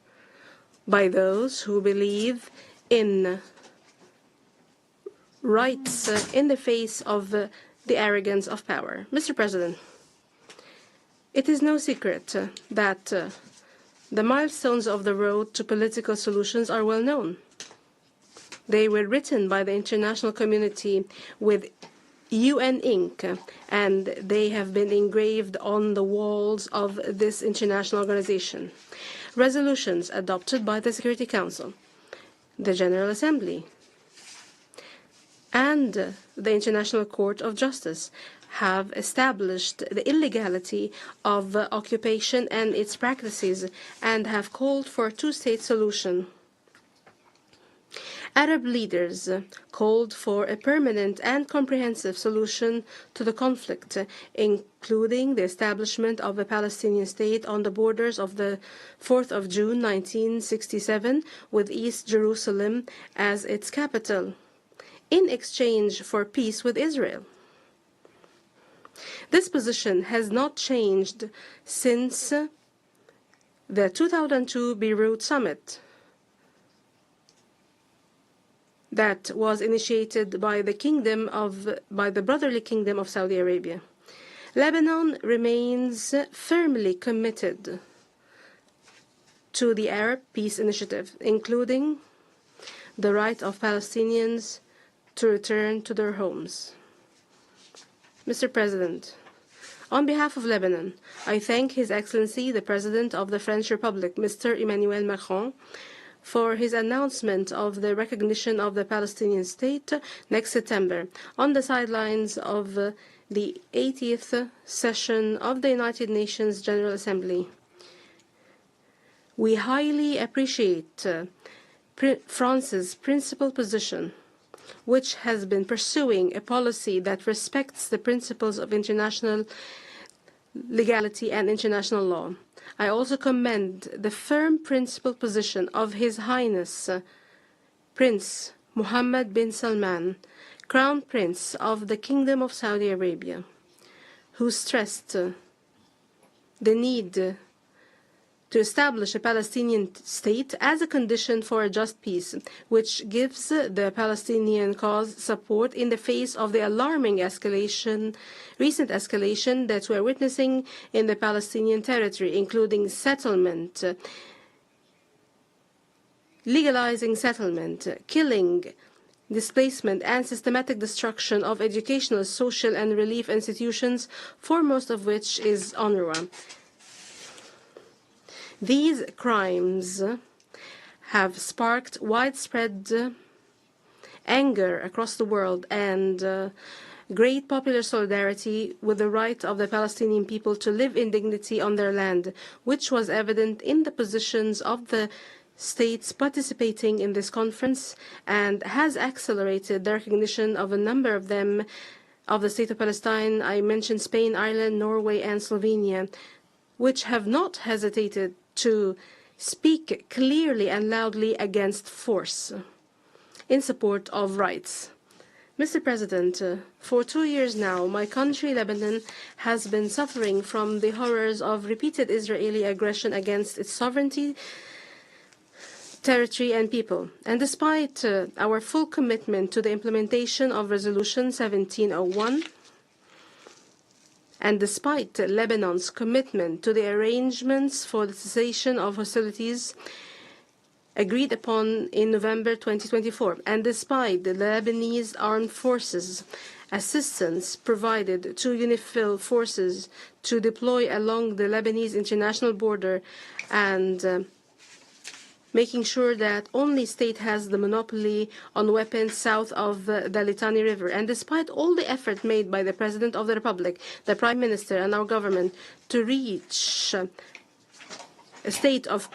by those who believe in rights in the face of the arrogance of power. Mr. President, it is no secret that the milestones of the road to political solutions are well known. They were written by the international community with UN ink, and they have been engraved on the walls of this international organization. Resolutions adopted by the Security Council, the General Assembly, and the International Court of Justice have established the illegality of occupation and its practices and have called for a two-state solution. Arab leaders called for a permanent and comprehensive solution to the conflict, including the establishment of a Palestinian state on the borders of the 4th of June 1967 with East Jerusalem as its capital, in exchange for peace with Israel. This position has not changed since the 2002 Beirut summit that was initiated by the brotherly Kingdom of Saudi Arabia. Lebanon remains firmly committed to the Arab Peace Initiative, including the right of Palestinians to return to their homes. Mr. President, On behalf of Lebanon, I thank His Excellency, the President of the French Republic, Mr. Emmanuel Macron, for his announcement of the recognition of the Palestinian state next September on the sidelines of the 80th session of the United Nations General Assembly. We highly appreciate France's principled position, which has been pursuing a policy that respects the principles of international legality and international law. I also commend the firm principled position of His Highness Prince Mohammed bin Salman, Crown Prince of the Kingdom of Saudi Arabia, who stressed the need to establish a Palestinian state as a condition for a just peace, which gives the Palestinian cause support in the face of the alarming recent escalation that we're witnessing in the Palestinian territory, including settlement, legalizing settlement, killing, displacement, and systematic destruction of educational, social, and relief institutions, foremost of which is UNRWA. These crimes have sparked widespread anger across the world and great popular solidarity with the right of the Palestinian people to live in dignity on their land, which was evident in the positions of the states participating in this conference and has accelerated the recognition of a number of them of the State of Palestine. I mentioned Spain, Ireland, Norway, and Slovenia, which have not hesitated to speak clearly and loudly against force in support of rights. Mr. President, for 2 years now, my country, Lebanon, has been suffering from the horrors of repeated Israeli aggression against its sovereignty, territory, and people. And despite our full commitment to the implementation of Resolution 1701, and despite Lebanon's commitment to the arrangements for the cessation of hostilities agreed upon in November 2024, and despite the Lebanese armed forces assistance provided to UNIFIL forces to deploy along the Lebanese international border and making sure that only state has the monopoly on weapons south of the Litani River. And despite all the effort made by the President of the Republic, the Prime Minister, and our government to reach a state of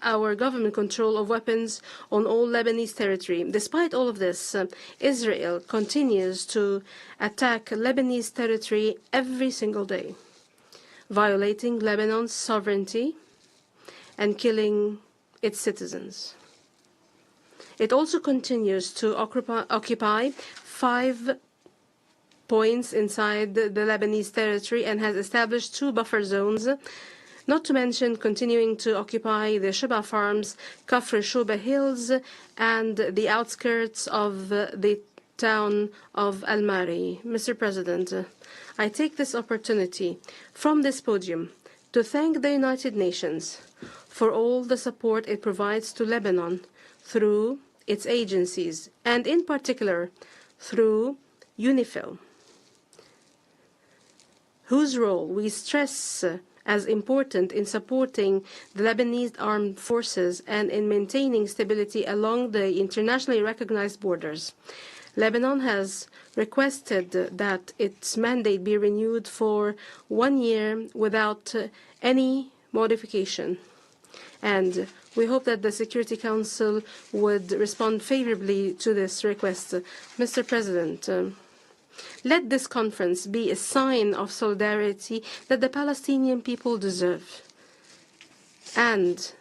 our government control of weapons on all Lebanese territory, despite all of this, Israel continues to attack Lebanese territory every single day, violating Lebanon's sovereignty and killing its citizens. It also continues to occupy 5 points inside the Lebanese territory and has established 2 buffer zones, not to mention continuing to occupy the Sheba Farms, Kafr Shoba Hills, and the outskirts of the town of Al-Mari. Mr. President, I take this opportunity from this podium to thank the United Nations for all the support it provides to Lebanon through its agencies, and in particular through UNIFIL, whose role we stress as important in supporting the Lebanese armed forces and in maintaining stability along the internationally recognized borders. Lebanon has requested that its mandate be renewed for 1 year without any modification. And we hope that the Security Council would respond favorably to this request. Mr. President, let this conference be a sign of solidarity that the Palestinian people deserve, and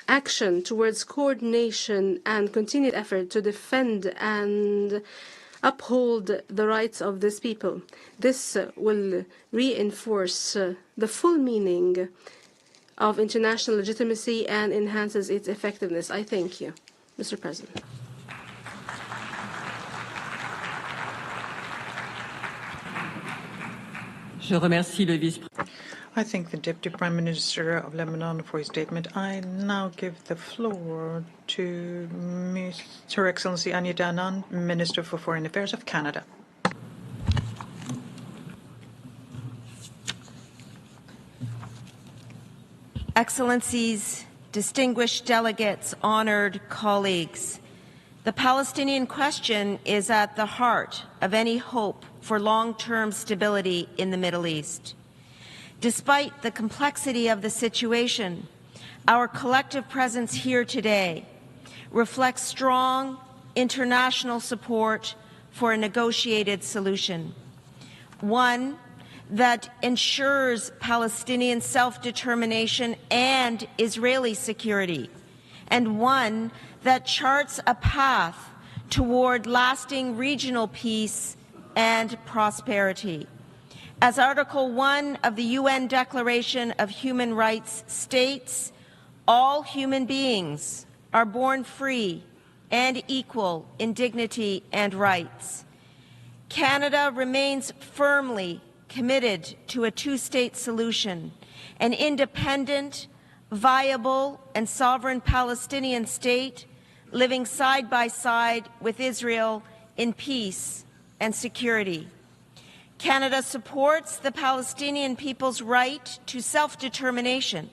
action towards coordination and continued effort to defend and uphold the rights of this people. This will reinforce the full meaning of international legitimacy and enhances its effectiveness. I thank you, Mr. President. I thank the Deputy Prime Minister of Lebanon for his statement. I now give the floor to Her Excellency Anita Anand, Minister for Foreign Affairs of Canada. Excellencies, distinguished delegates, honored colleagues, the Palestinian question is at the heart of any hope for long-term stability in the Middle East. Despite the complexity of the situation, our collective presence here today reflects strong international support for a negotiated solution, one that ensures Palestinian self-determination and Israeli security, and one that charts a path toward lasting regional peace and prosperity. As Article 1 of the UN Declaration of Human Rights states, all human beings are born free and equal in dignity and rights. Canada remains firmly committed to a two-state solution, an independent, viable, and sovereign Palestinian state living side by side with Israel in peace and security. Canada supports the Palestinian people's right to self-determination,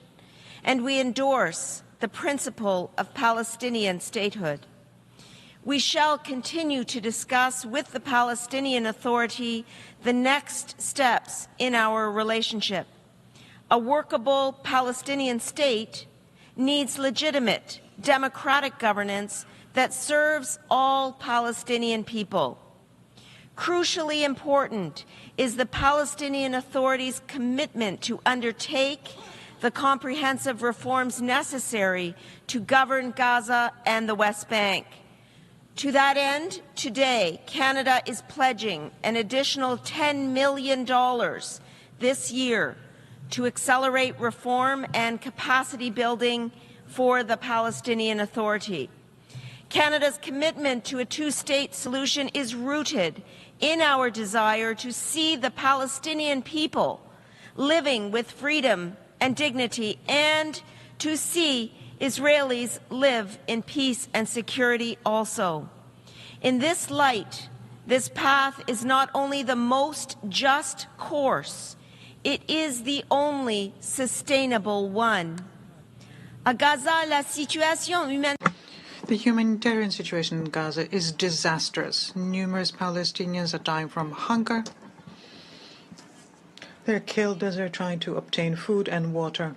and we endorse the principle of Palestinian statehood. We shall continue to discuss with the Palestinian Authority the next steps in our relationship. A workable Palestinian state needs legitimate, democratic governance that serves all Palestinian people. Crucially important is the Palestinian Authority's commitment to undertake the comprehensive reforms necessary to govern Gaza and the West Bank. To that end, today, Canada is pledging an additional $10 million this year to accelerate reform and capacity building for the Palestinian Authority. Canada's commitment to a two-state solution is rooted in our desire to see the Palestinian people living with freedom and dignity, and to see Israelis live in peace and security also. In this light, this path is not only the most just course, it is the only sustainable one. À Gaza, la situation humaine. The humanitarian situation in Gaza is disastrous. Numerous Palestinians are dying from hunger. They're killed as they're trying to obtain food and water,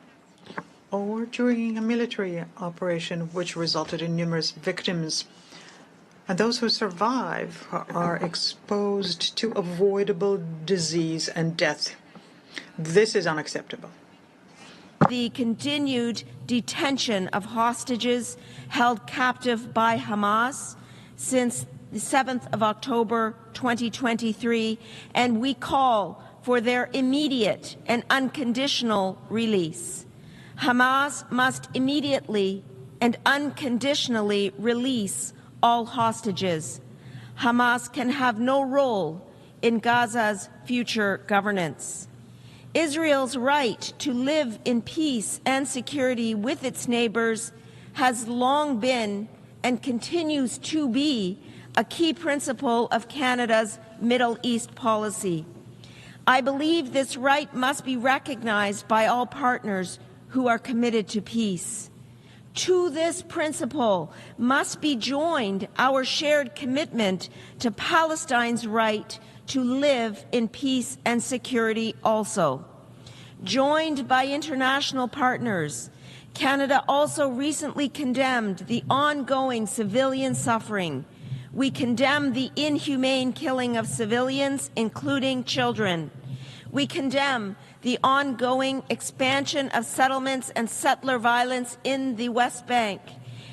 or during a military operation which resulted in numerous victims. And those who survive are exposed to avoidable disease and death. This is unacceptable. The continued detention of hostages held captive by Hamas since the 7th of October 2023, and we call for their immediate and unconditional release. Hamas must immediately and unconditionally release all hostages. Hamas can have no role in Gaza's future governance. Israel's right to live in peace and security with its neighbors has long been and continues to be a key principle of Canada's Middle East policy. I believe this right must be recognized by all partners who are committed to peace. To this principle must be joined our shared commitment to Palestine's right to live in peace and security also. Joined by international partners, Canada also recently condemned the ongoing civilian suffering. We condemn the inhumane killing of civilians, including children. We condemn the ongoing expansion of settlements and settler violence in the West Bank,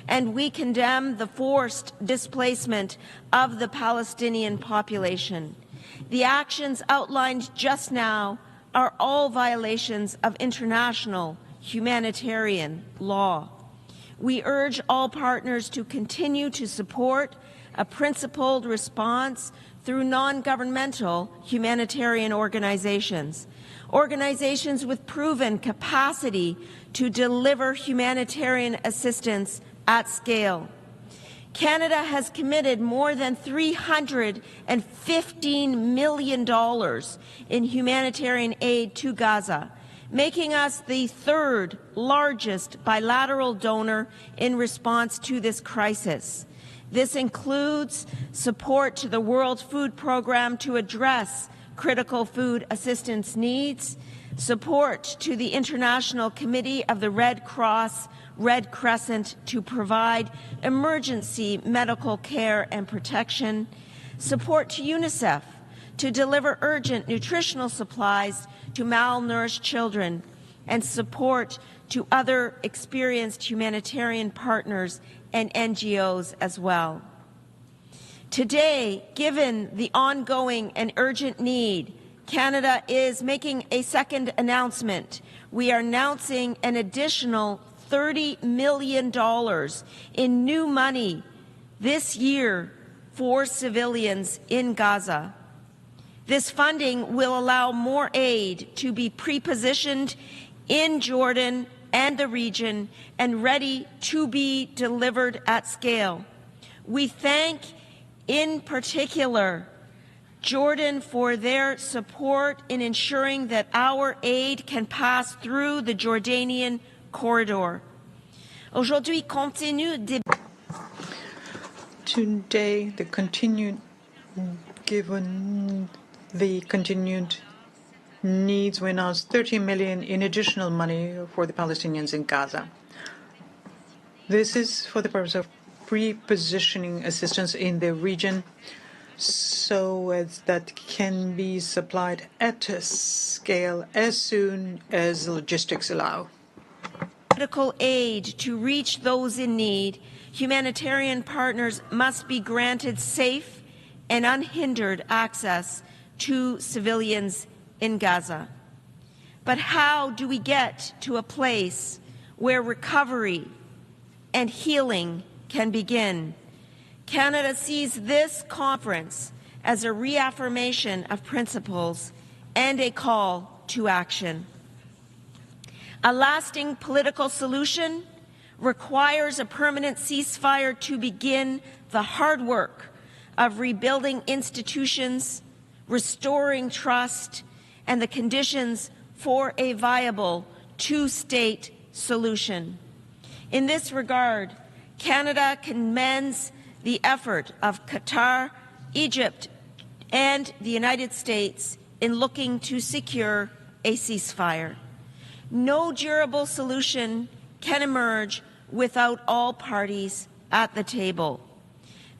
and we condemn the forced displacement of the Palestinian population. The actions outlined just now are all violations of international humanitarian law. We urge all partners to continue to support a principled response through non-governmental humanitarian organizations, organizations with proven capacity to deliver humanitarian assistance at scale. Canada has committed more than $315 million in humanitarian aid to Gaza, making us the third largest bilateral donor in response to this crisis. This includes support to the World Food Program to address critical food assistance needs, support to the International Committee of the Red Cross, Red Crescent to provide emergency medical care and protection, support to UNICEF to deliver urgent nutritional supplies to malnourished children, and support to other experienced humanitarian partners and NGOs as well. Today, given the ongoing and urgent need, Canada is making a second announcement. We are announcing an additional $30 million in new money this year for civilians in Gaza. This funding will allow more aid to be pre-positioned in Jordan and the region and ready to be delivered at scale. We thank, in particular, Jordan for their support in ensuring that our aid can pass through the Jordanian corridor. Aujourd'hui, compte tenu des... Today, given the continued needs, we announced $30 million in additional money for the Palestinians in Gaza. This is for the purpose of pre-positioning assistance in the region so as that can be supplied at a scale as soon as logistics allow. Medical aid to reach those in need, humanitarian partners must be granted safe and unhindered access to civilians in Gaza. But how do we get to a place where recovery and healing can begin? Canada sees this conference as a reaffirmation of principles and a call to action. A lasting political solution requires a permanent ceasefire to begin the hard work of rebuilding institutions, restoring trust, and the conditions for a viable two-state solution. In this regard, Canada commends the effort of Qatar, Egypt, and the United States in looking to secure a ceasefire. No durable solution can emerge without all parties at the table.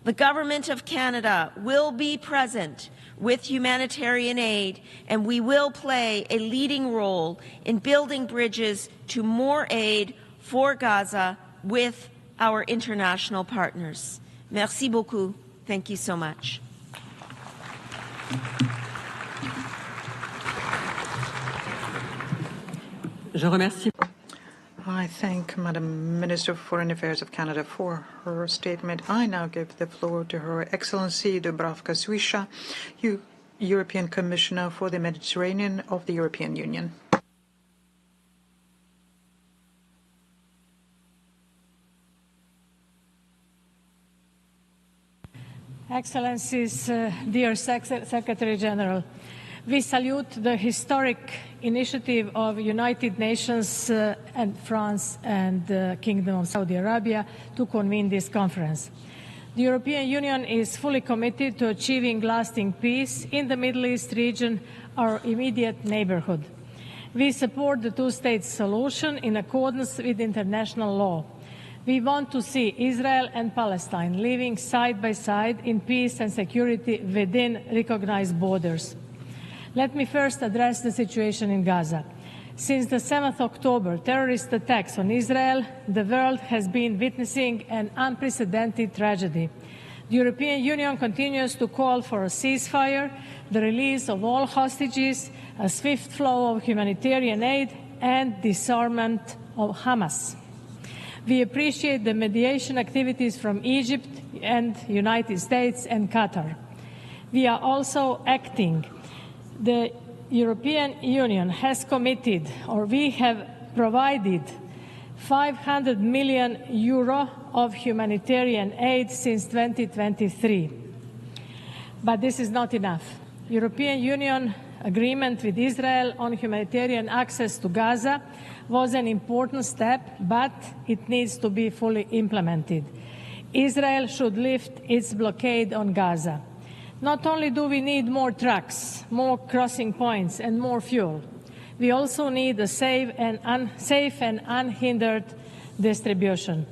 The Government of Canada will be present with humanitarian aid, and we will play a leading role in building bridges to more aid for Gaza with our international partners. Merci beaucoup. Thank you so much. I thank Madam Minister of Foreign Affairs of Canada for her statement. I now give the floor to Her Excellency Dubravka Suica, European Commissioner for the Mediterranean of the European Union. Excellencies, dear Secretary General, we salute the historic initiative of United Nations and France and the Kingdom of Saudi Arabia to convene this conference. The European Union is fully committed to achieving lasting peace in the Middle East region, our immediate neighborhood. We support the two-state solution in accordance with international law. We want to see Israel and Palestine living side by side in peace and security within recognized borders. Let me first address the situation in Gaza. Since the 7th October terrorist attacks on Israel, the world has been witnessing an unprecedented tragedy. The European Union continues to call for a ceasefire, the release of all hostages, a swift flow of humanitarian aid, and disarmament of Hamas. We appreciate the mediation activities from Egypt and the United States and Qatar. We are also acting. The European Union has committed, or we have provided, €500 million of humanitarian aid since 2023. But this is not enough. European Union agreement with Israel on humanitarian access to Gaza was an important step, but it needs to be fully implemented. Israel should lift its blockade on Gaza. Not only do we need more trucks, more crossing points, and more fuel, we also need a safe and unhindered distribution.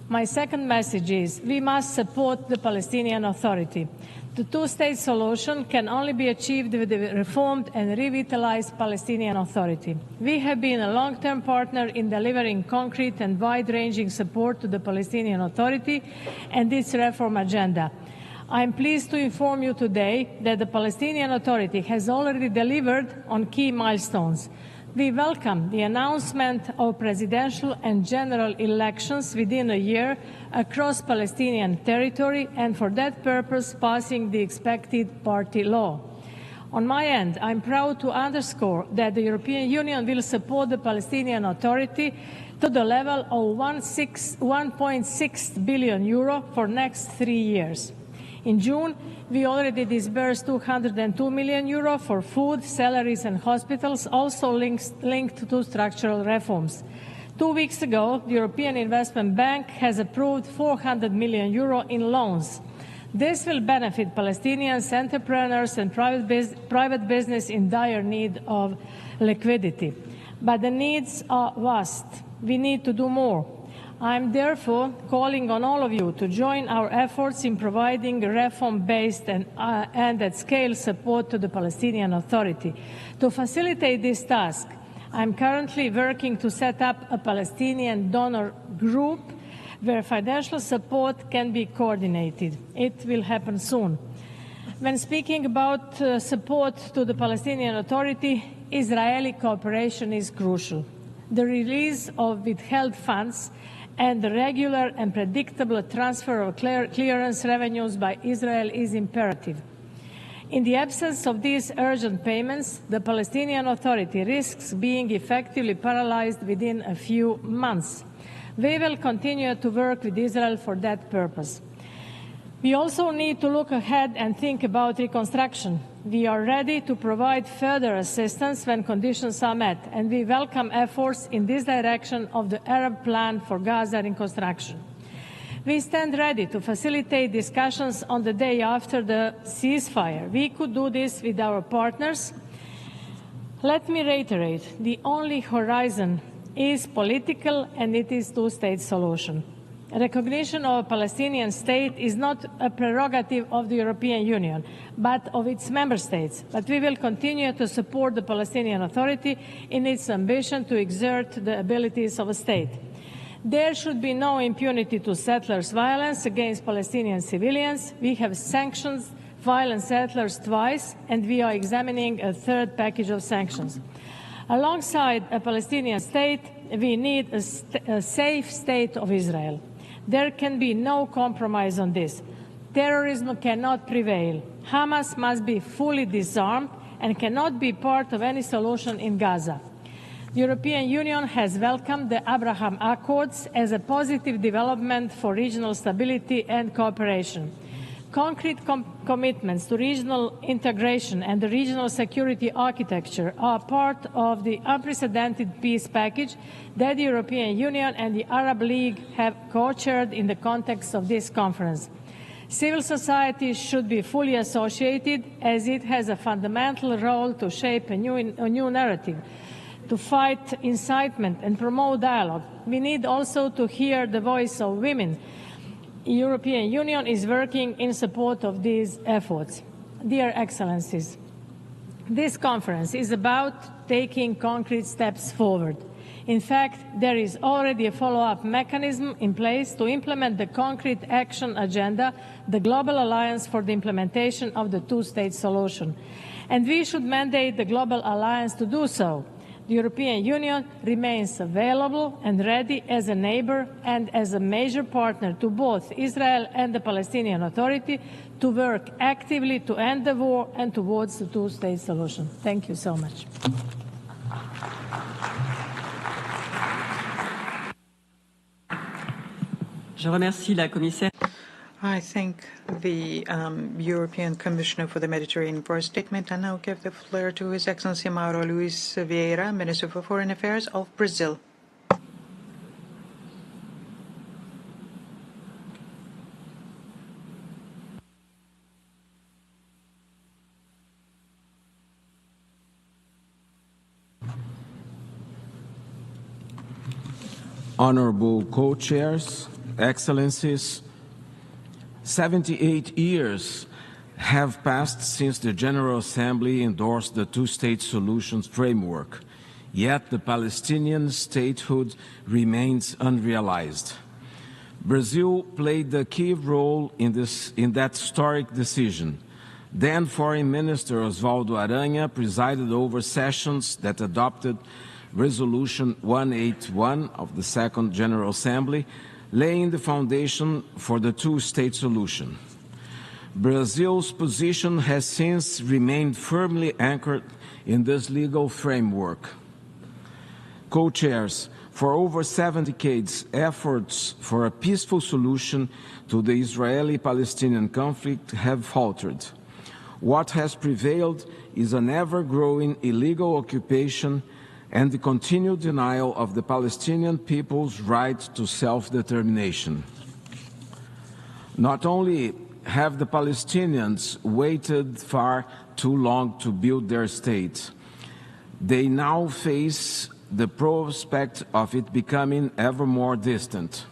My second message is we must support the Palestinian Authority. The two-state solution can only be achieved with the reformed and revitalized Palestinian Authority. We have been a long-term partner in delivering concrete and wide-ranging support to the Palestinian Authority and its reform agenda. I am pleased to inform you today that the Palestinian Authority has already delivered on key milestones. We welcome the announcement of presidential and general elections within a year across Palestinian territory and for that purpose passing the expected party law. On my end, I'm proud to underscore that the European Union will support the Palestinian Authority to the level of 1.6 billion euro for next 3 years. In June, we already disbursed 202 million euro for food, salaries and hospitals, also linked to structural reforms. 2 weeks ago, the European Investment Bank has approved 400 million euro in loans. This will benefit Palestinians, entrepreneurs and private business in dire need of liquidity. But the needs are vast. We need to do more. I am therefore calling on all of you to join our efforts in providing reform-based and at-scale support to the Palestinian Authority. To facilitate this task, I am currently working to set up a Palestinian donor group where financial support can be coordinated. It will happen soon. When speaking about support to the Palestinian Authority, Israeli cooperation is crucial. The release of withheld funds and the regular and predictable transfer of clearance revenues by Israel is imperative. In the absence of these urgent payments, the Palestinian Authority risks being effectively paralyzed within a few months. We will continue to work with Israel for that purpose. We also need to look ahead and think about reconstruction. We are ready to provide further assistance when conditions are met, and we welcome efforts in this direction of the Arab Plan for Gaza reconstruction. We stand ready to facilitate discussions on the day after the ceasefire. We could do this with our partners. Let me reiterate, the only horizon is political, and it is two-state solution. Recognition of a Palestinian state is not a prerogative of the European Union, but of its member states. But we will continue to support the Palestinian Authority in its ambition to exert the abilities of a state. There should be no impunity to settlers' violence against Palestinian civilians. We have sanctioned violent settlers twice, and we are examining a third package of sanctions. Alongside a Palestinian state, we need a safe state of Israel. There can be no compromise on this. Terrorism cannot prevail. Hamas must be fully disarmed and cannot be part of any solution in Gaza. The European Union has welcomed the Abraham Accords as a positive development for regional stability and cooperation. Concrete commitments to regional integration and the regional security architecture are part of the unprecedented peace package that the European Union and the Arab League have co-chaired in the context of this conference. Civil society should be fully associated, as it has a fundamental role to shape a new narrative, to fight incitement and promote dialogue. We need also to hear the voice of women. The European Union is working in support of these efforts. Dear Excellencies, this conference is about taking concrete steps forward. In fact, there is already a follow-up mechanism in place to implement the concrete action agenda, the Global Alliance for the Implementation of the Two-State Solution. And we should mandate the Global Alliance to do so. The European Union remains available and ready as a neighbor and as a major partner to both Israel and the Palestinian Authority to work actively to end the war and towards the two-state solution. Thank you so much. Je remercie la commissaire. I thank the European Commissioner for the Mediterranean for a statement. I now give the floor to His Excellency Mauro Luis Vieira, Minister for Foreign Affairs of Brazil. Honorable co-chairs, excellencies, 78 years have passed since the General Assembly endorsed the two-state solutions framework, yet the Palestinian statehood remains unrealized. Brazil played a key role in that historic decision. Then Foreign Minister Oswaldo Aranha presided over sessions that adopted Resolution 181 of the Second General Assembly, laying the foundation for the two-state solution. Brazil's position has since remained firmly anchored in this legal framework. Co-chairs, for over 7 decades, efforts for a peaceful solution to the Israeli-Palestinian conflict have faltered. What has prevailed is an ever-growing illegal occupation and the continued denial of the Palestinian people's right to self-determination. Not only have the Palestinians waited far too long to build their state, they now face the prospect of it becoming ever more distant.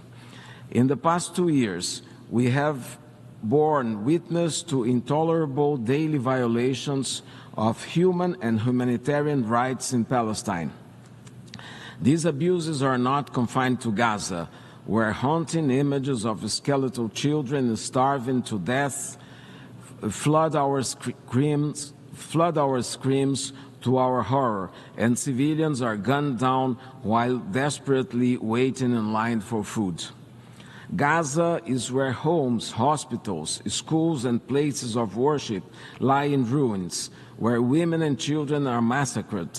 In the past 2 years, we have borne witness to intolerable daily violations of human and humanitarian rights in Palestine. These abuses are not confined to Gaza, where haunting images of skeletal children starving to death flood our screams to our horror, and civilians are gunned down while desperately waiting in line for food. Gaza is where homes, hospitals, schools, and places of worship lie in ruins, where women and children are massacred,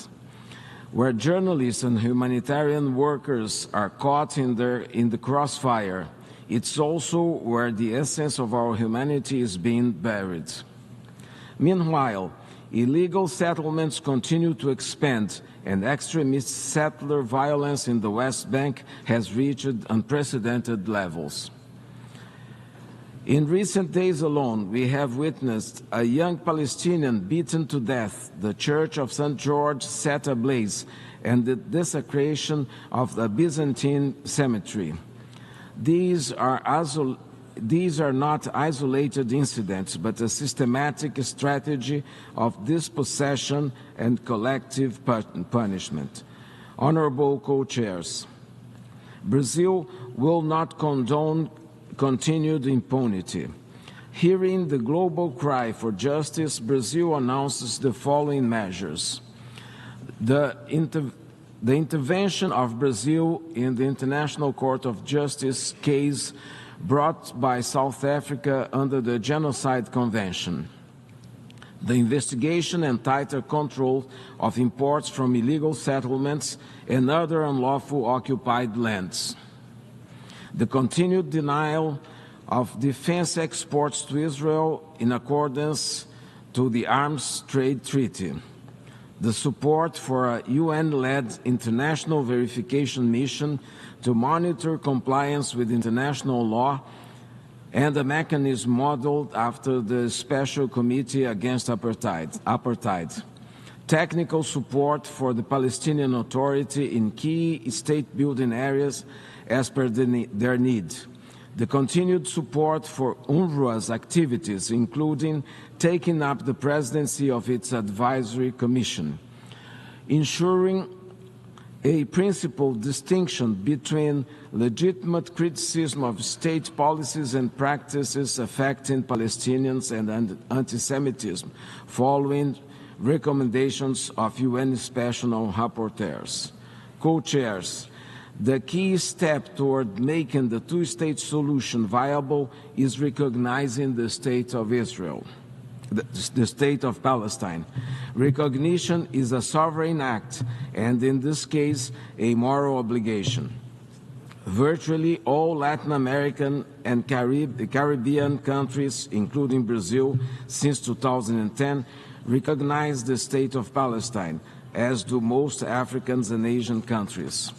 where journalists and humanitarian workers are caught in the crossfire. It's also where the essence of our humanity is being buried. Meanwhile, illegal settlements continue to expand, and extremist settler violence in the West Bank has reached unprecedented levels. In recent days alone, we have witnessed a young Palestinian beaten to death, the Church of St. George set ablaze, and the desecration of the Byzantine cemetery. These are not isolated incidents, but a systematic strategy of dispossession and collective punishment. Honorable co-chairs, Brazil will not condone continued impunity. Hearing the global cry for justice, Brazil announces the following measures. The intervention of Brazil in the International Court of Justice case brought by South Africa under the Genocide Convention. The investigation and tighter control of imports from illegal settlements and other unlawful occupied lands. The continued denial of defense exports to Israel in accordance to the Arms Trade Treaty. The support for a UN-led international verification mission to monitor compliance with international law and a mechanism modeled after the Special Committee Against Apartheid. Technical support for the Palestinian Authority in key state-building areas as per their need. The continued support for UNRWA's activities, including taking up the presidency of its advisory commission. Ensuring a principled distinction between legitimate criticism of state policies and practices affecting Palestinians and anti-Semitism, following recommendations of UN Special Rapporteurs. Co-chairs, the key step toward making the two-state solution viable is recognizing the state of Israel, the state of Palestine. Recognition is a sovereign act, and in this case, a moral obligation. Virtually all Latin American and Caribbean countries, including Brazil, since 2010, recognize the state of Palestine, as do most African and Asian countries.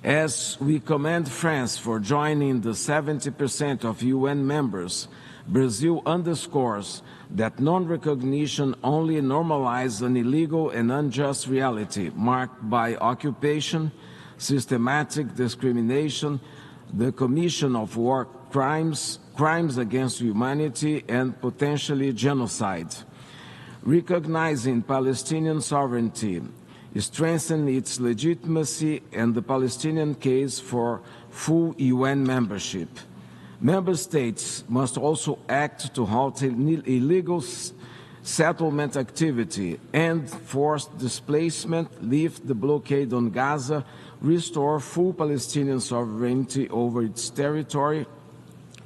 As we commend France for joining the 70% of UN members, Brazil underscores that non-recognition only normalizes an illegal and unjust reality marked by occupation, systematic discrimination, the commission of war crimes, crimes against humanity, and potentially genocide. Recognizing Palestinian sovereignty strengthens its legitimacy and the Palestinian case for full UN membership. Member states must also act to halt illegal settlement activity, end forced displacement, lift the blockade on Gaza, restore full Palestinian sovereignty over its territory,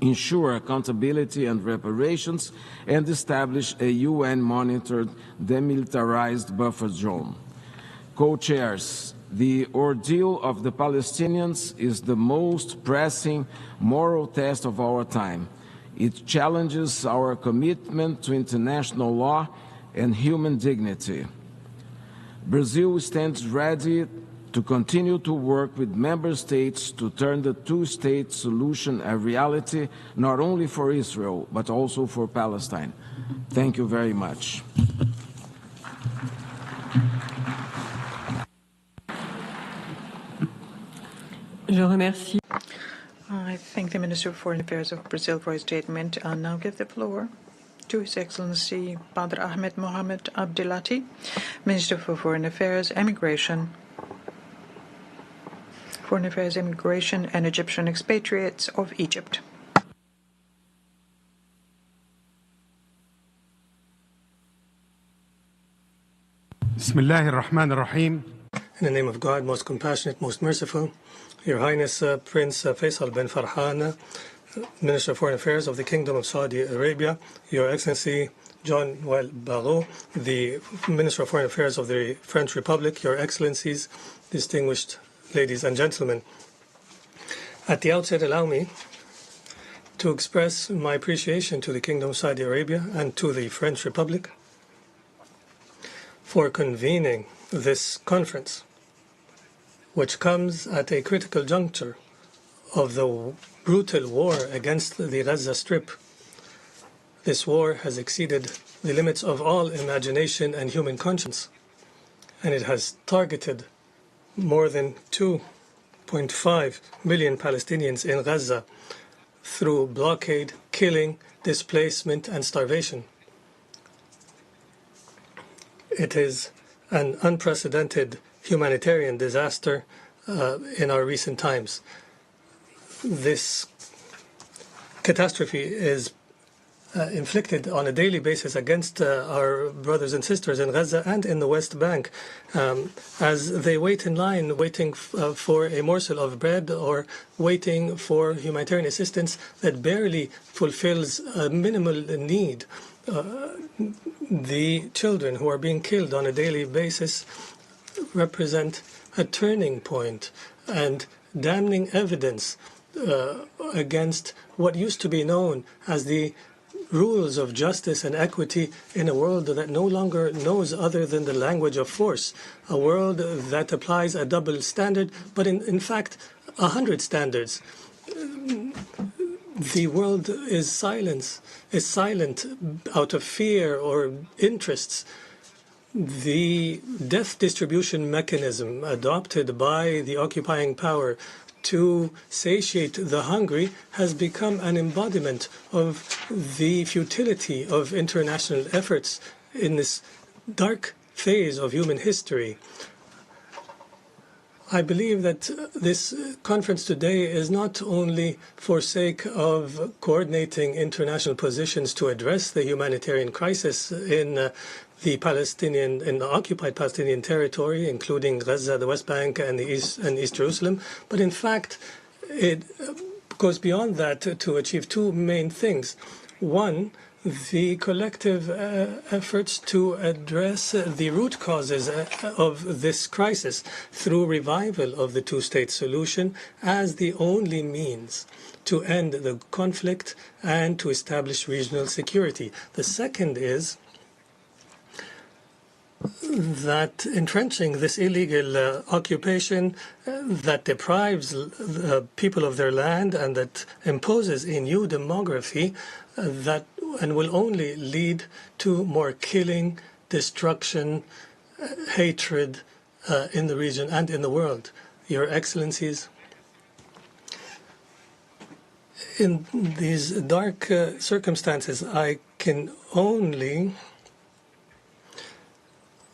ensure accountability and reparations, and establish a UN-monitored demilitarized buffer zone. Co-chairs, the ordeal of the Palestinians is the most pressing moral test of our time. It challenges our commitment to international law and human dignity. Brazil stands ready to continue to work with member states to turn the two-state solution a reality, not only for Israel, but also for Palestine. Thank you very much. I thank the Minister of Foreign Affairs of Brazil for his statement. I'll now give the floor to His Excellency Badr Ahmed Mohamed Abdelati, Minister for Foreign Affairs, Immigration, and Egyptian expatriates of Egypt. Bismillahir Rahmanir Rahim. In the name of God, most compassionate, most merciful, Your Highness Prince Faisal bin Farhan, Minister of Foreign Affairs of the Kingdom of Saudi Arabia, Your Excellency Jean-Noël Barrot, the Minister of Foreign Affairs of the French Republic, Your Excellencies, distinguished ladies and gentlemen. At the outset, allow me to express my appreciation to the Kingdom of Saudi Arabia and to the French Republic for convening this conference, which comes at a critical juncture of the brutal war against the Gaza Strip. This war has exceeded the limits of all imagination and human conscience, and it has targeted more than 2.5 million Palestinians in Gaza through blockade, killing, displacement, and starvation. It is an unprecedented humanitarian disaster in our recent times. This catastrophe is inflicted on a daily basis against our brothers and sisters in Gaza and in the West Bank as they wait in line, waiting for a morsel of bread or waiting for humanitarian assistance that barely fulfills a minimal need. The children who are being killed on a daily basis represent a turning point and damning evidence against what used to be known as the rules of justice and equity in a world that no longer knows other than the language of force, a world that applies a double standard, but in fact 100 standards. The world is silent out of fear or interests. The death distribution mechanism adopted by the occupying power to satiate the hungry has become an embodiment of the futility of international efforts in this dark phase of human history. I believe that this conference today is not only for sake of coordinating international positions to address the humanitarian crisis in the occupied Palestinian territory, including Gaza, the West Bank, and East Jerusalem, but in fact, it goes beyond that to achieve two main things. One, the collective efforts to address the root causes of this crisis through revival of the two-state solution as the only means to end the conflict and to establish regional security. The second is that entrenching this illegal occupation that deprives the people of their land and that imposes a new demography and will only lead to more killing, destruction, hatred in the region and in the world. Your Excellencies, in these dark circumstances, I can only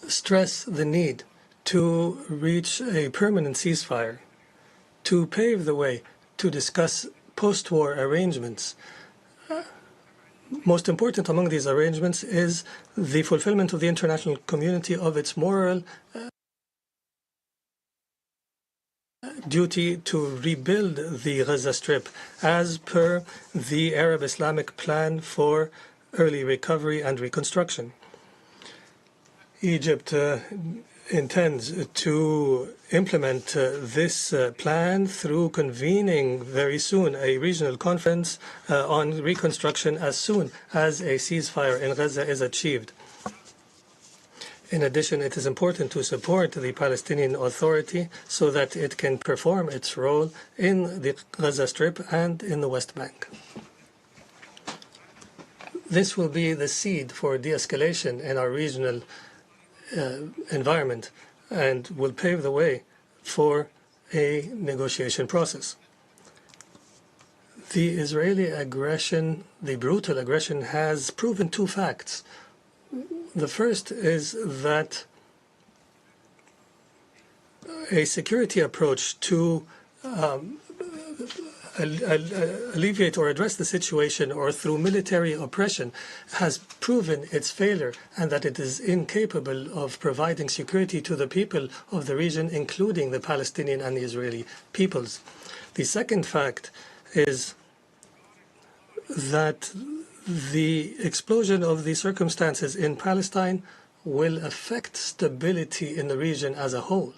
stress the need to reach a permanent ceasefire, to pave the way to discuss post-war arrangements. Most important among these arrangements is the fulfillment of the international community of its moral duty to rebuild the Gaza Strip as per the Arab Islamic plan for early recovery and reconstruction. Egypt intends to implement this plan through convening very soon a regional conference on reconstruction as soon as a ceasefire in Gaza is achieved. In addition, it is important to support the Palestinian Authority so that it can perform its role in the Gaza Strip and in the West Bank. This will be the seed for de-escalation in our regional environment and will pave the way for a negotiation process. The Israeli aggression, the brutal aggression, has proven two facts. The first is that a security approach to alleviate or address the situation or through military oppression has proven its failure and that it is incapable of providing security to the people of the region, including the Palestinian and the Israeli peoples. The second fact is that the explosion of the circumstances in Palestine will affect stability in the region as a whole.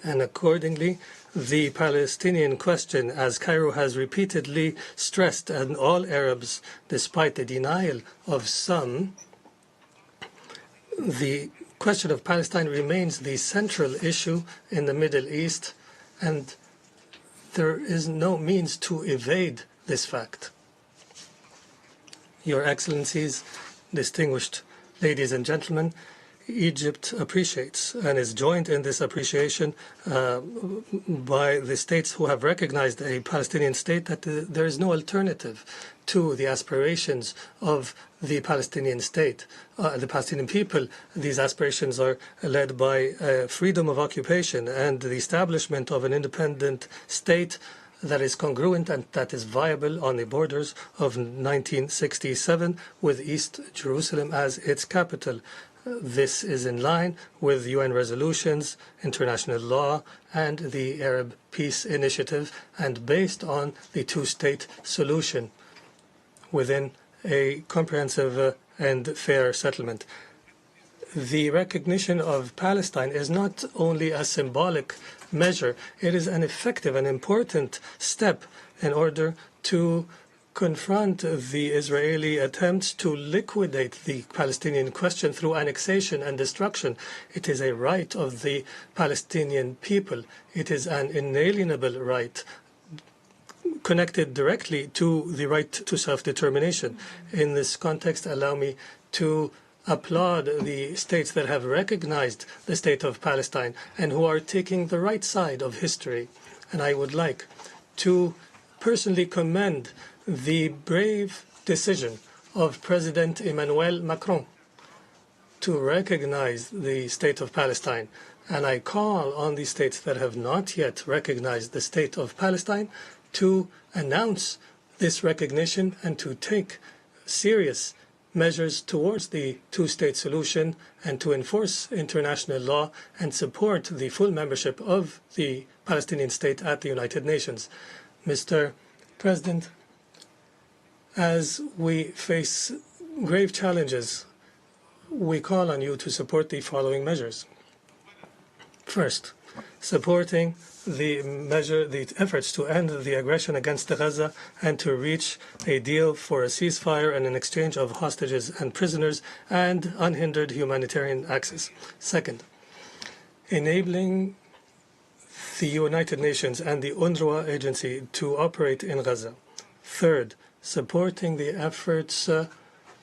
And accordingly, the Palestinian question, as Cairo has repeatedly stressed, and all Arabs, despite the denial of some, the question of Palestine remains the central issue in the Middle East, and there is no means to evade this fact. Your Excellencies, distinguished ladies and gentlemen, Egypt appreciates and is joined in this appreciation by the states who have recognized a Palestinian state, that there is no alternative to the aspirations of the Palestinian state, the Palestinian people. These aspirations are led by freedom of occupation and the establishment of an independent state that is congruent and that is viable on the borders of 1967 with East Jerusalem as its capital. This is in line with UN resolutions, international law, and the Arab Peace Initiative, and based on the two-state solution within a comprehensive and fair settlement. The recognition of Palestine is not only a symbolic measure, it is an effective and important step in order to confront the Israeli attempts to liquidate the Palestinian question through annexation and destruction. It is a right of the Palestinian people. It is an inalienable right connected directly to the right to self-determination. In this context, allow me to applaud the states that have recognized the state of Palestine and who are taking the right side of history. And I would like to personally commend the brave decision of President Emmanuel Macron to recognize the state of Palestine. And I call on the states that have not yet recognized the state of Palestine to announce this recognition and to take serious measures towards the two-state solution and to enforce international law and support the full membership of the Palestinian state at the United Nations. Mr. President, As we face grave challenges, we call on you to support the following measures. First, supporting the efforts to end the aggression against Gaza and to reach a deal for a ceasefire and an exchange of hostages and prisoners and unhindered humanitarian access. Second, enabling the United Nations and the UNRWA agency to operate in Gaza. Third, supporting the efforts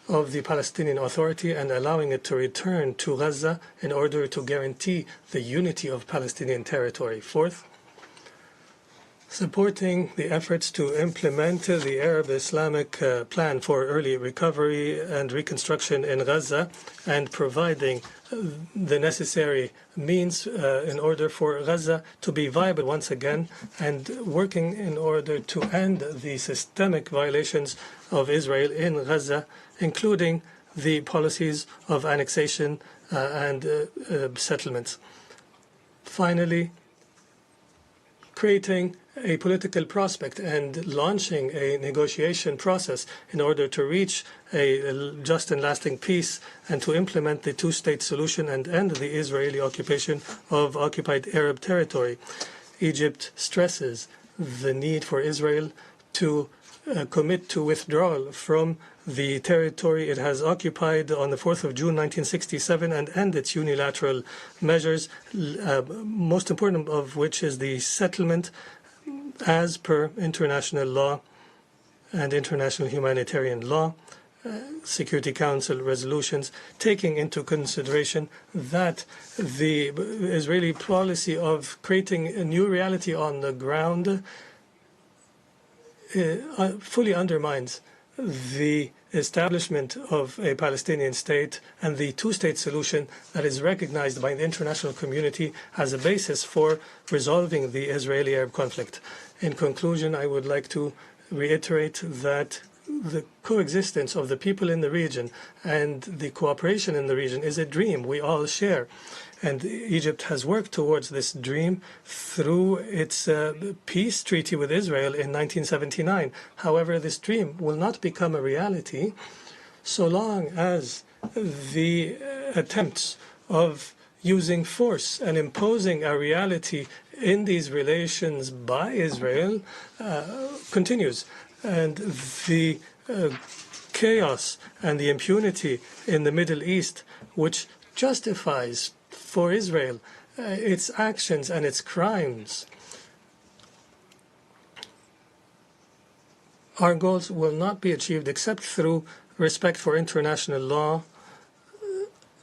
of the Palestinian Authority and allowing it to return to Gaza in order to guarantee the unity of Palestinian territory. Fourth, supporting the efforts to implement the Arab Islamic plan for early recovery and reconstruction in Gaza and providing the necessary means in order for Gaza to be viable once again and working in order to end the systemic violations of Israel in Gaza, including the policies of annexation and settlements. Finally, creating a political prospect and launching a negotiation process in order to reach a just and lasting peace and to implement the two-state solution and end the Israeli occupation of occupied Arab territory. Egypt stresses the need for Israel to commit to withdrawal from the territory it has occupied on the 4th of June 1967 and end its unilateral measures, most important of which is the settlement as per international law and international humanitarian law, Security Council resolutions, taking into consideration that the Israeli policy of creating a new reality on the ground fully undermines the establishment of a Palestinian state and the two-state solution that is recognized by the international community as a basis for resolving the Israeli-Arab conflict. In conclusion, I would like to reiterate that the coexistence of the people in the region and the cooperation in the region is a dream we all share. And Egypt has worked towards this dream through its peace treaty with Israel in 1979. However, this dream will not become a reality so long as the attempts of using force and imposing a reality in these relations by Israel continues. And the chaos and the impunity in the Middle East, which justifies for Israel its actions and its crimes. Our goals will not be achieved except through respect for international law,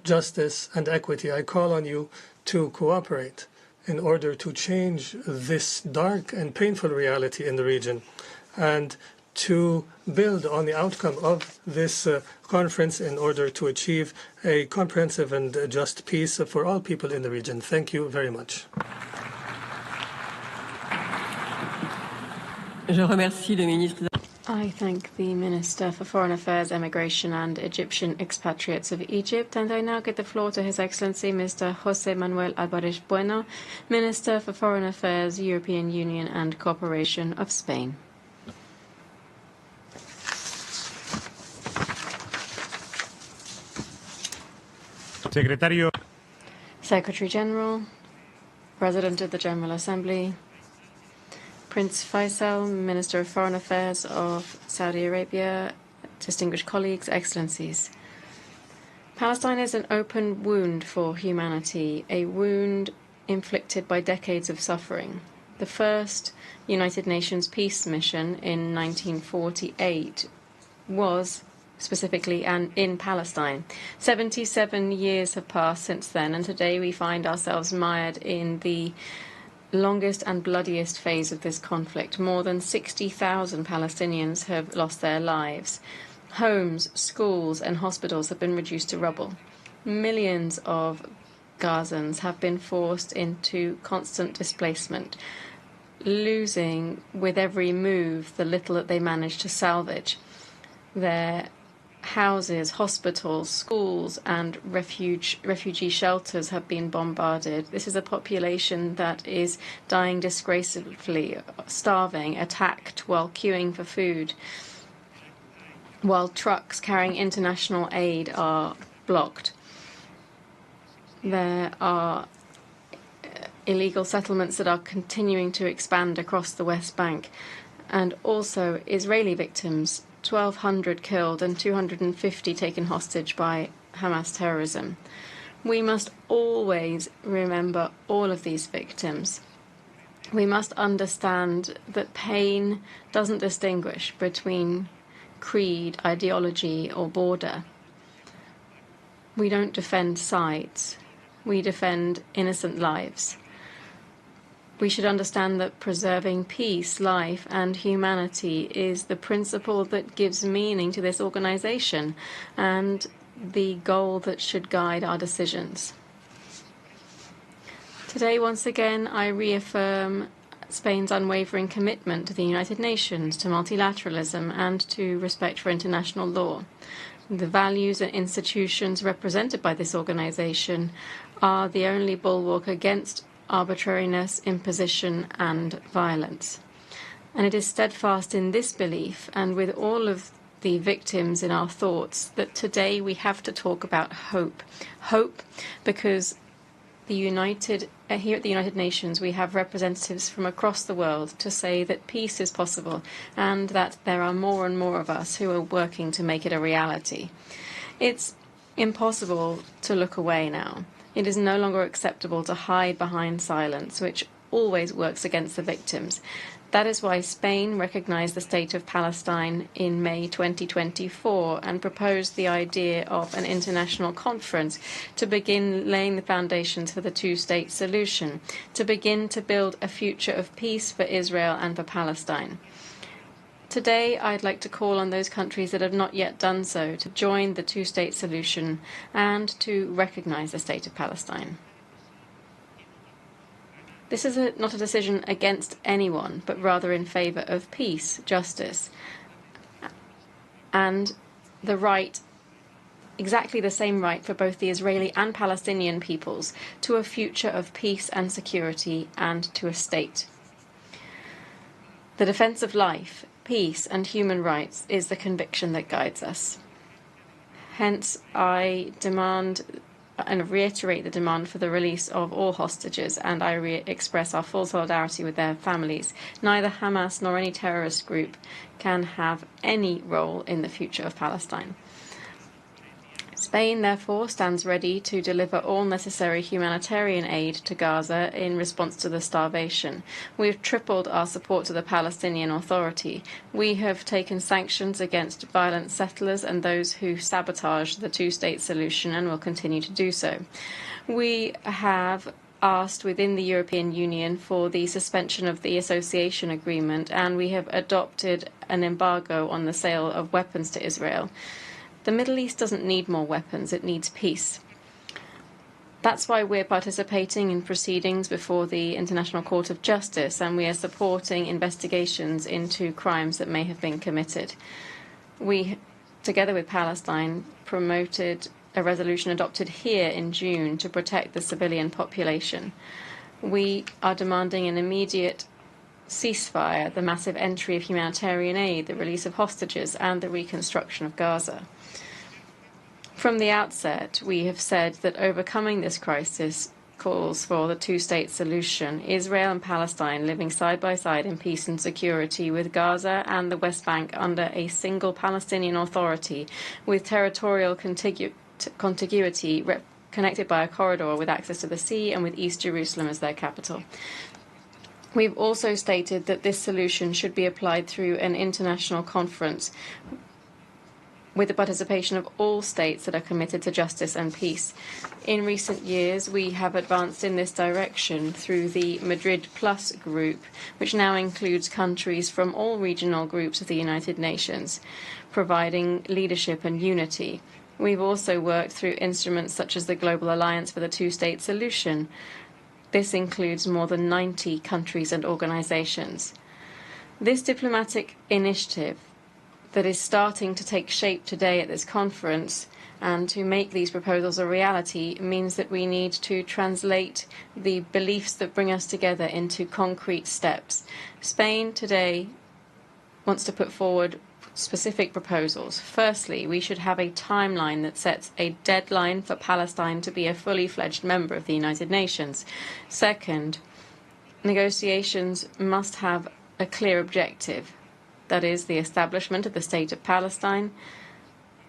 justice, and equity. I call on you to cooperate in order to change this dark and painful reality in the region and to build on the outcome of this conference in order to achieve a comprehensive and just peace for all people in the region. Thank you very much. I thank the Minister for Foreign Affairs, Immigration and Egyptian Expatriates of Egypt, and I now give the floor to His Excellency Mr. José Manuel Álvarez Bueno, Minister for Foreign Affairs, European Union and Cooperation of Spain. Secretary General, President of the General Assembly, Prince Faisal, Minister of Foreign Affairs of Saudi Arabia, distinguished colleagues, excellencies. Palestine is an open wound for humanity, a wound inflicted by decades of suffering. The first United Nations peace mission in 1948 was specifically in Palestine. 77 years have passed since then, and today we find ourselves mired in the longest and bloodiest phase of this conflict. More than 60,000 Palestinians have lost their lives. Homes, schools, and hospitals have been reduced to rubble. Millions of Gazans have been forced into constant displacement, losing with every move the little that they manage to salvage. Their houses, hospitals, schools, and refugee shelters have been bombarded. This is a population that is dying disgracefully, starving, attacked while queuing for food. while trucks carrying international aid are blocked. There are illegal settlements that are continuing to expand across the West Bank, and also Israeli victims, 1,200 killed and 250 taken hostage by Hamas terrorism. We must always remember all of these victims. We must understand that pain doesn't distinguish between creed, ideology, or border. We don't defend sides. We defend innocent lives. We should understand that preserving peace, life, and humanity is the principle that gives meaning to this organization and the goal that should guide our decisions. Today, once again, I reaffirm Spain's unwavering commitment to the United Nations, to multilateralism, and to respect for international law. The values and institutions represented by this organization are the only bulwark against arbitrariness, imposition, and violence. And it is steadfast in this belief, and with all of the victims in our thoughts, that today we have to talk about hope. Hope because here at the United Nations, we have representatives from across the world to say that peace is possible and that there are more and more of us who are working to make it a reality. It's impossible to look away now. It is no longer acceptable to hide behind silence, which always works against the victims. That is why Spain recognized the state of Palestine in May 2024 and proposed the idea of an international conference to begin laying the foundations for the two-state solution, to begin to build a future of peace for Israel and for Palestine. Today, I'd like to call on those countries that have not yet done so to join the two-state solution and to recognize the state of Palestine. This is not a decision against anyone, but rather in favor of peace, justice, and the right, exactly the same right for both the Israeli and Palestinian peoples, to a future of peace and security and to a state. The defense of life, peace, and human rights is the conviction that guides us. Hence, I demand and reiterate the demand for the release of all hostages, and I express our full solidarity with their families. Neither Hamas nor any terrorist group can have any role in the future of Palestine. Spain, therefore, stands ready to deliver all necessary humanitarian aid to Gaza in response to the starvation. We have tripled our support to the Palestinian Authority. We have taken sanctions against violent settlers and those who sabotage the two-state solution and will continue to do so. We have asked within the European Union for the suspension of the association agreement, and we have adopted an embargo on the sale of weapons to Israel. The Middle East doesn't need more weapons, it needs peace. That's why we're participating in proceedings before the International Court of Justice, and we are supporting investigations into crimes that may have been committed. We, together with Palestine, promoted a resolution adopted here in June to protect the civilian population. We are demanding an immediate ceasefire, the massive entry of humanitarian aid, the release of hostages, and the reconstruction of Gaza. From the outset, we have said that overcoming this crisis calls for the two-state solution, Israel and Palestine living side by side in peace and security, with Gaza and the West Bank under a single Palestinian Authority, with territorial contiguity connected by a corridor with access to the sea and with East Jerusalem as their capital. We've also stated that this solution should be applied through an international conference with the participation of all states that are committed to justice and peace. In recent years, we have advanced in this direction through the Madrid Plus group, which now includes countries from all regional groups of the United Nations, providing leadership and unity. We've also worked through instruments such as the Global Alliance for the Two-State Solution. This includes more than 90 countries and organizations. This diplomatic initiative that is starting to take shape today at this conference and to make these proposals a reality means that we need to translate the beliefs that bring us together into concrete steps. Spain today wants to put forward specific proposals. Firstly, we should have a timeline that sets a deadline for Palestine to be a fully fledged member of the United Nations. Second, negotiations must have a clear objective, that is, the establishment of the State of Palestine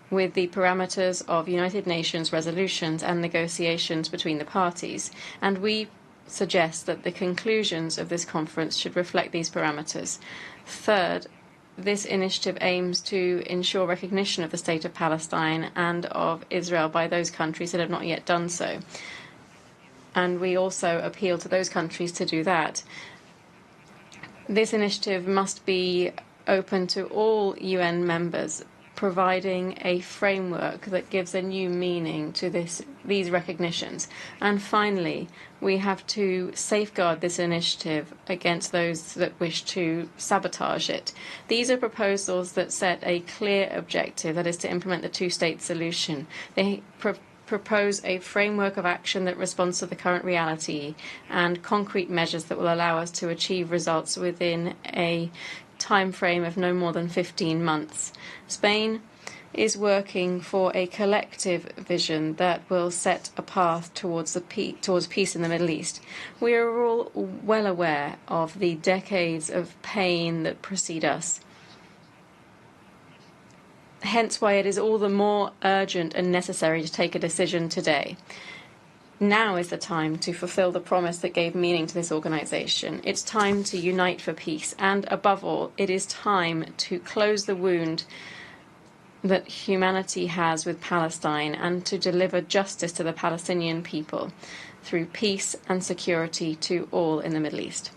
with the parameters of United Nations resolutions and negotiations between the parties. And we suggest that the conclusions of this conference should reflect these parameters. Third, this initiative aims to ensure recognition of the State of Palestine and of Israel by those countries that have not yet done so. And we also appeal to those countries to do that. This initiative must be open to all UN members, providing a framework that gives a new meaning to these recognitions. And finally, we have to safeguard this initiative against those that wish to sabotage it. These are proposals that set a clear objective, that is to implement the two-state solution. They propose a framework of action that responds to the current reality and concrete measures that will allow us to achieve results within a time frame of no more than 15 months. Spain is working for a collective vision that will set a path towards peace in the Middle East. We are all well aware of the decades of pain that precede us. Hence why it is all the more urgent and necessary to take a decision today. Now is the time to fulfill the promise that gave meaning to this organization. It's time to unite for peace. And above all, it is time to close the wound that humanity has with Palestine and to deliver justice to the Palestinian people through peace and security to all in the Middle East.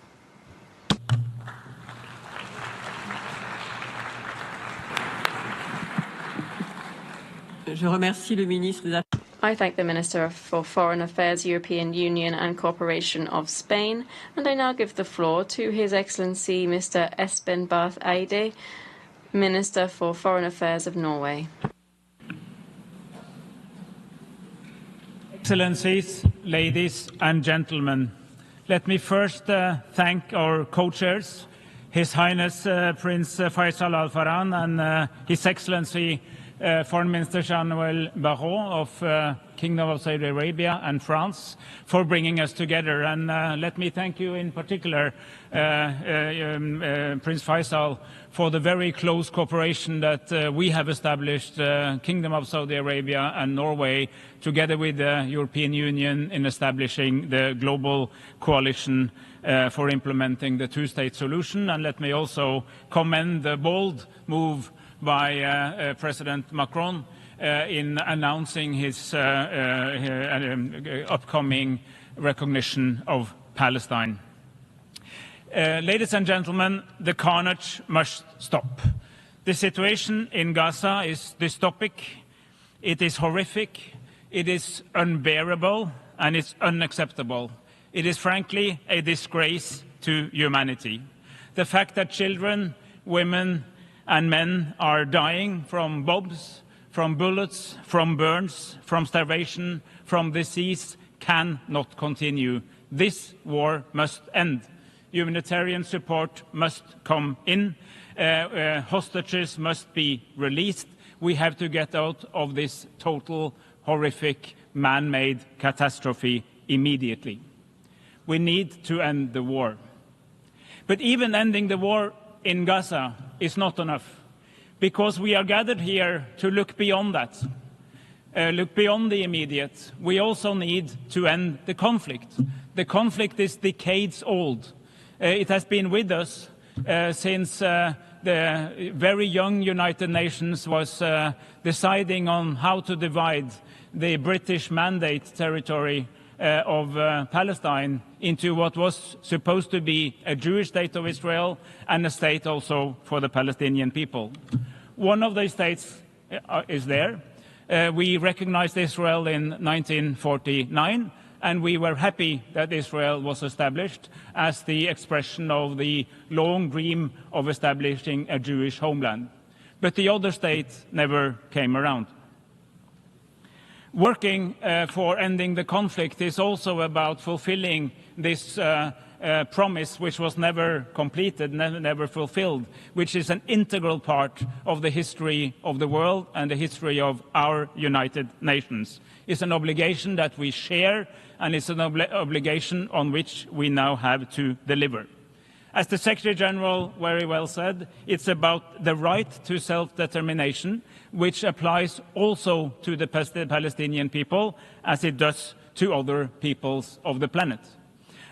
Je remercie le ministre des Affaires. I thank the Minister for Foreign Affairs, European Union and Cooperation of Spain, and I now give the floor to His Excellency Mr. Espen Barth Eide, Minister for Foreign Affairs of Norway. Excellencies, ladies and gentlemen, let me first thank our co-chairs, His Highness Prince Faisal Al Farhan and His Excellency Foreign Minister Jean-Noël Barrot of Kingdom of Saudi Arabia and France for bringing us together. And let me thank you in particular, Prince Faisal, for the very close cooperation that we have established, Kingdom of Saudi Arabia and Norway, together with the European Union in establishing the global coalition for implementing the two-state solution. And let me also commend the bold move by President Macron in announcing his upcoming recognition of Palestine. Ladies and gentlemen, the carnage must stop. The situation in Gaza is dystopic, it is horrific, it is unbearable, and it's unacceptable. It is frankly a disgrace to humanity. The fact that children, women, and men are dying from bombs, from bullets, from burns, from starvation, from disease cannot continue. This war must end. Humanitarian support must come in. Hostages must be released. We have to get out of this total, horrific, man-made catastrophe immediately. We need to end the war. But even ending the war in Gaza is not enough, because we are gathered here to look beyond that, look beyond the immediate. We also need to end the conflict. The conflict is decades old. It has been with us since the very young United Nations was deciding on how to divide the British Mandate territory of Palestine into what was supposed to be a Jewish state of Israel and a state also for the Palestinian people. One of these states is there. We recognized Israel in 1949, and we were happy that Israel was established as the expression of the long dream of establishing a Jewish homeland. But the other state never came around. Working for ending the conflict is also about fulfilling this promise which was never completed, never fulfilled, which is an integral part of the history of the world and the history of our United Nations. It's an obligation that we share, and it's an obligation on which we now have to deliver. As the Secretary General very well said, it's about the right to self-determination, which applies also to the Palestinian people, as it does to other peoples of the planet.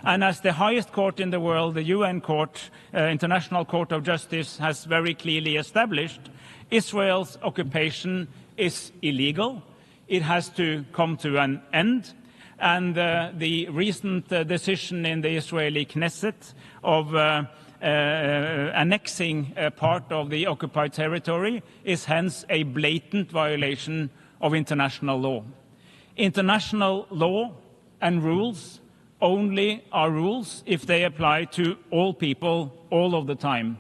And as the highest court in the world, the UN Court, International Court of Justice, has very clearly established, Israel's occupation is illegal. It has to come to an end. And the recent decision in the Israeli Knesset of annexing part of the occupied territory is hence a blatant violation of international law. International law and rules only are rules if they apply to all people all of the time.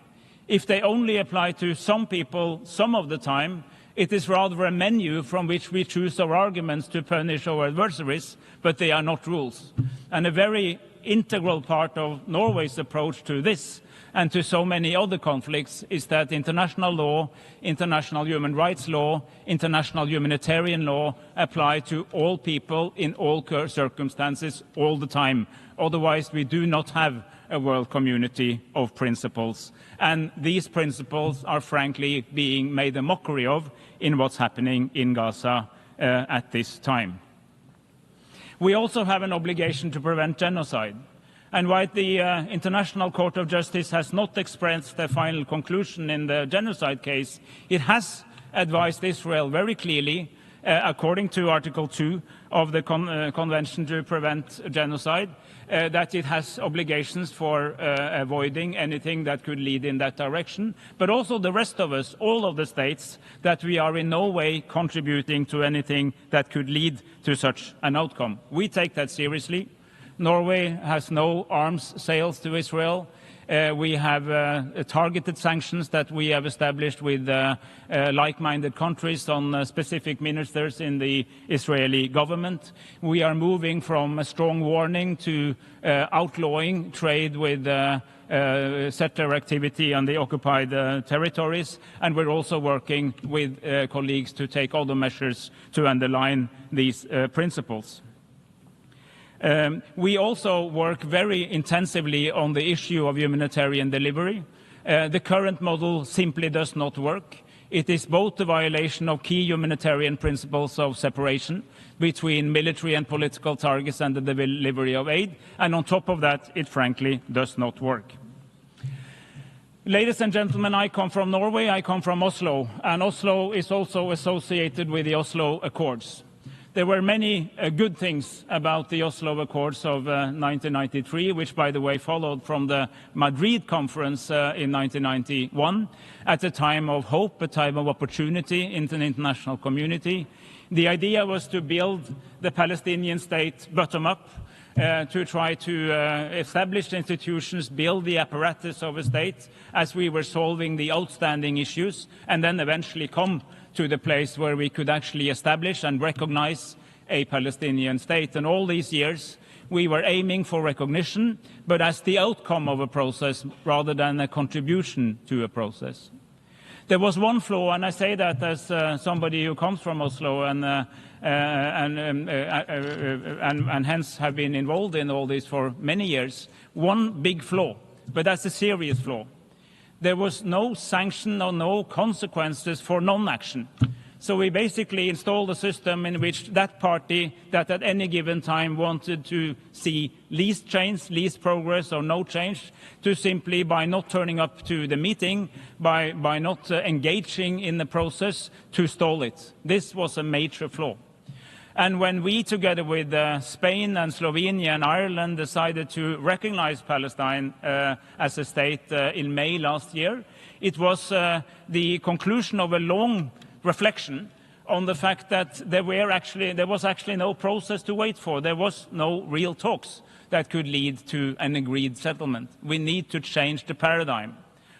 If they only apply to some people some of the time, it is rather a menu from which we choose our arguments to punish our adversaries, but they are not rules. And a very integral part of Norway's approach to this and to so many other conflicts is that international law, international human rights law, international humanitarian law apply to all people in all circumstances all the time. Otherwise, we do not have a world community of principles. And these principles are frankly being made a mockery of in what's happening in Gaza at this time. We also have an obligation to prevent genocide. And while the International Court of Justice has not expressed their final conclusion in the genocide case, it has advised Israel very clearly, according to Article 2 of the Convention to Prevent Genocide, that it has obligations for avoiding anything that could lead in that direction, but also the rest of us, all of the states, that we are in no way contributing to anything that could lead to such an outcome. We take that seriously. Norway has no arms sales to Israel. We have targeted sanctions that we have established with like-minded countries on specific ministers in the Israeli government. We are moving from a strong warning to outlawing trade with settler activity on the occupied territories, and we're also working with colleagues to take other measures to underline these principles. We also work very intensively on the issue of humanitarian delivery. The current model simply does not work. It is both a violation of key humanitarian principles of separation between military and political targets and the delivery of aid, and on top of that, it frankly does not work. Ladies and gentlemen, I come from Norway, I come from Oslo, and Oslo is also associated with the Oslo Accords. There were many good things about the Oslo Accords of 1993, which, by the way, followed from the Madrid conference in 1991, at a time of hope, a time of opportunity in the international community. The idea was to build the Palestinian state bottom up, to try to establish institutions, build the apparatus of a state as we were solving the outstanding issues, and then eventually come to the place where we could actually establish and recognize a Palestinian state. And all these years, we were aiming for recognition, but as the outcome of a process rather than a contribution to a process. There was one flaw, and I say that as somebody who comes from Oslo and hence have been involved in all this for many years. One big flaw, but that's a serious flaw. There was no sanction or no consequences for non-action. So we basically installed a system in which that party that at any given time wanted to see least change, least progress or no change, to simply by not turning up to the meeting, by not engaging in the process, to stall it. This was a major flaw. And when we, together with Spain and Slovenia and Ireland, decided to recognize Palestine as a state in May last year, it was the conclusion of a long reflection on the fact that there was actually no process to wait for. There was no real talks that could lead to an agreed settlement. We need to change the paradigm.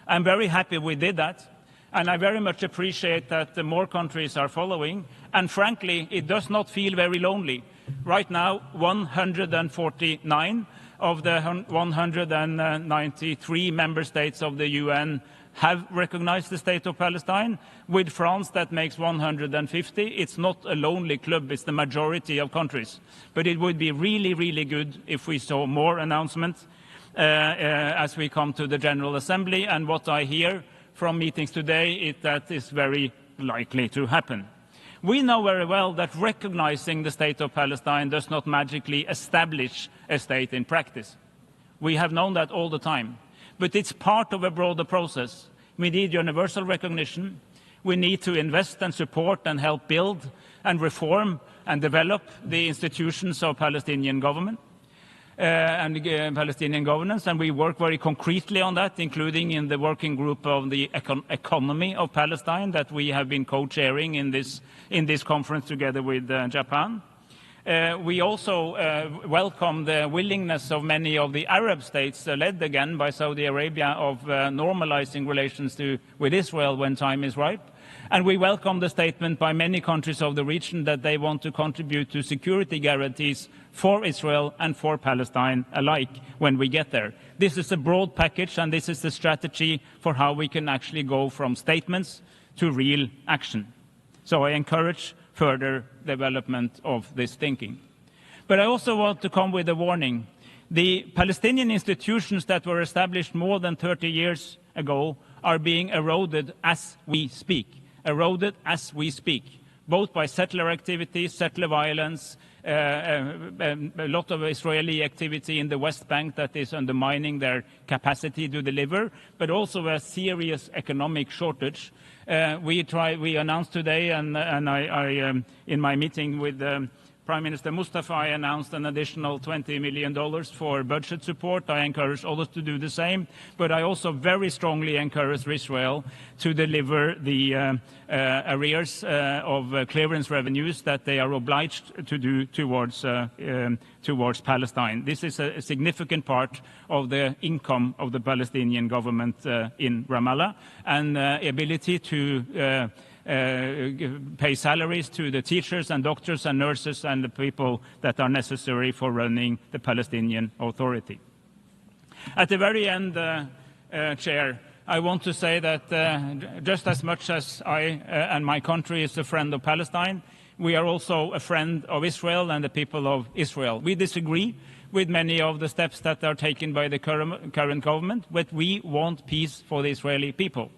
I'm very happy we did that. And I very much appreciate that more countries are following. And frankly, it does not feel very lonely. Right now, 149 of the 193 member states of the UN have recognized the state of Palestine. With France, that makes 150. It's not a lonely club, it's the majority of countries. But it would be really, really good if we saw more announcements as we come to the General Assembly. And what I hear from meetings today is that is very likely to happen. We know very well that recognizing the state of Palestine does not magically establish a state in practice. We have known that all the time. But it's part of a broader process. We need universal recognition. We need to invest and support and help build and reform and develop the institutions of Palestinian government and Palestinian governance. And we work very concretely on that, including in the working group of the economy of Palestine that we have been co-chairing in this conference together with Japan. We also welcome the willingness of many of the Arab states, led again by Saudi Arabia, of normalizing relations with Israel when time is ripe. And we welcome the statement by many countries of the region that they want to contribute to security guarantees for Israel and for Palestine alike when we get there. This is a broad package, and this is the strategy for how we can actually go from statements to real action. So I encourage further development of this thinking. But I also want to come with a warning. The Palestinian institutions that were established more than 30 years ago are being eroded as we speak, both by settler activities, settler violence, a lot of Israeli activity in the West Bank that is undermining their capacity to deliver, but also a serious economic shortage. We announced today, and I in my meeting with Prime Minister Mustafa, I announced an additional $20 million for budget support. I encourage others to do the same, but I also very strongly encourage Israel to deliver the arrears of clearance revenues that they are obliged to do towards Palestine. This is a significant part of the income of the Palestinian government in Ramallah, and ability to pay salaries to the teachers and doctors and nurses and the people that are necessary for running the Palestinian Authority. At the very end, Chair, I want to say that just as much as I and my country is a friend of Palestine, we are also a friend of Israel and the people of Israel. We disagree with many of the steps that are taken by the current government, but we want peace for the Israeli people.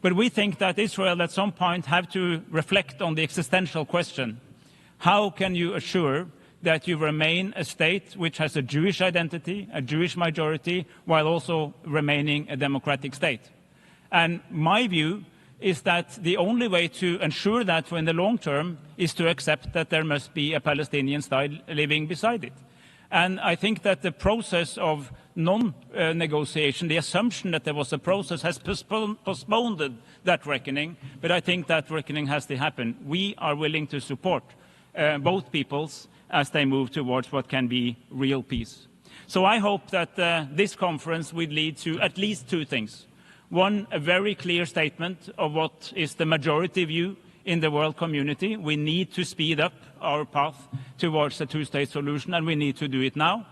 But we think that Israel at some point have to reflect on the existential question: how can you assure that you remain a state which has a Jewish identity, a Jewish majority, while also remaining a democratic state? And my view is that the only way to ensure that in the long term is to accept that there must be a Palestinian state living beside it. And I think that the process of non-negotiation, the assumption that there was a process, has postponed that reckoning. But I think that reckoning has to happen. We are willing to support both peoples as they move towards what can be real peace. So I hope that this conference will lead to at least two things. One, a very clear statement of what is the majority view in the world community. We need to speed up our path towards a two-state solution, and we need to do it now.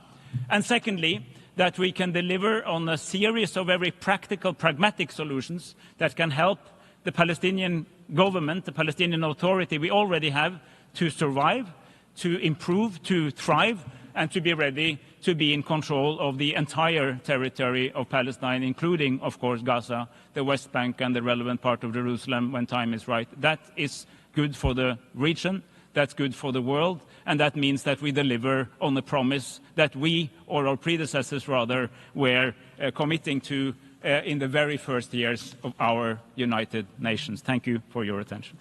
And secondly, that we can deliver on a series of very practical, pragmatic solutions that can help the Palestinian government, the Palestinian Authority we already have, to survive, to improve, to thrive, and to be ready to be in control of the entire territory of Palestine, including, of course, Gaza, the West Bank, and the relevant part of Jerusalem when time is right. That is good for the region, that's good for the world, and that means that we deliver on the promise that we, or our predecessors rather, were committing to in the very first years of our United Nations. Thank you for your attention.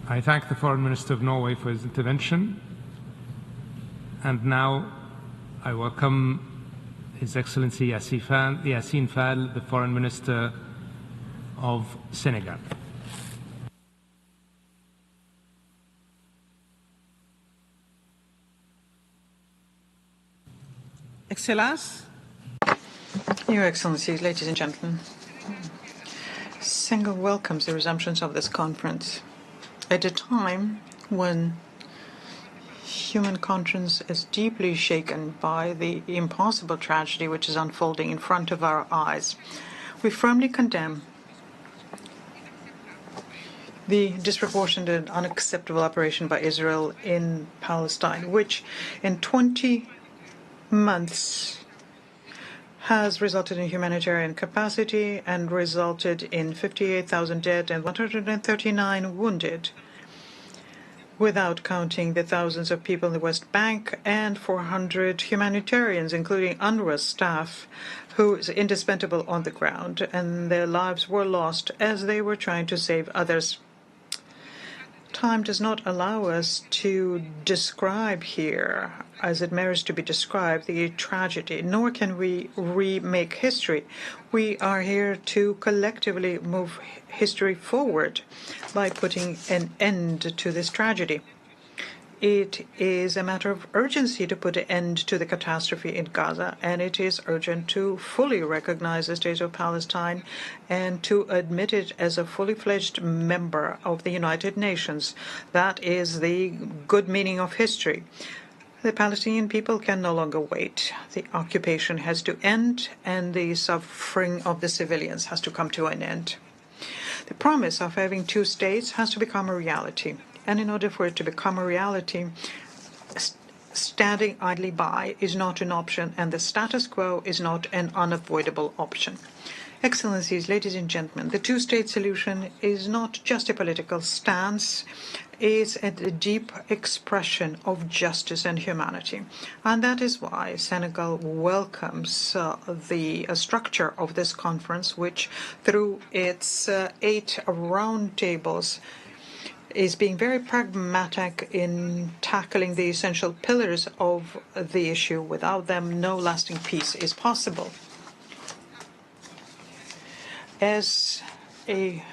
I thank the Foreign Minister of Norway for his intervention. And now I welcome His Excellency Yassine Fall, the Foreign Minister of Senegal. Excellence. Your Excellencies, ladies and gentlemen. Senegal welcomes the resumption of this conference at a time when human conscience is deeply shaken by the impossible tragedy which is unfolding in front of our eyes. We firmly condemn the disproportionate and unacceptable operation by Israel in Palestine, which in 20 months has resulted in humanitarian capacity and resulted in 58,000 dead and 139 wounded, without counting the thousands of people in the West Bank and 400 humanitarians, including UNRWA staff, who is indispensable on the ground, and their lives were lost as they were trying to save others. Time does not allow us to describe here, as it merits to be described, the tragedy, nor can we remake history. We are here to collectively move history forward by putting an end to this tragedy. It is a matter of urgency to put an end to the catastrophe in Gaza, and it is urgent to fully recognize the state of Palestine and to admit it as a fully fledged member of the United Nations. That is the good meaning of history. The Palestinian people can no longer wait. The occupation has to end, and the suffering of the civilians has to come to an end. The promise of having two states has to become a reality. And in order for it to become a reality, standing idly by is not an option, and the status quo is not an unavoidable option. Excellencies, ladies and gentlemen, the two-state solution is not just a political stance, it's a deep expression of justice and humanity. And that is why Senegal welcomes the structure of this conference, which through its 8 roundtables is being very pragmatic in tackling the essential pillars of the issue. Without them, no lasting peace is possible. As a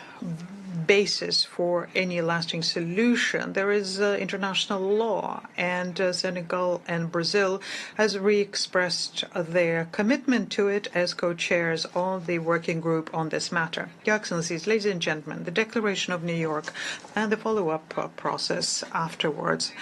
basis for any lasting solution, there is international law, and Senegal and Brazil has re-expressed their commitment to it as co-chairs of the working group on this matter. Your Excellencies, ladies and gentlemen, the Declaration of New York and the follow-up process afterwards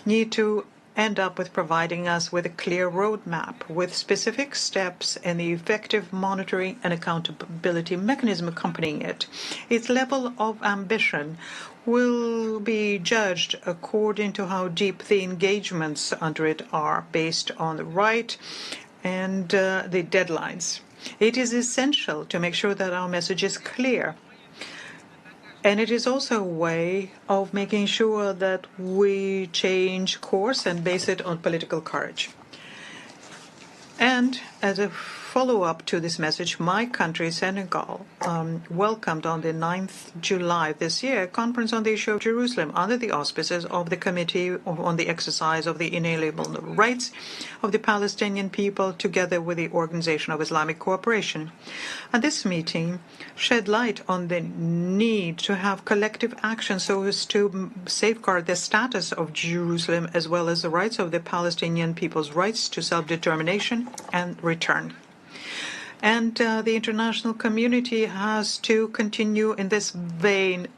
need to end up with providing us with a clear roadmap with specific steps and the effective monitoring and accountability mechanism accompanying it. Its level of ambition will be judged according to how deep the engagements under it are, based on the right and the deadlines. It is essential to make sure that our message is clear. And it is also a way of making sure that we change course and base it on political courage. And as a follow-up to this message, my country, Senegal, welcomed on the 9th July this year a conference on the issue of Jerusalem under the auspices of the Committee on the Exercise of the Inalienable Rights of the Palestinian People, together with the Organization of Islamic Cooperation. And this meeting shed light on the need to have collective action so as to safeguard the status of Jerusalem as well as the rights of the Palestinian people's rights to self-determination and return. And the international community has to continue in this vein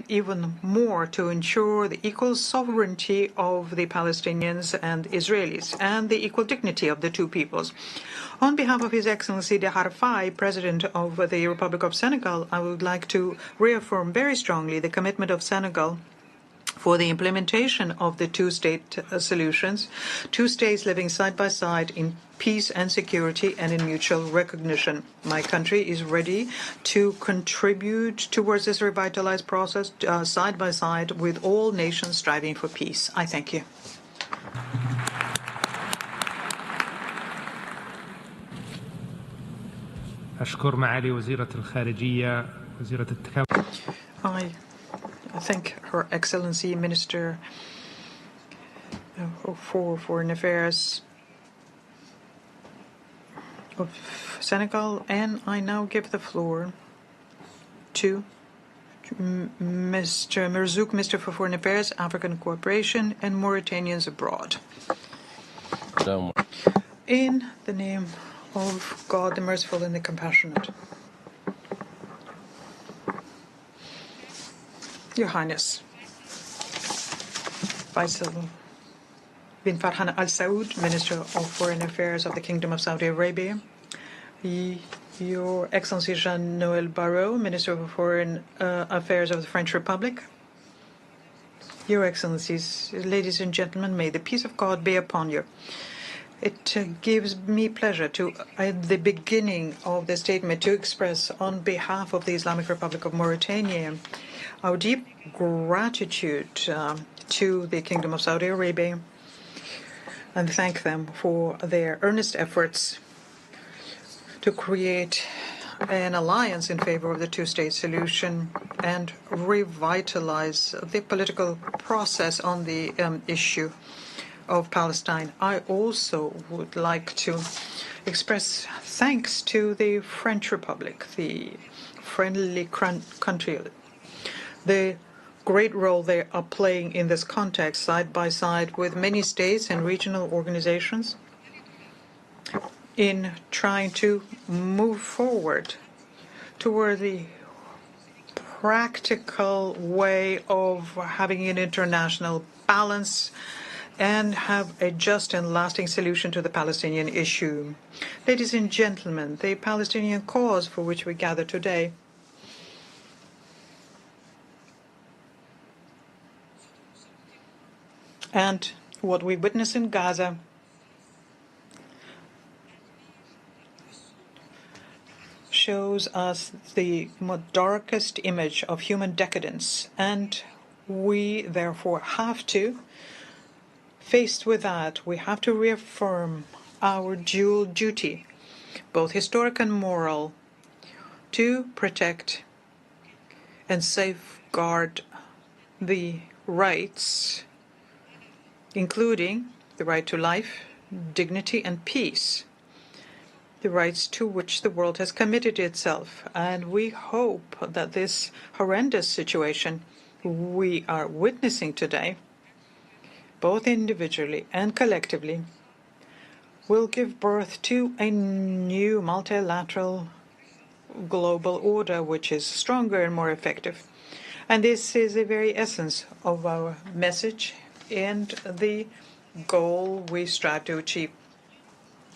even more to ensure the equal sovereignty of the Palestinians and Israelis and the equal dignity of the two peoples. On behalf of His Excellency De Harfai, President of the Republic of Senegal, I would like to reaffirm very strongly the commitment of Senegal for the implementation of the two-state solutions, two states living side by side in peace and security and in mutual recognition. My country is ready to contribute towards this revitalized process side by side with all nations striving for peace. I thank you. أشكر معالي وزيرة الخارجية وزيرة التكامل. I thank Her Excellency Minister for Foreign Affairs of Senegal, and I now give the floor to Mr. Merzouk, Minister for Foreign Affairs, African Cooperation, and Mauritanians abroad. In the name of God, the merciful and the compassionate. Your Highness, Faisal bin Farhan Al Saud, Minister of Foreign Affairs of the Kingdom of Saudi Arabia, Your Excellency Jean-Noël Barrot, Minister of Foreign Affairs of the French Republic, Your Excellencies, ladies and gentlemen, may the peace of God be upon you. It gives me pleasure to, at the beginning of the statement, to express on behalf of the Islamic Republic of Mauritania our deep gratitude to the Kingdom of Saudi Arabia and thank them for their earnest efforts to create an alliance in favor of the two-state solution and revitalize the political process on the issue of Palestine. I also would like to express thanks to the French Republic, the friendly country, the great role they are playing in this context, side by side with many states and regional organizations, in trying to move forward toward the practical way of having an international balance and have a just and lasting solution to the Palestinian issue. Ladies and gentlemen, the Palestinian cause for which we gather today and what we witness in Gaza shows us the darkest image of human decadence, and we therefore have to, faced with that, we have to reaffirm our dual duty, both historic and moral, to protect and safeguard the rights, including the right to life, dignity, and peace, the rights to which the world has committed itself. And we hope that this horrendous situation we are witnessing today, both individually and collectively, will give birth to a new multilateral global order which is stronger and more effective. And this is the very essence of our message and the goal we strive to achieve.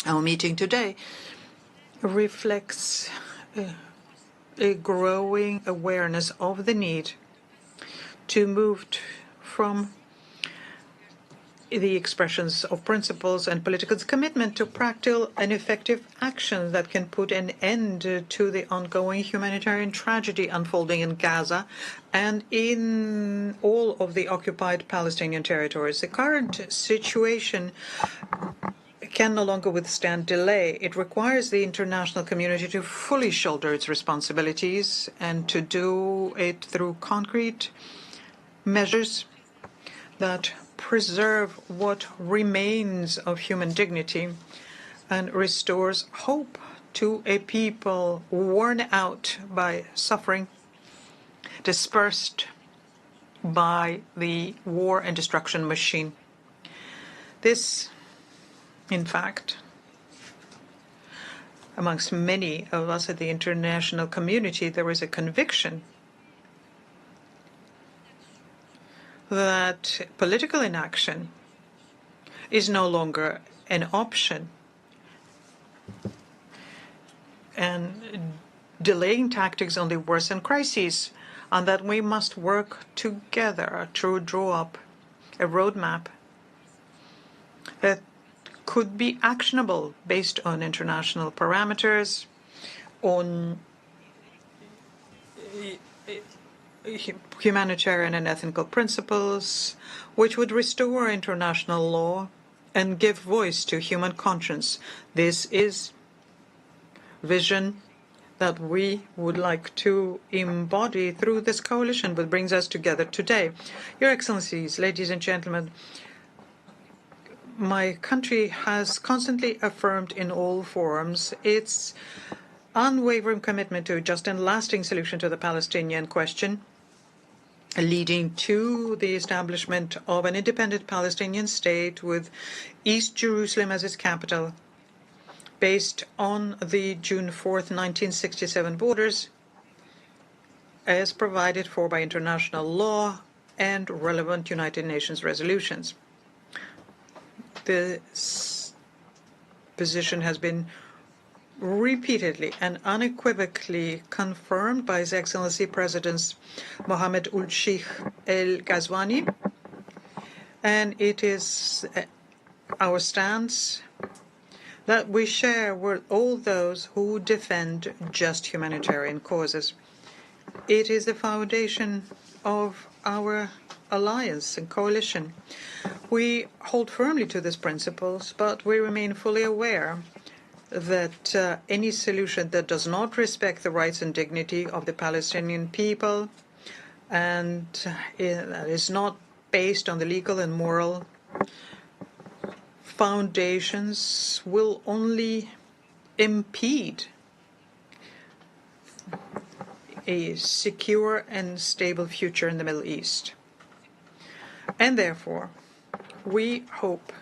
Our meeting today reflects a growing awareness of the need to move from the expressions of principles and political commitment to practical and effective action that can put an end to the ongoing humanitarian tragedy unfolding in Gaza and in all of the occupied Palestinian territories. The current situation can no longer withstand delay. It requires the international community to fully shoulder its responsibilities and to do it through concrete measures that preserve what remains of human dignity and restores hope to a people worn out by suffering, dispersed by the war and destruction machine. This, in fact, amongst many of us at the international community, there is a conviction that political inaction is no longer an option, and delaying tactics only worsen crises, and that we must work together to draw up a roadmap that could be actionable based on international parameters, on humanitarian and ethical principles, which would restore international law and give voice to human conscience. This is vision that we would like to embody through this coalition that brings us together today. Your Excellencies, ladies and gentlemen, my country has constantly affirmed in all forums its unwavering commitment to a just and lasting solution to the Palestinian question, leading to the establishment of an independent Palestinian state with East Jerusalem as its capital, based on the June 4th, 1967 borders, as provided for by international law and relevant United Nations resolutions. This position has been repeatedly and unequivocally confirmed by His Excellency President Mohammed Ul-Sheikh El-Ghazwani, and it is our stance that we share with all those who defend just humanitarian causes. It is the foundation of our alliance and coalition. We hold firmly to these principles, but we remain fully aware that any solution that does not respect the rights and dignity of the Palestinian people and that is not based on the legal and moral foundations will only impede a secure and stable future in the Middle East. And therefore, we hope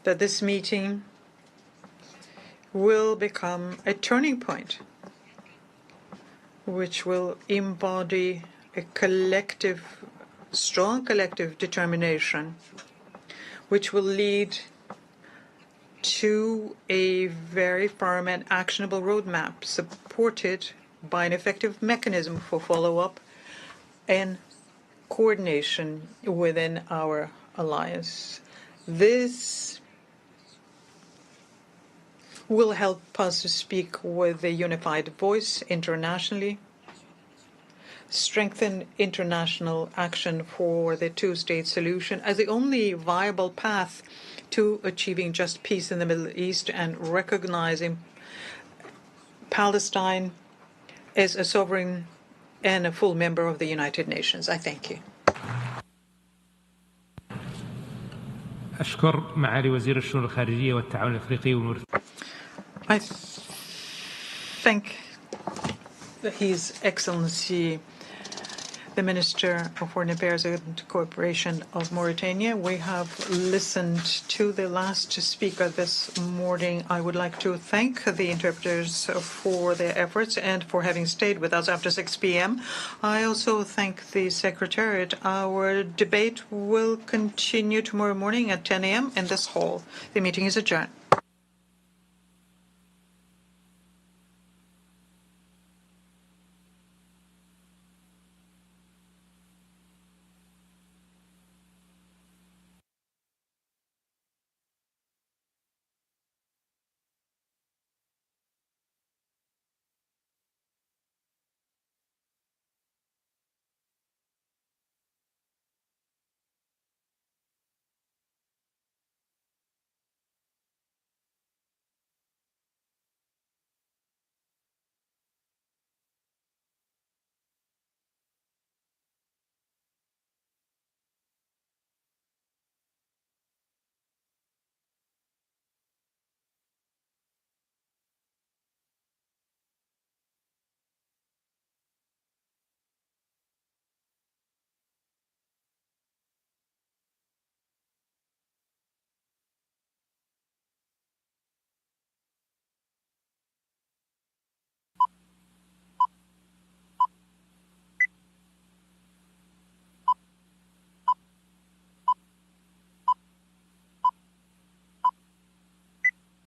that this meeting will become a turning point which will embody a strong collective determination which will lead to a very firm and actionable roadmap supported by an effective mechanism for follow-up and coordination within our alliance. This will help us to speak with a unified voice internationally, strengthen international action for the two-state solution as the only viable path to achieving just peace in the Middle East and recognizing Palestine as a sovereign and a full member of the United Nations. I thank you. أشكر معالي وزير الشؤون الخارجية والتعاون الأفريقي والمرتبط. I thank His Excellency the Minister of Foreign Affairs and Cooperation of Mauritania. We have listened to the last speaker this morning. I would like to thank the interpreters for their efforts and for having stayed with us after 6 p.m. I also thank the Secretariat. Our debate will continue tomorrow morning at 10 a.m. in this hall. The meeting is adjourned.